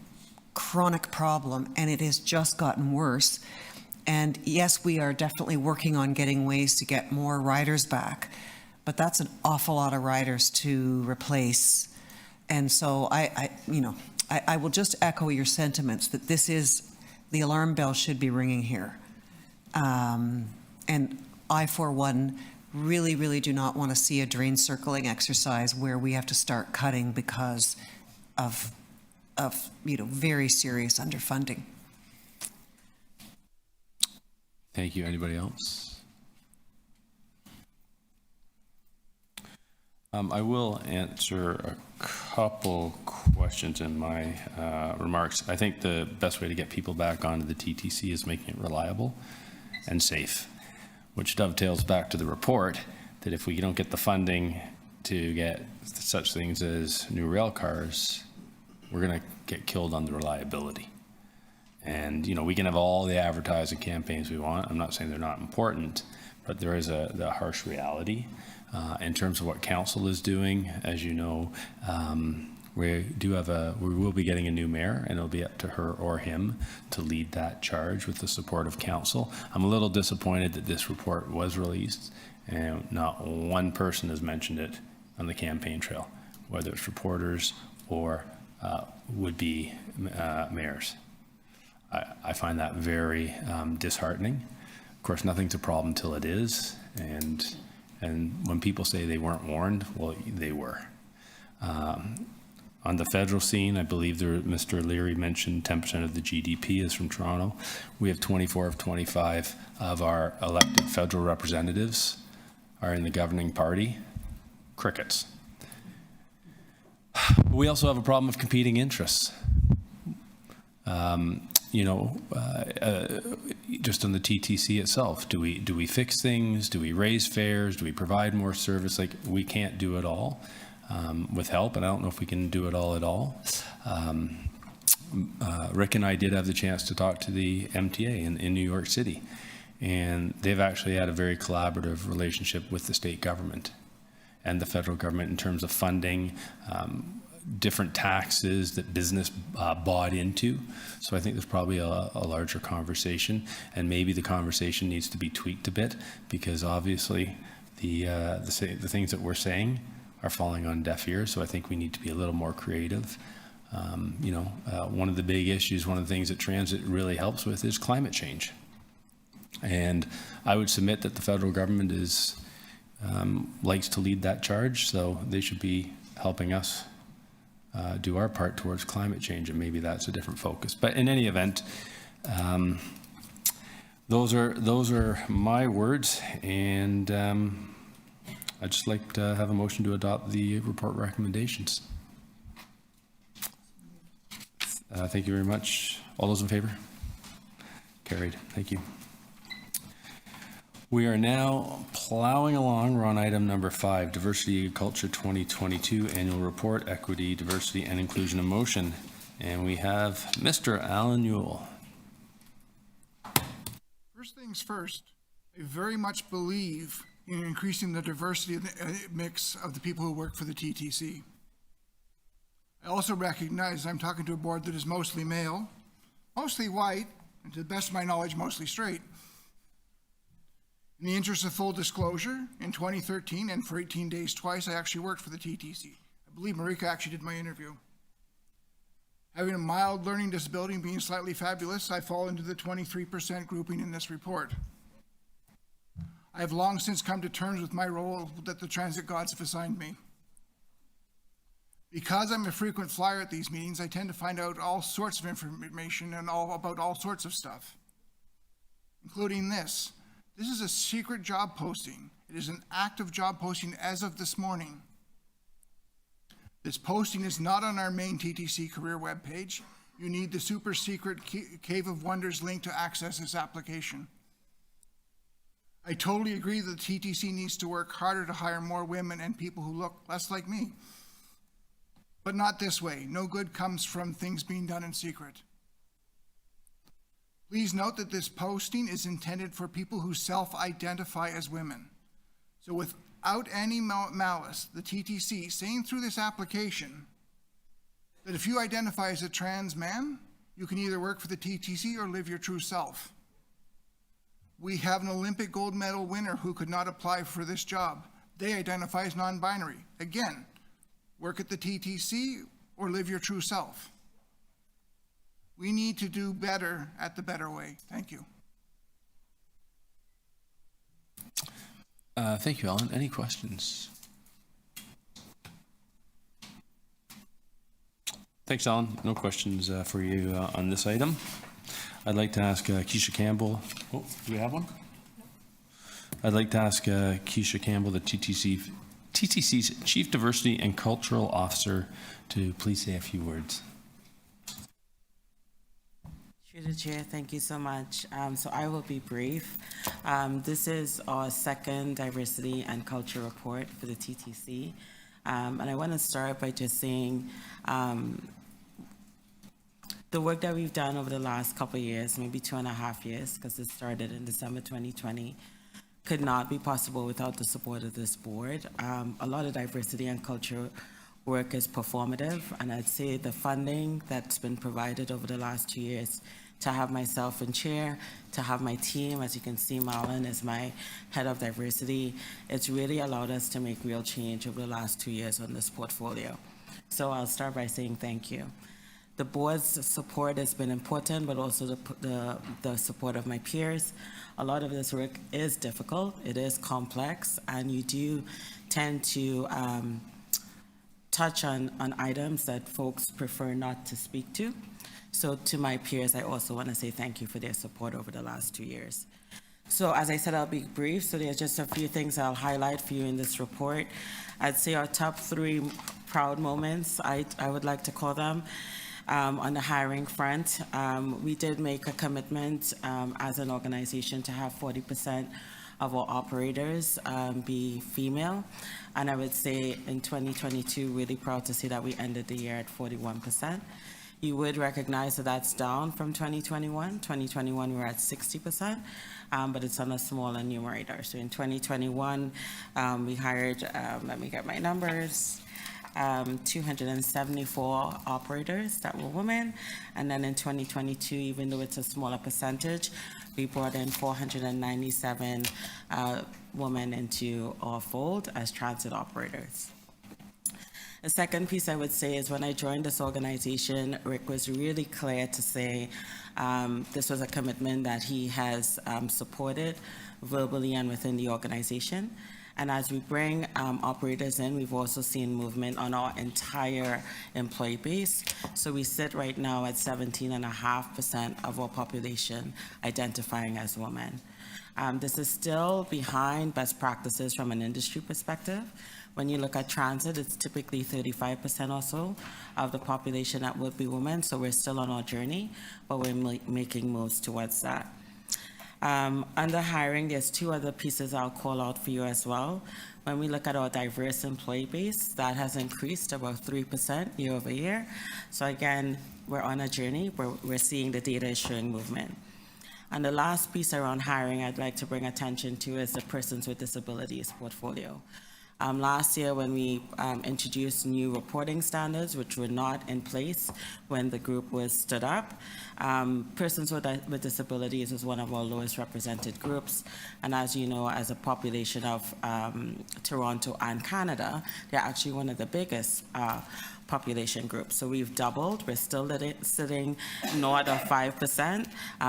chronic problem, and it has just gotten worse. And yes, we are definitely working on getting ways to get more riders back, but that's an awful lot of riders to replace. And so I will just echo your sentiments that the alarm bell should be ringing here. And I, for one, really, really do not want to see a drain circling exercise where we have to start cutting because of very serious underfunding. Thank you. Anybody else? I will answer a couple questions in my remarks. I think the best way to get people back onto the TTC is making it reliable and safe, which dovetails back to the report that if we don't get the funding to get such things as new rail cars, we're going to get killed on the reliability. And, we can have all the advertising campaigns we want. I'm not saying they're not important, but there is the harsh reality in terms of what council is doing. As you know, we will be getting a new mayor, and it'll be up to her or him to lead that charge with the support of council. I'm a little disappointed that this report was released and not one person has mentioned it on the campaign trail, whether it's reporters or would-be mayors. I find that very disheartening. Of course, nothing's a problem till it is, and when people say they weren't warned, well, they were. On the federal scene, I believe Mr. Leary mentioned 10% of the GDP is from Toronto. We have 24 of 25 of our elected federal representatives are in the governing party. Crickets. We also have a problem of competing interests. Just on the TTC itself, do we fix things? Do we raise fares? Do we provide more service? We can't do it all. With help, and I don't know if we can do it all at all. Rick and I did have the chance to talk to the MTA in New York City, and they've actually had a very collaborative relationship with the state government and the federal government in terms of funding, different taxes that business bought into. So I think there's probably a larger conversation, and maybe the conversation needs to be tweaked a bit, because obviously the things that we're saying are falling on deaf ears. So I think we need to be a little more creative. One of the big issues, one of the things that transit really helps with is climate change. And I would submit that the federal government likes to lead that charge, so they should be helping us do our part towards climate change, and maybe that's a different focus. But in any event, those are my words, and I'd just like to have a motion to adopt the report recommendations. Thank you very much. All those in favor? Carried. Thank you. We are now plowing along. We're on item number 5, Diversity Culture 2022 Annual Report, Equity, Diversity, and Inclusion in Motion. And we have Mr. Alan Newell. First things first, I very much believe in increasing the diversity mix of the people who work for the TTC. I also recognize I'm talking to a board that is mostly male, mostly white, and to the best of my knowledge, mostly straight. In the interest of full disclosure, in 2013 and for 18 days twice, I actually worked for the TTC. I believe Marika actually did my interview. Having a mild learning disability and being slightly fabulous, I fall into the 23% grouping in this report. I have long since come to terms with my role that the transit gods have assigned me. Because I'm a frequent flyer at these meetings, I tend to find out all sorts of information and about all sorts of stuff, including this. This is a secret job posting. It is an active job posting as of this morning. This posting is not on our main TTC career webpage. You need the super secret Cave of Wonders link to access this application. I totally agree that the TTC needs to work harder to hire more women and people who look less like me. But not this way. No good comes from things being done in secret. Please note that this posting is intended for people who self-identify as women. So without any malice, the TTC saying through this application that if you identify as a trans man, you can either work for the TTC or live your true self. We have an Olympic gold medal winner who could not apply for this job. They identify as non-binary. Again, work at the TTC or live your true self. We need to do better at the better way. Thank you. Thank you, Alan. Any questions? Thanks, Alan. No questions for you on this item. I'd like to ask Keisha Campbell. Oh, do we have one? I'd like to ask Keisha Campbell, the TTC's Chief Diversity and Cultural Officer, to please say a few words. Through the chair, thank you so much. So I will be brief. This is our second diversity and culture report for the TTC. And I want to start by just saying the work that we've done over the last couple of years, maybe 2.5 years, because it started in December 2020, could not be possible without the support of this board. A lot of diversity and culture work is performative, and I'd say the funding that's been provided over the last 2 years to have myself in chair, to have my team, as you can see, Marlon is my head of diversity. It's really allowed us to make real change over the last 2 years on this portfolio. So I'll start by saying thank you. The board's support has been important, but also the support of my peers. A lot of this work is difficult, it is complex, and you do tend to touch on items that folks prefer not to speak to. So to my peers, I also want to say thank you for their support over the last 2 years. So as I said, I'll be brief. So there's just a few things I'll highlight for you in this report. I'd say our top 3 proud moments, I would like to call them. On the hiring front, we did make a commitment as an organization to have 40% of our operators be female. And I would say in 2022, really proud to see that we ended the year at 41%. You would recognize that that's down from 2021. 2021, we were at 60%, but it's on a smaller numerator. So in 2021, we hired, let me get my numbers, 274 operators that were women. And then in 2022, even though it's a smaller percentage, we brought in 497 women into our fold as transit operators. The second piece I would say is when I joined this organization, Rick was really clear to say this was a commitment that he has supported verbally and within the organization. And as we bring operators in, we've also seen movement on our entire employee base. So we sit right now at 17.5% of our population identifying as women. This is still behind best practices from an industry perspective. When you look at transit, it's typically 35% or so of the population that would be women. So we're still on our journey, but we're making moves towards that. Under hiring, there's two other pieces I'll call out for you as well. When we look at our diverse employee base, that has increased about 3% year over year. So again, we're on a journey where we're seeing the data is showing movement. And the last piece around hiring I'd like to bring attention to is the Persons with Disabilities portfolio. Last year, when we introduced new reporting standards, which were not in place when the group was stood up, persons with disabilities is one of our lowest represented groups. And as you know, as a population of Toronto and Canada, they're actually one of the biggest population groups. So we've doubled. We're still sitting north of 5%,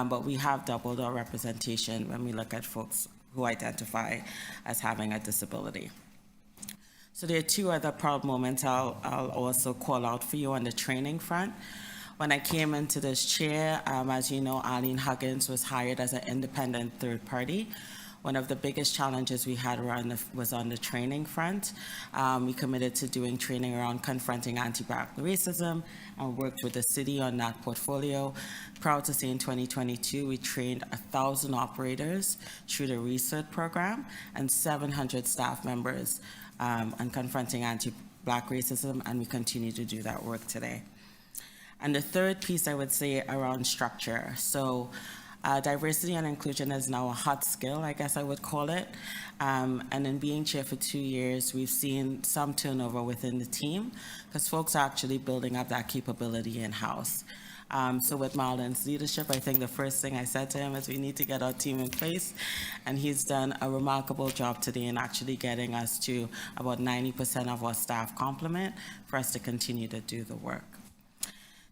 but we have doubled our representation when we look at folks who identify as having a disability. So there are two other proud moments I'll also call out for you on the training front. When I came into this chair, as you know, Arlene Huggins was hired as an independent third party. One of the biggest challenges we had was on the training front. We committed to doing training around confronting anti-Black racism and worked with the city on that portfolio. Proud to say in 2022, we trained 1,000 operators through the research program and 700 staff members on confronting anti-Black racism, and we continue to do that work today. And the third piece I would say around structure. So diversity and inclusion is now a hot skill, I guess I would call it. And in being chair for 2 years, we've seen some turnover within the team because folks are actually building up that capability in-house. So with Marlon's leadership, I think the first thing I said to him is we need to get our team in place. And he's done a remarkable job today in actually getting us to about 90% of our staff complement for us to continue to do the work.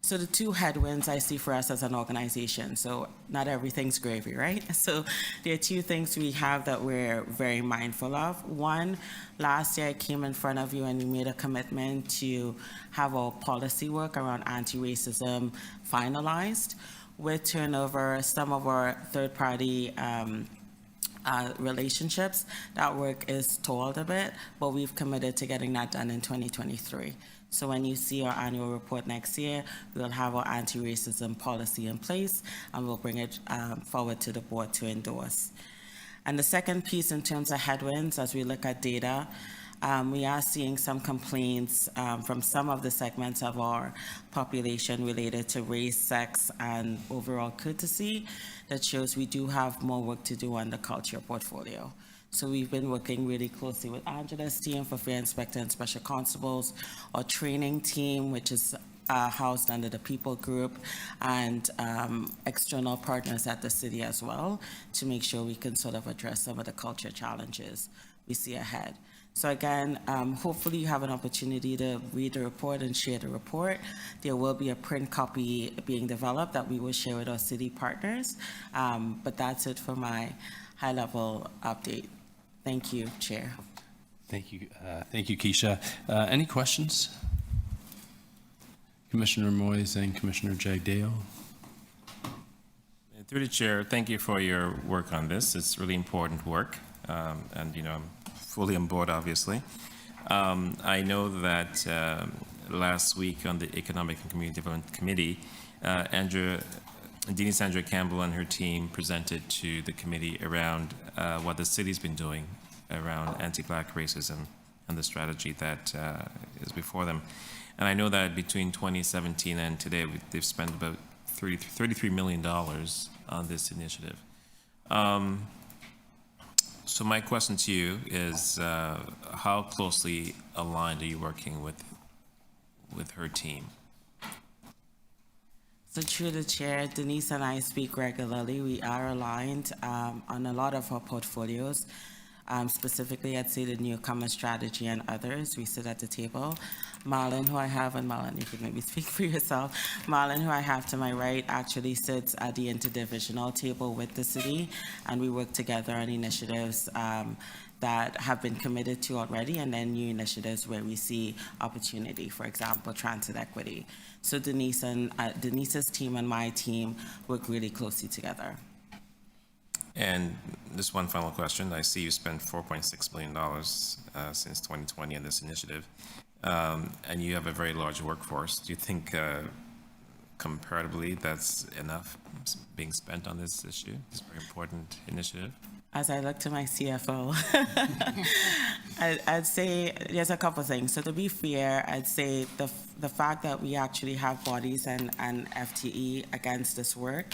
So the two headwinds I see for us as an organization, so not everything's gravy, right? So there are two things we have that we're very mindful of. One, last year I came in front of you and we made a commitment to have our policy work around anti-racism finalized. With turnover, some of our third-party relationships, that work is stalled a bit, but we've committed to getting that done in 2023. So when you see our annual report next year, we'll have our anti-racism policy in place and we'll bring it forward to the board to endorse. And the second piece in terms of headwinds, as we look at data, we are seeing some complaints from some of the segments of our population related to race, sex, and overall courtesy that shows we do have more work to do on the culture portfolio. So we've been working really closely with Angela's team for Fair Inspector and Special Constables, our training team, which is housed under the People Group, and external partners at the city as well, to make sure we can sort of address some of the culture challenges we see ahead. So again, hopefully you have an opportunity to read the report and share the report. There will be a print copy being developed that we will share with our city partners. But that's it for my high-level update. Thank you, Chair. Thank you, Keisha. Any questions? Commissioner Moyes and Commissioner Jagdeo. Through the chair, thank you for your work on this. It's really important work, and I'm fully on board, obviously. I know that last week on the Economic and Community Development Committee, Denise Andrea Campbell and her team presented to the committee around what the city's been doing around anti-Black racism and the strategy that is before them. And I know that between 2017 and today, they've spent about $33 million on this initiative. So my question to you is, how closely aligned are you working with her team? So through the chair, Denise and I speak regularly. We are aligned on a lot of our portfolios. Specifically, I'd say the newcomer strategy and others, we sit at the table. Marlon, who I have, and Marlon, you could maybe speak for yourself. Marlon, who I have to my right, actually sits at the interdivisional table with the city, and we work together on initiatives that have been committed to already, and then new initiatives where we see opportunity, for example, transit equity. So Denise's team and my team work really closely together. And just one final question. I see you spent $4.6 billion since 2020 in this initiative, and you have a very large workforce. Do you think comparatively that's enough being spent on this issue, this very important initiative? As I look to my CFO, I'd say there's a couple things. So to be fair, I'd say the fact that we actually have bodies and FTE against this work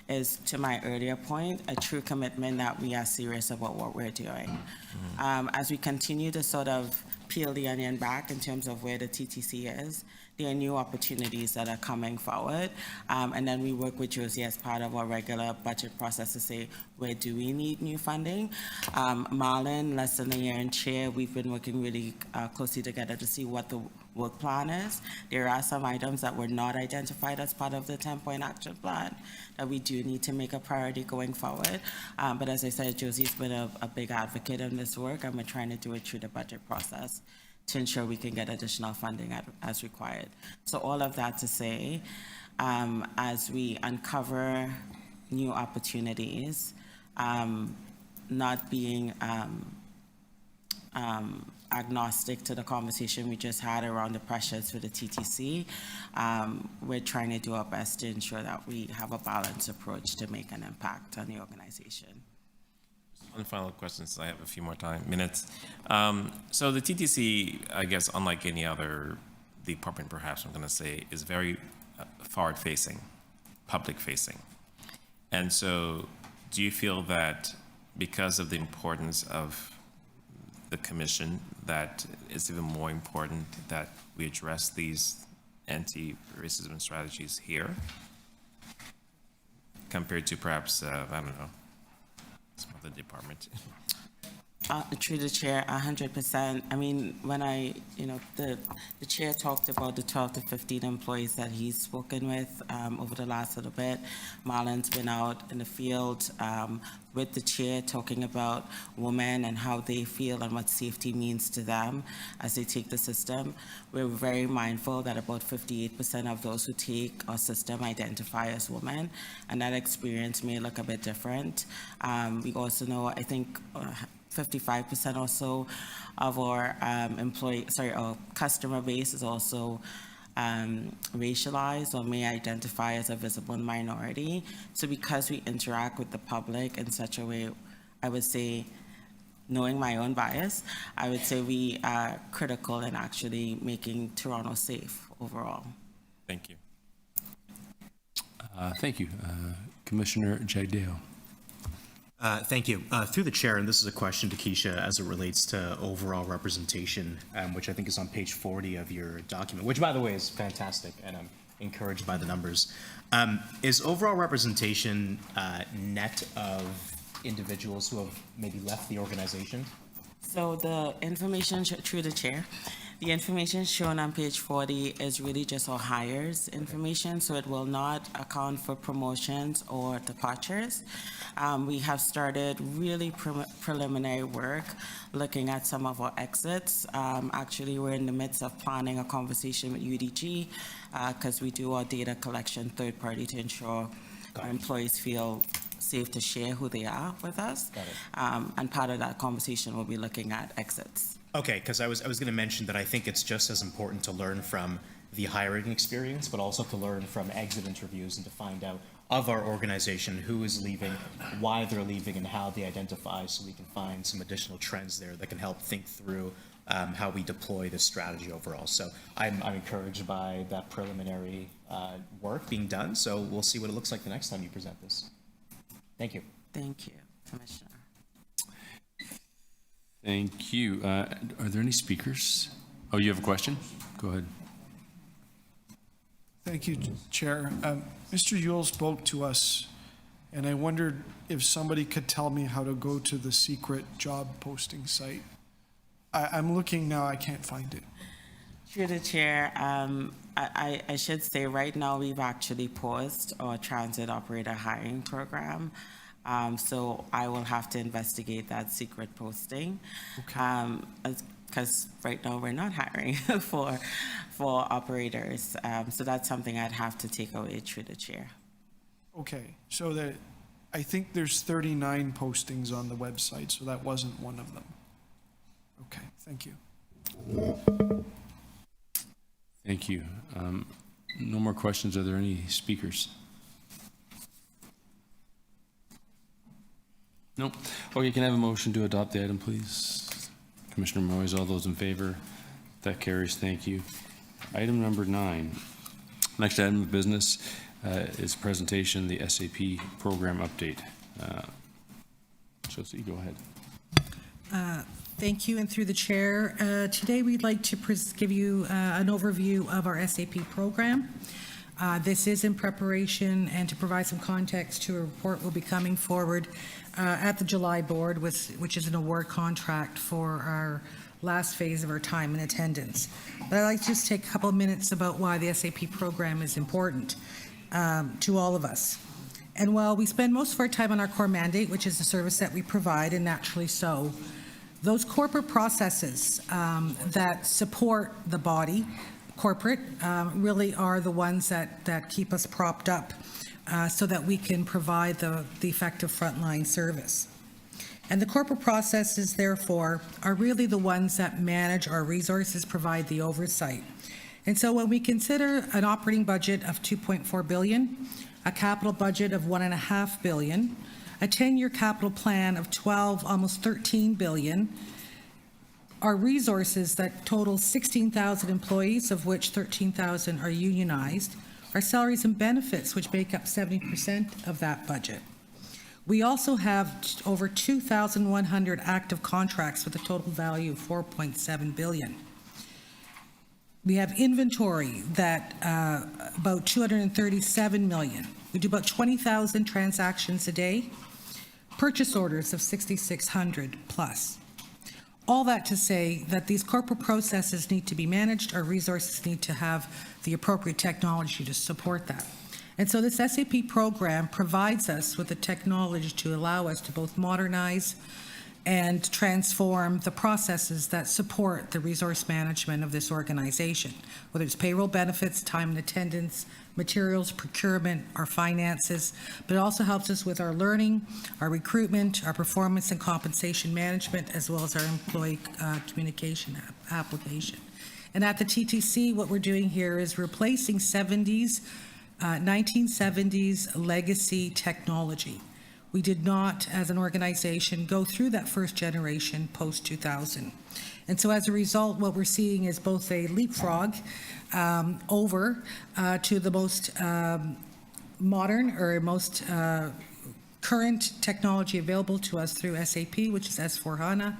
is, to my earlier point, a true commitment that we are serious about what we're doing. As we continue to sort of peel the onion back in terms of where the TTC is, there are new opportunities that are coming forward. And then we work with Josie as part of our regular budget process to say, where do we need new funding? Marlon, less than a year in chair, we've been working really closely together to see what the work plan is. There are some items that were not identified as part of the 10-point action plan that we do need to make a priority going forward. But as I said, Josie's been a big advocate in this work, and we're trying to do it through the budget process to ensure we can get additional funding as required. So all of that to say, as we uncover new opportunities, not being agnostic to the conversation we just had around the pressures for the TTC, we're trying to do our best to ensure that we have a balanced approach to make an impact on the organization. One final question, since I have a few more minutes. So the TTC, I guess, unlike any other department, perhaps I'm going to say, is very forward-facing, public-facing. And so do you feel that because of the importance of the commission, that it's even more important that we address these anti-racism strategies here compared to perhaps, I don't know, some other department? Through the chair, 100%. I mean, when the chair talked about the 12 to 15 employees that he's spoken with over the last little bit. Marlon's been out in the field with the chair talking about women and how they feel and what safety means to them as they take the system. We're very mindful that about 58% of those who take our system identify as women, and that experience may look a bit different. We also know, I think, 55% or so of our our customer base is also racialized or may identify as a visible minority. So because we interact with the public in such a way, I would say, knowing my own bias, I would say we are critical in actually making Toronto safe overall. Thank you. Thank you. Commissioner Jagdeo. Thank you. Through the chair, and this is a question to Keisha as it relates to overall representation, which I think is on page 40 of your document, which, by the way, is fantastic, and I'm encouraged by the numbers. Is overall representation net of individuals who have maybe left the organization? So the information through the chair, the information shown on page 40 is really just our hires information, so it will not account for promotions or departures. We have started really preliminary work looking at some of our exits. Actually, we're in the midst of planning a conversation with UDG because we do our data collection third party to ensure our employees feel safe to share who they are with us. And part of that conversation will be looking at exits. Okay, because I was going to mention that I think it's just as important to learn from the hiring experience, but also to learn from exit interviews and to find out of our organization who is leaving, why they're leaving, and how they identify, so we can find some additional trends there that can help think through how we deploy this strategy overall. So I'm encouraged by that preliminary work being done, so we'll see what it looks like the next time you present this. Thank you. Thank you, Commissioner. Thank you. Are there any speakers? Oh, you have a question? Go ahead. Thank you, Chair. Mr. Yule spoke to us And I wondered if somebody could tell me how to go to the secret job posting site. I'm looking now, I can't find it. Through the chair, I should say right now we've actually paused our transit operator hiring program. So I will have to investigate that secret posting. Because right now we're not hiring for operators. So that's something I'd have to take away through the chair. Okay, so that, I think there's 39 postings on the website, so that wasn't one of them. Okay, thank you. Thank you. No more questions. Are there any speakers? No. Okay, can I have a motion to adopt the item, please? Commissioner Moyes, all those in favor? That carries. Thank you. Item number 9. Next item of business is presentation, the SAP program update. So go ahead. Thank you, and through the chair, today we'd like to give you an overview of our SAP program. This is in preparation and to provide some context to a report will be coming forward at the July board, which is an award contract for our last phase of our time in attendance. But I'd like to just take a couple of minutes about why the SAP program is important to all of us. And while we spend most of our time on our core mandate, which is the service that we provide, and naturally so, those corporate processes that support the body, corporate, really are the ones that keep us propped up so that we can provide the effective frontline service. And the corporate processes, therefore, are really the ones that manage our resources, provide the oversight. And so when we consider an operating budget of $2.4 billion, a capital budget of $1.5 billion, a 10-year capital plan of 12, almost 13 billion, our resources that total 16,000 employees, of which 13,000 are unionized, our salaries and benefits, which make up 70% of that budget. We also have over 2,100 active contracts with a total value of 4.7 billion. We have inventory that about 237 million. We do about 20,000 transactions a day. Purchase orders of 6,600 plus. All that to say that these corporate processes need to be managed, our resources need to have the appropriate technology to support that. And so this SAP program provides us with the technology to allow us to both modernize and transform the processes that support the resource management of this organization, whether it's payroll, benefits, time and attendance, materials, procurement, our finances, but it also helps us with our learning, our recruitment, our performance and compensation management, as well as our employee communication application. And at the TTC, what we're doing here is replacing 1970s legacy technology. We did not, as an organization, go through that first generation post-2000. And so as a result, what we're seeing is both a leapfrog over to the most modern or most current technology available to us through SAP, which is S/4HANA.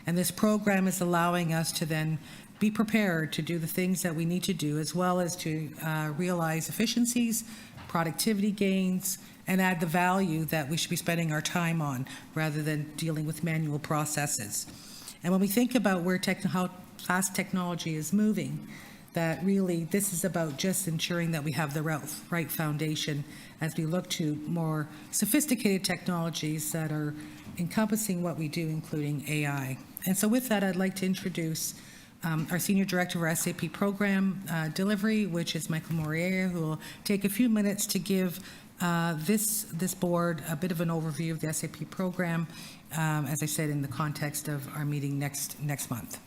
And this program is allowing us to then be prepared to do the things that we need to do, as well as to realize efficiencies, productivity gains, and add the value that we should be spending our time on rather than dealing with manual processes. And when we think about how fast technology is moving, that really this is about just ensuring that we have the right foundation as we look to more sophisticated technologies that are encompassing what we do, including AI. And so with that, I'd like to introduce our Senior Director of our SAP Program Delivery, which is Michael Morier, who will take a few minutes to give this board a bit of an overview of the SAP program, as I said, in the context of our meeting next month.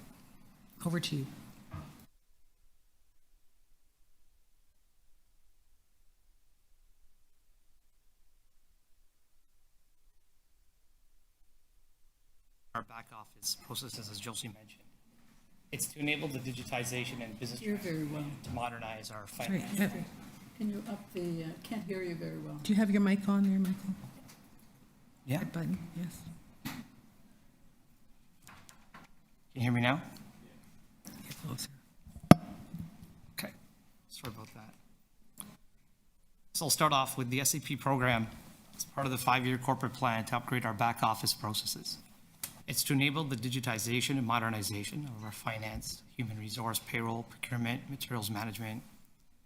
Over to you. Our back office processes, as Josie mentioned. It's to enable the digitization and business Very well. to modernize our Sorry, finance. Can you up the, can't hear you very well. Do you have your mic on there, Michael? Yeah. Red button, yes. Can you hear me now? Get closer. Okay, sorry about that. So I'll start off with the SAP program. as part of the 5-year corporate plan to upgrade our back office processes. It's to enable the digitization and modernization of our finance, human resource, payroll, procurement, materials management,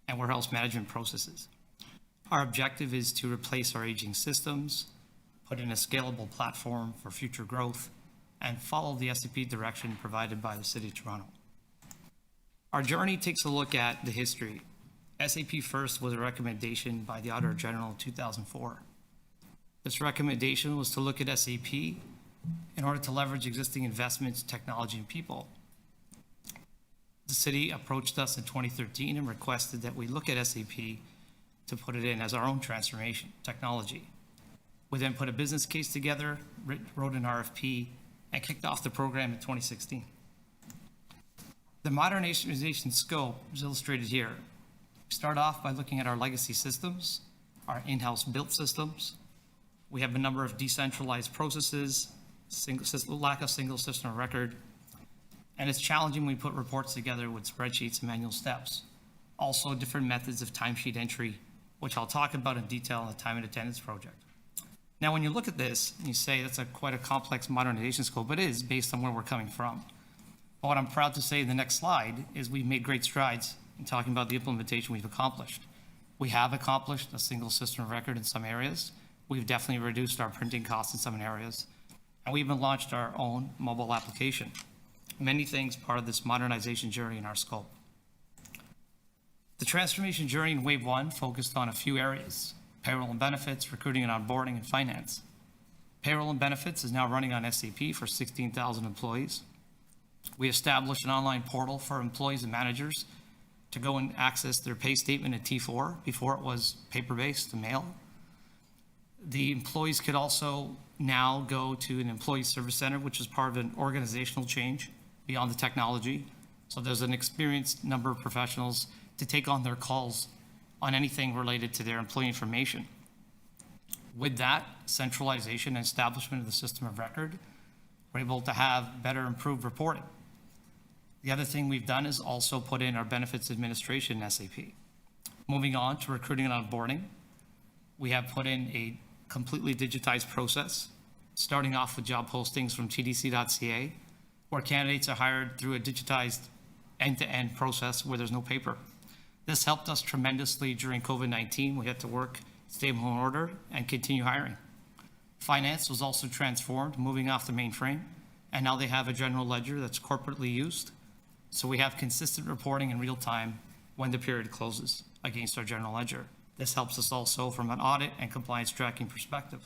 and warehouse management processes. Our objective is to replace our aging systems, put in a scalable platform for future growth, and follow the SAP direction provided by the City of Toronto. Our journey takes a look at the history. SAP First was a recommendation by the Auditor General in 2004. This recommendation was to look at SAP in order to leverage existing investments, technology, and people. The city approached us in 2013 and requested that we look at SAP to put it in as our own transformation technology. We then put a business case together, wrote an RFP, and kicked off the program in 2016. The modernization scope is illustrated here. We start off by looking at our legacy systems, our in-house built systems. We have a number of decentralized processes, lack of single system of record, and it's challenging when we put reports together with spreadsheets and manual steps. Also, different methods of timesheet entry, which I'll talk about in detail in the time and attendance project. Now, when you look at this, and you say that's quite a complex modernization scope, it is based on where we're coming from. But what I'm proud to say in the next slide is we've made great strides in talking about the implementation we've accomplished. We have accomplished a single system of record in some areas. We've definitely reduced our printing costs in some areas. And we even launched our own mobile application. Many things part of this modernization journey in our scope. The transformation journey in Wave 1 focused on a few areas: payroll and benefits, recruiting and onboarding, and finance. Payroll and benefits is now running on SAP for 16,000 employees. We established an online portal for employees and managers to go and access their pay statement at T4. Before it was paper-based, mail. The employees could also now go to an employee service center, which is part of an organizational change beyond the technology. So there's an experienced number of professionals to take on their calls on anything related to their employee information. With that centralization and establishment of the system of record, we're able to have better, improved reporting. The other thing we've done is also put in our benefits administration in SAP. Moving on to recruiting and onboarding, we have put in a completely digitized process, starting off with job postings from TTC.ca, where candidates are hired through a digitized end-to-end process where there's no paper. This helped us tremendously during COVID-19. We had to work, stay in order, and continue hiring. Finance was also transformed, moving off the mainframe, and now they have a general ledger that's corporately used. So we have consistent reporting in real time when the period closes against our general ledger. This helps us also from an audit and compliance tracking perspective.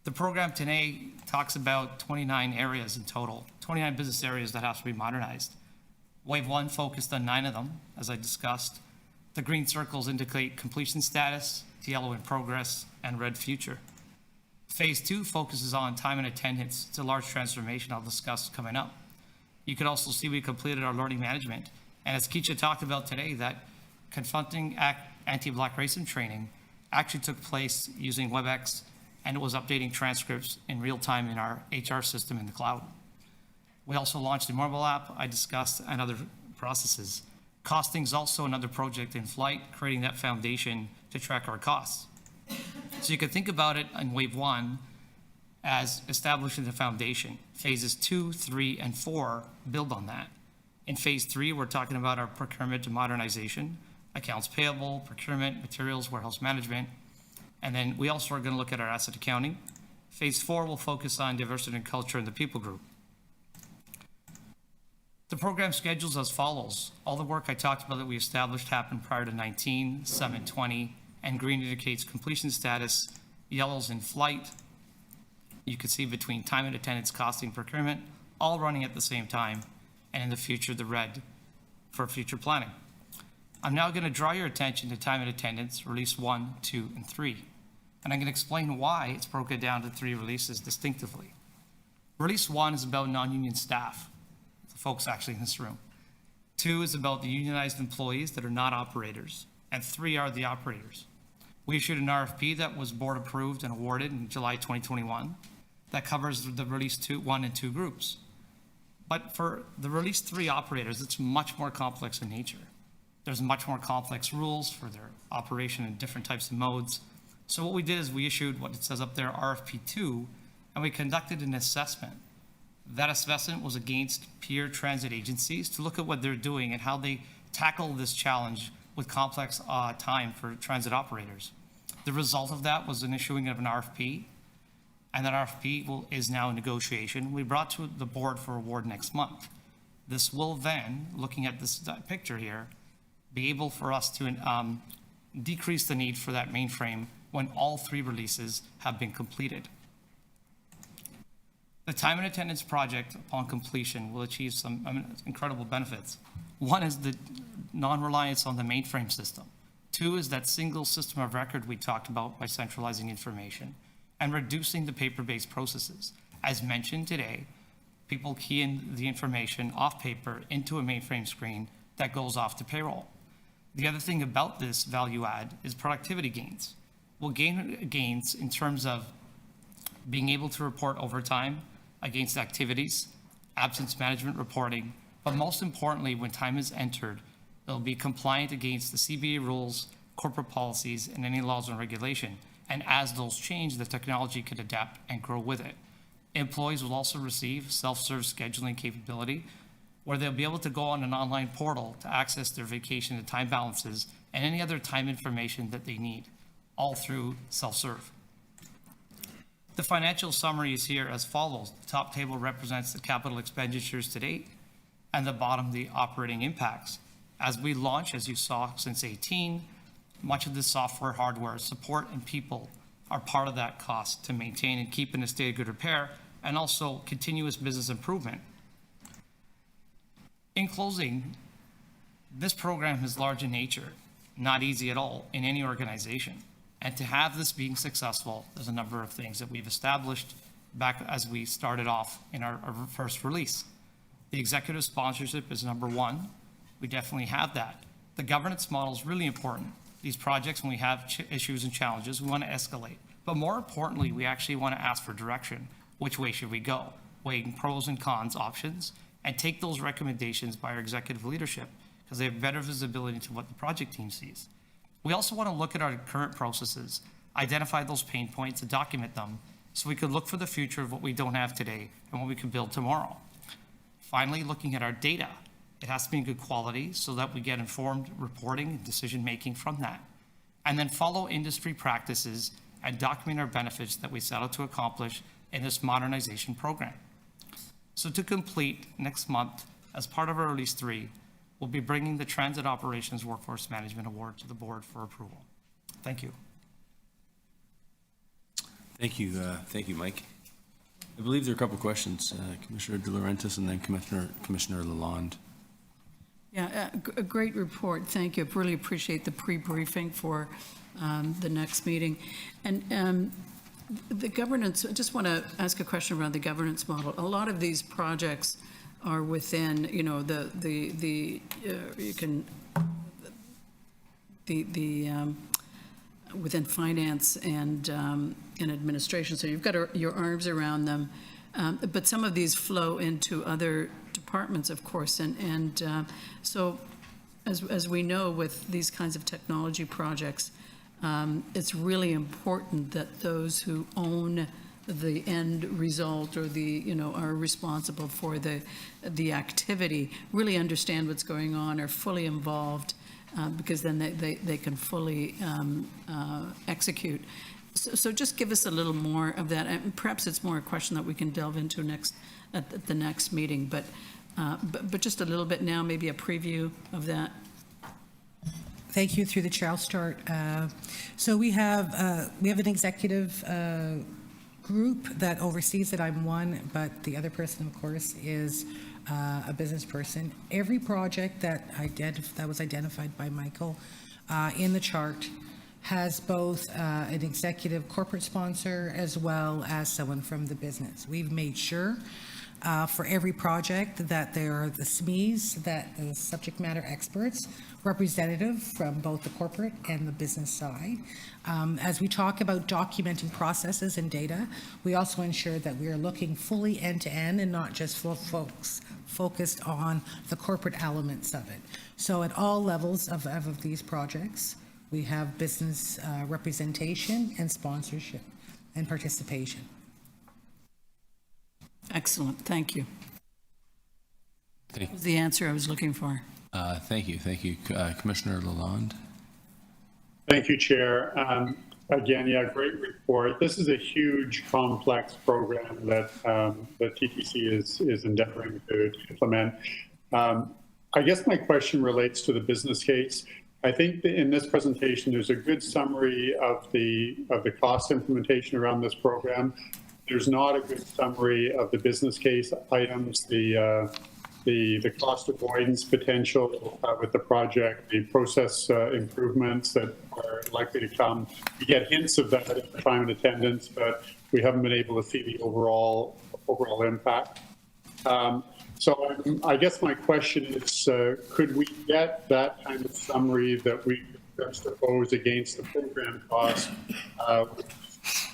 The program today talks about 29 areas in total, 29 business areas that have to be modernized. Wave 1 focused on 9 of them, as I discussed. The green circles indicate completion status, the yellow in progress, and red future. Phase 2 focuses on time and attendance. It's a large transformation I'll discuss coming up. You can also see we completed our learning management. And as Keisha talked about today, that confronting anti-Black racism training actually took place using WebEx, and it was updating transcripts in real time in our HR system in the cloud. We also launched a mobile app I discussed and other processes. Costing is also another project in flight, creating that foundation to track our costs. So you can think about it in Wave 1 as establishing the foundation. Phases 2, 3, and 4 build on that. In Phase 3, we're talking about our procurement and modernization, accounts payable, procurement, materials, warehouse management, and then we also are going to look at our asset accounting. Phase 4 will focus on diversity and culture in the people group. The program schedules as follows. All the work I talked about that we established happened prior to 19, some in 20, and green indicates completion status, yellow's in flight. You can see between time and attendance, costing, procurement, all running at the same time, and in the future, the red for future planning. I'm now going to draw your attention to time and attendance, release 1, 2, and 3. And I'm going to explain why it's broken down to 3 releases distinctively. Release 1 is about non-union staff, the folks actually in this room. 2 is about the unionized employees that are not operators, and 3 are the operators. We issued an RFP that was board approved and awarded in July 2021 that covers the release 1 and 2 groups. But for the release 3 operators, it's much more complex in nature. There's much more complex rules for their operation in different types of modes. So what we did is we issued what it says up there, RFP2, and we conducted an assessment. That assessment was against peer transit agencies to look at what they're doing and how they tackle this challenge with complex time for transit operators. The result of that was an issuing of an RFP, and that RFP is now in negotiation. We brought to the board for award next month. This will then, looking at this picture here, be able for us to decrease the need for that mainframe when all 3 releases have been completed. The time and attendance project upon completion will achieve some incredible benefits. One is the non-reliance on the mainframe system. 2 is that single system of record we talked about by centralizing information and reducing the paper-based processes. As mentioned today, people key in the information off paper into a mainframe screen that goes off to payroll. The other thing about this value add is productivity gains. We'll gain gains in terms of being able to report overtime against activities, absence management reporting, but most importantly, when time is entered, it'll be compliant against the CBA rules, corporate policies, and any laws and regulation. And as those change, the technology can adapt and grow with it. Employees will also receive self-serve scheduling capability, where they'll be able to go on an online portal to access their vacation and time balances and any other time information that they need, all through self-serve. The financial summary is here as follows. The top table represents the capital expenditures to date, and the bottom, the operating impacts. As we launch, as you saw since 2018, much of the software, hardware, support, and people are part of that cost to maintain and keep in a state of good repair, and also continuous business improvement. In closing, this program is large in nature, not easy at all in any organization. And to have this being successful, there's a number of things that we've established back as we started off in our first release. The executive sponsorship is number 1. We definitely have that. The governance model is really important. These projects, when we have issues and challenges, we want to escalate. But more importantly, we actually want to ask for direction. Which way should we go? Weighing pros and cons options, and take those recommendations by our executive leadership, because they have better visibility into what the project team sees. We also want to look at our current processes, identify those pain points and document them, so we could look for the future of what we don't have today and what we can build tomorrow. Finally, looking at our data. It has to be in good quality so that we get informed reporting and decision-making from that. And then follow industry practices and document our benefits that we set out to accomplish in this modernization program. So to complete, next month, as part of our Release 3, we'll be bringing the Transit Operations Workforce Management Award to the board for approval. Thank you. Thank you, Mike. I believe there are a couple of questions. Commissioner De Laurentiis and then Commissioner Lalonde. Yeah, a great report. Thank you. I really appreciate the pre-briefing for the next meeting. And the governance, I just want to ask a question around the governance model. A lot of these projects are within, you know, within finance and administration. So you've got your arms around them. But some of these flow into other departments, of course. So as we know with these kinds of technology projects, it's really important that those who own the end result or are responsible for the activity really understand what's going on, are fully involved, because then they can fully execute. So just give us a little more of that. And perhaps it's more a question that we can delve into at the next meeting, but just a little bit now, maybe a preview of that. Thank you. Through the chair, I'll start. So we have an executive group that oversees it. I'm one, but the other person, of course, is a business person. Every project that was identified by Michael in the chart has both an executive corporate sponsor as well as someone from the business. We've made sure for every project that there are the SMEs, that the subject matter experts, representative from both the corporate and the business side. As we talk about documenting processes and data, we also ensure that we are looking fully end-to-end and not just focused on the corporate elements of it. So at all levels of these projects, We have business representation and sponsorship and participation. Excellent, thank you. Thank That was the answer I was looking for. Thank you. Commissioner Lalonde? Thank you, Chair. Again, yeah, great report. This is a huge, complex program that the TTC is endeavoring to implement. I guess my question relates to the business case. I think that in this presentation, there's a good summary of the cost implementation around this program. There's not a good summary of the business case items, the cost avoidance potential with the project, the process improvements that are likely to come. We get hints of that at the time and attendance, but we haven't been able to see the overall impact. So I guess my question is, could we get that kind of summary that we juxtapose against the program cost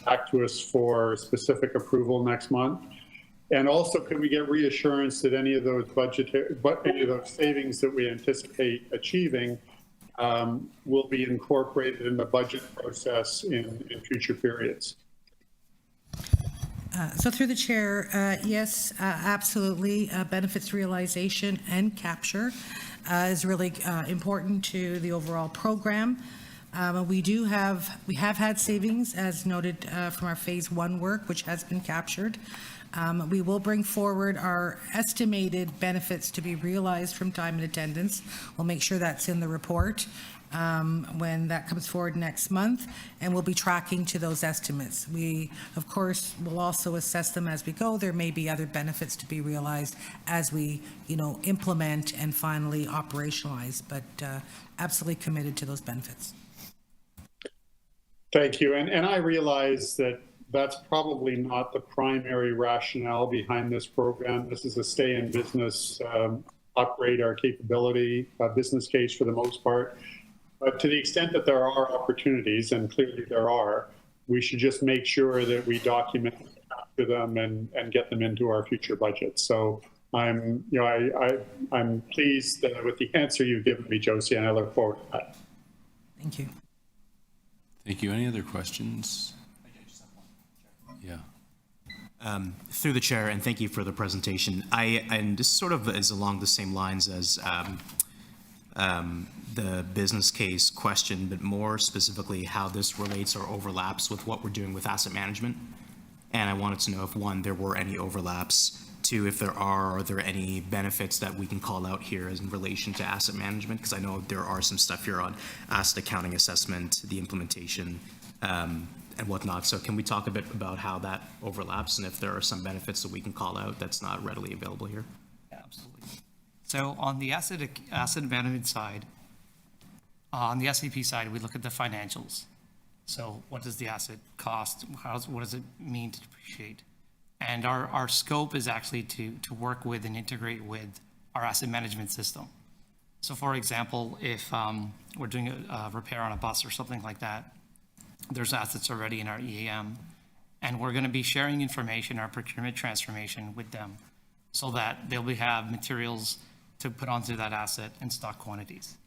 back to us for specific approval next month? And also, can we get reassurance that any of those savings that we anticipate achieving will be incorporated in the budget process in future periods? So through the chair, yes, absolutely. Benefits realization and capture is really important to the overall program. We have had savings, as noted from our phase 1 work, which has been captured. We will bring forward our estimated benefits to be realized from time and attendance. We'll make sure that's in the report when that comes forward next month, and we'll be tracking to those estimates. We, of course, will also assess them as we go. There may be other benefits to be realized as we, implement and finally operationalize, but absolutely committed to those benefits. Thank you. And I realize that that's probably not the primary rationale behind this program. This is a stay in business, upgrade our capability, business case for the most part. But to the extent that there are opportunities, and clearly there are, we should just make sure that we document them and get them into our future budget. So I'm pleased with the answer you've given me, Josie, and I look forward to that. Thank you. Thank you. Any other questions? Yeah. Through the chair, and thank you for the presentation. And this sort of is along the same lines as the business case question, but more specifically how this relates or overlaps with what we're doing with asset management. And I wanted to know if, one, there were any overlaps, two, if there are there any benefits that we can call out here as in relation to asset management? Because I know there are some stuff here on asset accounting assessment, the implementation, and whatnot. So can we talk a bit about how that overlaps and if there are some benefits that we can call out that's not readily available here? Yeah, absolutely. So on the asset management side, on the SAP side, we look at the financials. So what does the asset cost? What does it mean to depreciate? And our scope is actually to work with and integrate with our asset management system. So for example, if we're doing a repair on a bus or something like that, there's assets already in our EAM, and we're going to be sharing information, our procurement transformation with them so that they'll have materials to put onto that asset in stock quantities.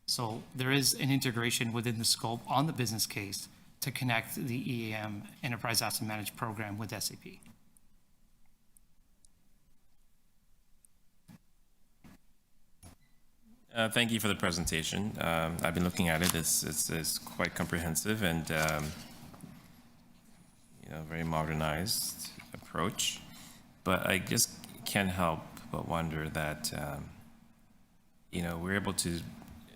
So there is an integration within the scope on the business case to connect the EAM Enterprise Asset Management Program with SAP. Thank you for the presentation. I've been looking at it. It's quite comprehensive and very modernized approach. But I just can't help but wonder that we're able to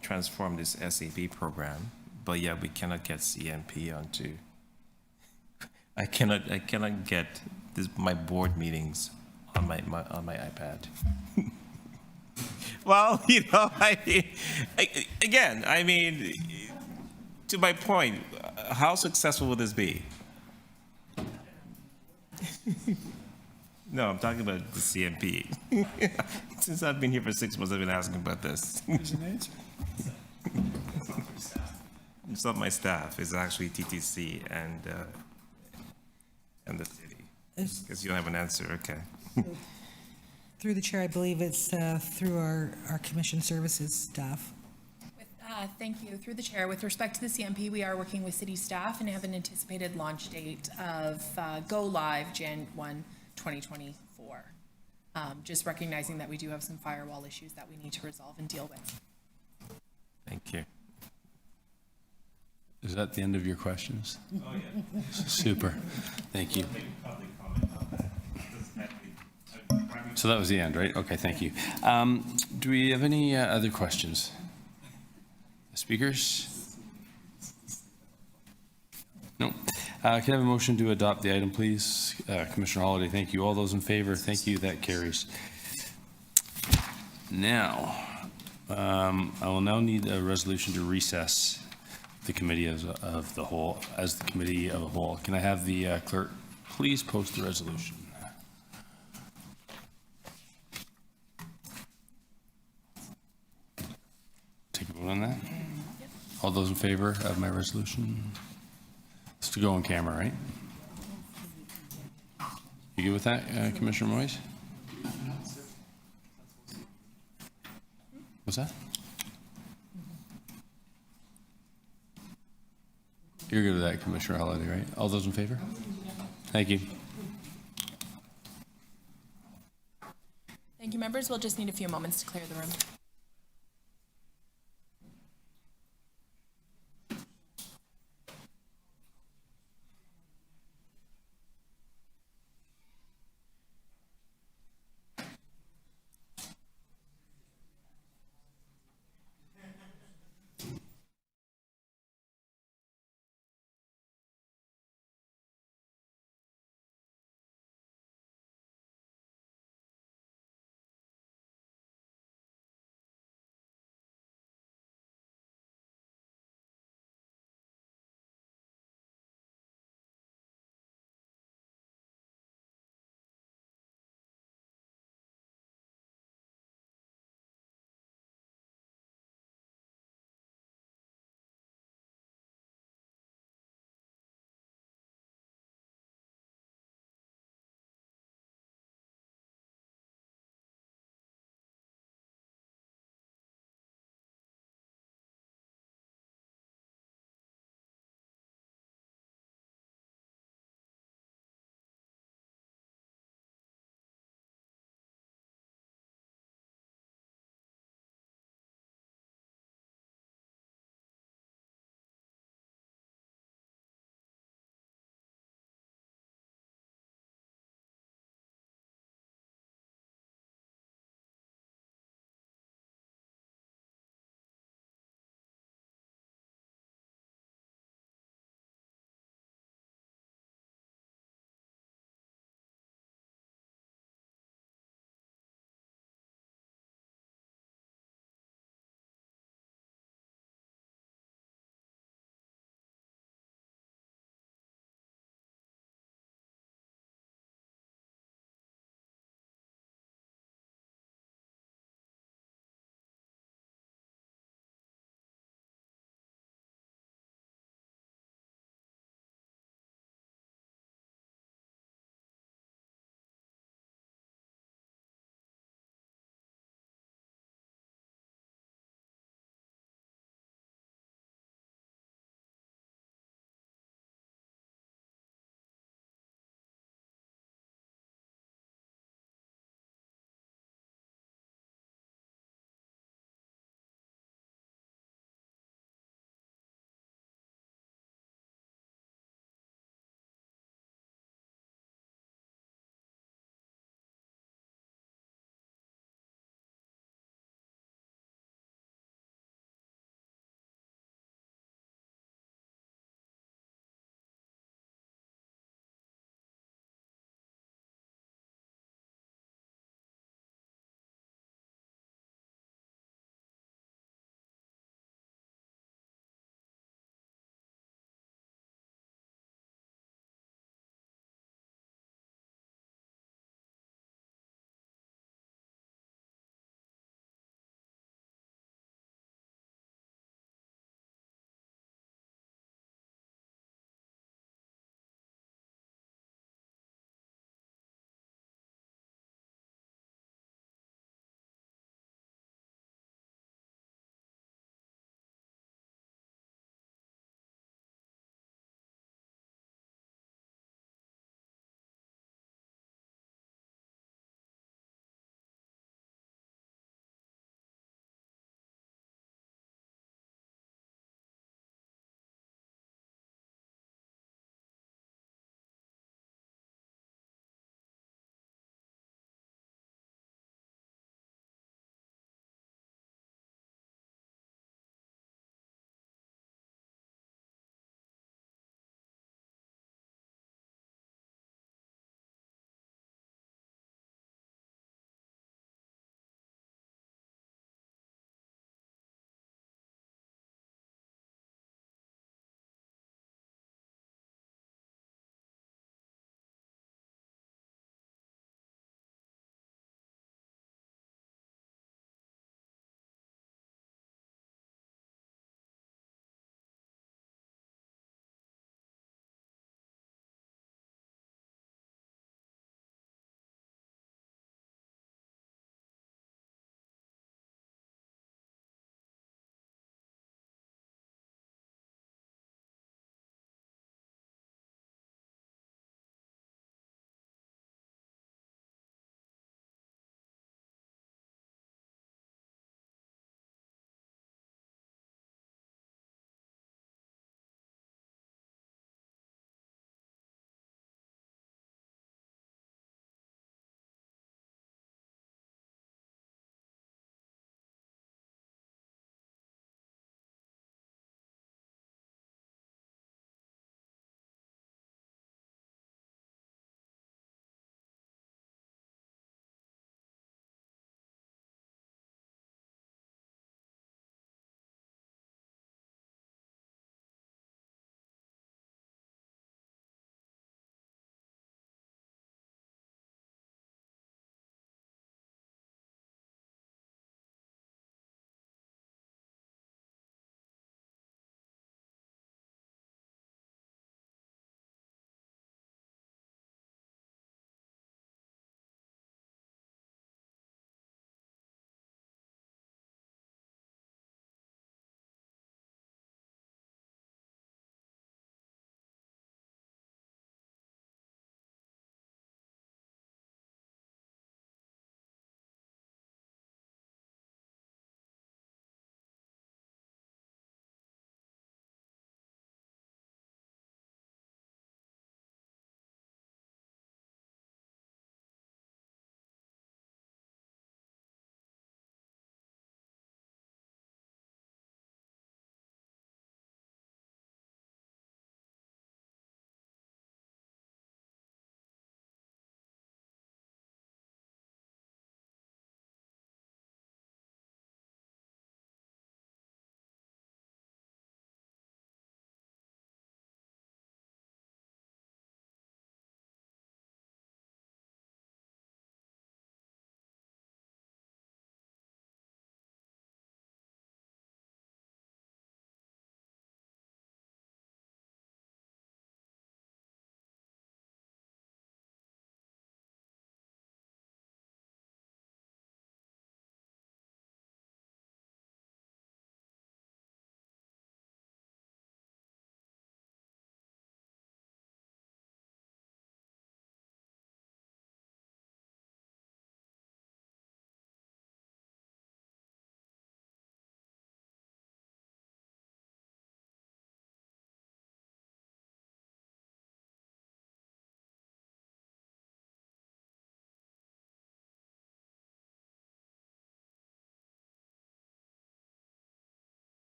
transform this SAP program, but yet we cannot get CMP onto. I cannot get my board meetings on my iPad. Well, I mean, to my point, how successful will this be? No, I'm talking about the CMP. Since I've been here for 6 months, I've been asking about this. There's an answer. It's not my staff. It's actually TTC and the city. Because you don't have an answer, okay. Through the chair, I believe it's through our commission services staff. Thank you. Through the chair, with respect to the CMP, we are working with city staff and have an anticipated launch date of go live Jan 1, 2024. Just recognizing that we do have some firewall issues that we need to resolve and deal with. Thank you. Is that the end of your questions? Oh, yeah. Super. Thank you. So that was the end, right? Okay, thank you. Do we have any other questions? Speakers? No. Can I have a motion to adopt the item, please? Commissioner Holiday, thank you. All those in favor, thank you. That carries. Now, I will now need a resolution to recess the committee of the whole, as the committee of a whole. Can I have the clerk please post the resolution? Take a vote on that. All those in favor of my resolution? It's to go on camera, right? You good with that, Commissioner Moyes? What's that? You're good with that, Commissioner Holiday, right? All those in favor? Thank you. Thank you, members. We'll just need a few moments to clear the room.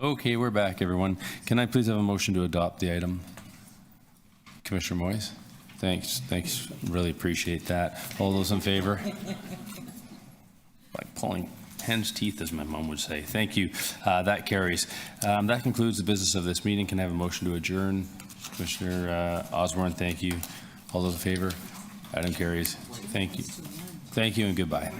Okay, we're back, everyone. Can I please have a motion to adopt the item? Commissioner Moyes? Thanks, really appreciate that. All those in favor? Like pulling hen's teeth, as my mom would say. Thank you. That carries. That concludes the business of this meeting. Can I have a motion to adjourn? Commissioner Osborne, thank you. All those in favor? Item carries. Thank you. Thank you and goodbye.